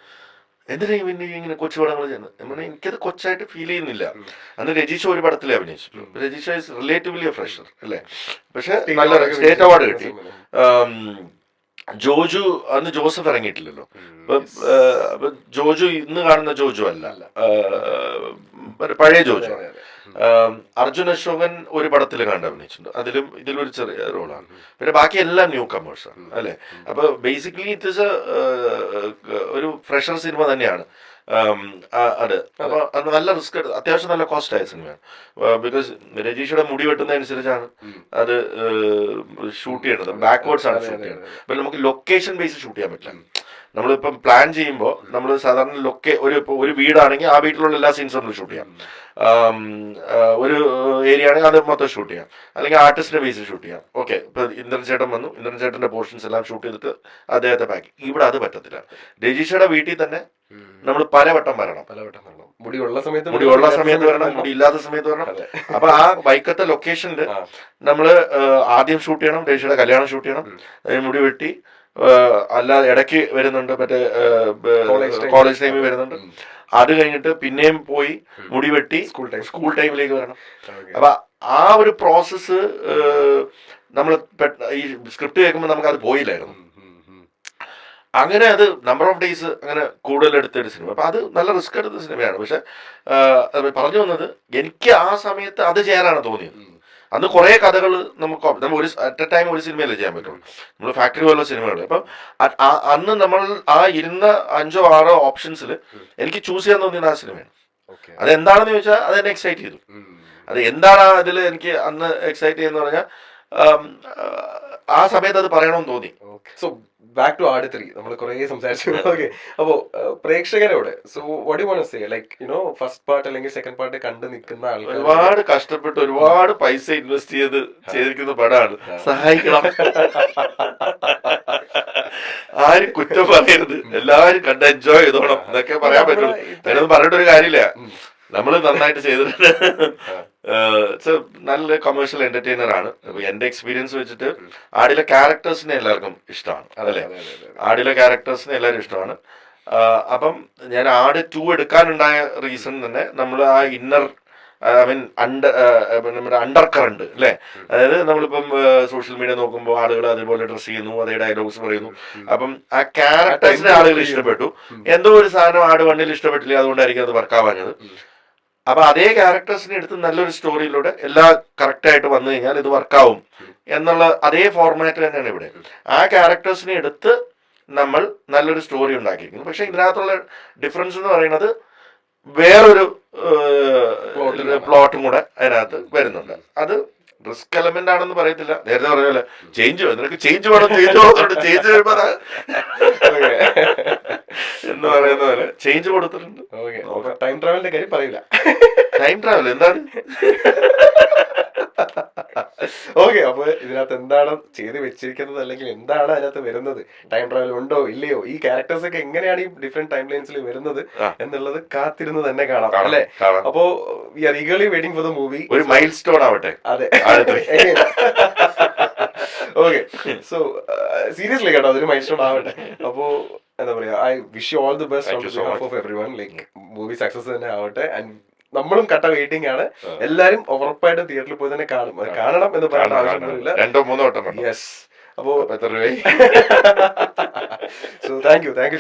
എന്തിനാ പിന്നെ ഇങ്ങനെ കൊച്ചു പടങ്ങൾ ചെയ്യുന്നത്? എനിക്കത് കൊച്ചായിട്ട് ഫീൽ ചെയ്യുന്നില്ല. അന്ന് രജീഷ ഒരു പടത്തിൽ അഭിനയിച്ചു. Rajisha is relatively A fresher അല്ലേ, പക്ഷെ നല്ല സ്റ്റേറ്റ് അവാർഡ് കിട്ടി. ജോജു അന്ന് ജോസഫ് ഇറങ്ങിയിട്ടില്ലല്ലോ. അപ്പൊ ജോജു ഇന്ന് കാണുന്ന ജോജു അല്ല, പഴയ ജോജു. അർജുൻ അശോകൻ ഒരു പടത്തിൽ കണ്ട് അഭിനയിച്ചിട്ടുണ്ട്, ഇതിലൊരു ചെറിയ റോളാണ്. പിന്നെ ബാക്കി എല്ലാം ന്യൂ കമേഴ്സാണ് അല്ലെ. അപ്പൊ ബേസിക്കലി ഇറ്റ് ഇസ് ഒരു ഫ്രഷർ സിനിമ തന്നെയാണ് അത്. അപ്പൊ അത് നല്ല റിസ്ക്, അത്യാവശ്യം നല്ല കോസ്റ്റ് ആയ സിനിമയാണ്. ബിക്കോസ് രജീഷയുടെ മുടി വെട്ടുന്നതനുസരിച്ചാണ് അത് ഷൂട്ട് ചെയ്യണത്, ബാക്ക്വേർഡ്സ് ആണ് ഷൂട്ട് ചെയ്യുന്നത്. അപ്പൊ നമുക്ക് ലൊക്കേഷൻ ബേസ് ഷൂട്ട് ചെയ്യാൻ പറ്റില്ല. നമ്മളിപ്പം പ്ലാൻ ചെയ്യുമ്പോൾ നമ്മൾ സാധാരണ ഒരു വീടാണെങ്കിൽ ആ വീട്ടിലുള്ള എല്ലാ സീൻസും നമ്മൾ ഷൂട്ട് ചെയ്യാം. ഒരു ഏരിയ ആണെങ്കിൽ അത് മൊത്തം ഷൂട്ട് ചെയ്യാം, അല്ലെങ്കിൽ ആർട്ടിസ്റ്റിന്റെ ബേസിൽ ഷൂട്ട് ചെയ്യാം. ഓക്കെ, ഇപ്പൊ ഇന്ദ്രൻ ചേട്ടൻ വന്നു, ഇന്ദ്രൻ ചേട്ടന്റെ പോർഷൻസ് എല്ലാം ഷൂട്ട് ചെയ്തിട്ട് അദ്ദേഹത്തെ പാക്ക്. ഇവിടെ അത് പറ്റത്തില്ല. രജീഷയുടെ വീട്ടിൽ തന്നെ നമ്മൾ പലവട്ടം വരണം. മുടിയുള്ള സമയത്ത് വരണം, മുടി ഇല്ലാത്ത സമയത്ത് വരണം. അപ്പൊ ആ വൈക്കത്തെ ലൊക്കേഷനിൽ നമ്മള് ആദ്യം ഷൂട്ട് ചെയ്യണം, രജീഷയുടെ കല്യാണം ഷൂട്ട് ചെയ്യണം, മുടി വെട്ടി. അല്ലാതെ ഇടയ്ക്ക് വരുന്നുണ്ട്, മറ്റേ കോളേജ് ടൈമിൽ വരുന്നുണ്ട്. അത് കഴിഞ്ഞിട്ട് പിന്നെയും പോയി മുടി വെട്ടി സ്കൂൾ ടൈമിലേക്ക് വരണം. അപ്പൊ ആ ഒരു പ്രോസസ്സ് നമ്മൾ ഈ സ്ക്രിപ്റ്റ് കേൾക്കുമ്പോൾ നമുക്ക് അത് പോയില്ലായിരുന്നു. അങ്ങനെ അത് നമ്പർ ഓഫ് ഡേയ്സ് അങ്ങനെ കൂടുതൽ എടുത്തൊരു സിനിമ. അപ്പൊ അത് നല്ല റിസ്ക് എടുത്ത സിനിമയാണ്. പക്ഷെ പറഞ്ഞു വന്നത്, എനിക്ക് ആ സമയത്ത് അത് ചെയ്യാനാണ് തോന്നിയത്. അന്ന് കുറെ കഥകൾ നമ്മൾ ഒരു അറ്റ് എ ടൈം ഒരു സിനിമയല്ലേ ചെയ്യാൻ പറ്റുള്ളൂ, നമ്മൾ ഫാക്ടറി പോലുള്ള സിനിമകൾ. അപ്പം അന്ന് നമ്മൾ ആ ഇരുന്ന 5-6 ഓപ്ഷൻസിൽ എനിക്ക് ചൂസ് ചെയ്യാൻ തോന്നിയത് ആ സിനിമയാണ്. അതെന്താണെന്ന് ചോദിച്ചാൽ അത് എന്നെ എക്സൈറ്റ് ചെയ്തു. അത് എന്താണ് അതിൽ എനിക്ക് അന്ന് എക്സൈറ്റ് ചെയ്യുന്ന പറഞ്ഞാൽ ആ സമയത്ത് അത് പറയണമെന്ന് തോന്നി. സോ ബാക്ക് ടു ആട് 3 നമ്മൾ കുറെ സംസാരിച്ചു. ഓക്കെ, അപ്പോ പ്രേക്ഷകരോട് so what you want to say, like you know first part അല്ലെങ്കിൽ സെക്കൻഡ് പാർട്ട് കണ്ടു നിൽക്കുന്ന ആൾക്കാർ, ഒരുപാട് കഷ്ടപ്പെട്ട് ഒരുപാട് പൈസ ഇൻവെസ്റ്റ് ചെയ്തിരിക്കുന്ന പടമാണ്, സഹായിക്കണം. ആരും കുറ്റം പറയരുത്, എല്ലാവരും കണ്ട് എൻജോയ് ചെയ്തോണം എന്നൊക്കെ പറയാൻ പറ്റുള്ളൂ. ഞാനൊന്നും പറഞ്ഞിട്ട് ഒരു കാര്യമില്ല, നമ്മൾ നന്നായിട്ട് ചെയ്തിട്ടുണ്ട്. നല്ല കൊമേഴ്ഷ്യൽ എന്റർടൈനർ ആണ്. എന്റെ എക്സ്പീരിയൻസ് വെച്ചിട്ട് ആടിലെ ക്യാരക്ടേഴ്സിനെ എല്ലാവർക്കും ഇഷ്ടമാണ് അതല്ലേ, ആടിലെ ക്യാരക്ടേഴ്സിനെ എല്ലാവരും ഇഷ്ടമാണ്. അപ്പം ഞാൻ ആട് 2 എടുക്കാനുണ്ടായ റീസൺ തന്നെ നമ്മൾ ആ ഇന്നർ നമ്മുടെ അണ്ടർ കറണ്ട് അല്ലേ, അതായത് നമ്മളിപ്പം സോഷ്യൽ മീഡിയ നോക്കുമ്പോൾ ആളുകൾ അതുപോലെ ഡ്രസ് ചെയ്യുന്നു, അതേ ഡയലോഗ്സ് പറയുന്നു. അപ്പം ആ ക്യാരക്ടേഴ്സിനെ ആളുകൾ ഇഷ്ടപ്പെട്ടു. എന്തോ ഒരു സാധനം ആട് 1 ഇഷ്ടപ്പെട്ടില്ല, അതുകൊണ്ടായിരിക്കും അത് വർക്കാവാഞ്ഞത്. അപ്പൊ അതേ ക്യാരക്ടേഴ്സിനെ എടുത്ത് നല്ലൊരു സ്റ്റോറിയിലൂടെ എല്ലാം കറക്റ്റായിട്ട് വന്നു കഴിഞ്ഞാൽ ഇത് വർക്കാവും എന്നുള്ള അതേ ഫോർമാറ്റ് തന്നെയാണ് ഇവിടെ. ആ ക്യാരക്ടേഴ്സിനെ എടുത്ത് നമ്മൾ നല്ലൊരു സ്റ്റോറി ഉണ്ടാക്കിയിരിക്കുന്നു. പക്ഷെ ഇതിനകത്തുള്ള ഡിഫറൻസ് എന്ന് പറയുന്നത് വേറൊരു പ്ലോട്ടും കൂടെ അതിനകത്ത് വരുന്നുണ്ട്. അത് റിസ്ക് എലമെന്റ് ആണെന്ന് പറയത്തില്ല. നേരത്തെ പറഞ്ഞ പോലെ ചേഞ്ച് നിനക്ക് ചേഞ്ച് വേണം, ചേഞ്ച് വരുമ്പോൾ എന്ന് പറയുന്ന പോലെ ചേഞ്ച് കൊടുത്തിട്ടുണ്ട്. ടൈം ട്രാവലിന്റെ കാര്യം പറയില്ല. ടൈം ട്രാവൽ എന്താണ്? ഓക്കെ, അപ്പൊ ഇതിനകത്ത് എന്താണ് ചെയ്ത് വെച്ചിരിക്കുന്നത്, അല്ലെങ്കിൽ എന്താണ് അതിനകത്ത് വരുന്നത്, ടൈം ട്രാവൽ ഉണ്ടോ ഇല്ലയോ, ഈ ക്യാരക്ടേഴ്സ് ഒക്കെ എങ്ങനെയാണ് ഈ ഡിഫറെന്റ് ടൈം ലൈൻസിൽ വരുന്നത് എന്നുള്ളത് കാത്തിരുന്ന് തന്നെ കാണാം അല്ലെ. അപ്പോ we are eagerly waiting for the movie. ഒരു മൈൽ സ്റ്റോൺ ആവട്ടെ. അതെ, ഓക്കെ. സോ സീരിയസ്ലി കേട്ടോ, അതൊരു മൈൽ സ്റ്റോൺ ആവട്ടെ. അപ്പോ എന്താ പറയാ, I wish you all the best of everyone. Like movie success തന്നെ ആവട്ടെ. ആൻഡ് നമ്മളും കട്ട വെയിറ്റിംഗ് ആണ്. എല്ലാരും ഉറപ്പായിട്ടും തിയേറ്ററിൽ പോയി തന്നെ കാണണം എന്ന് പറയേണ്ട ആവശ്യമൊന്നുമില്ല. 2-3 വട്ടം. യെസ്. അപ്പോ എത്ര രൂപയായി? So thank you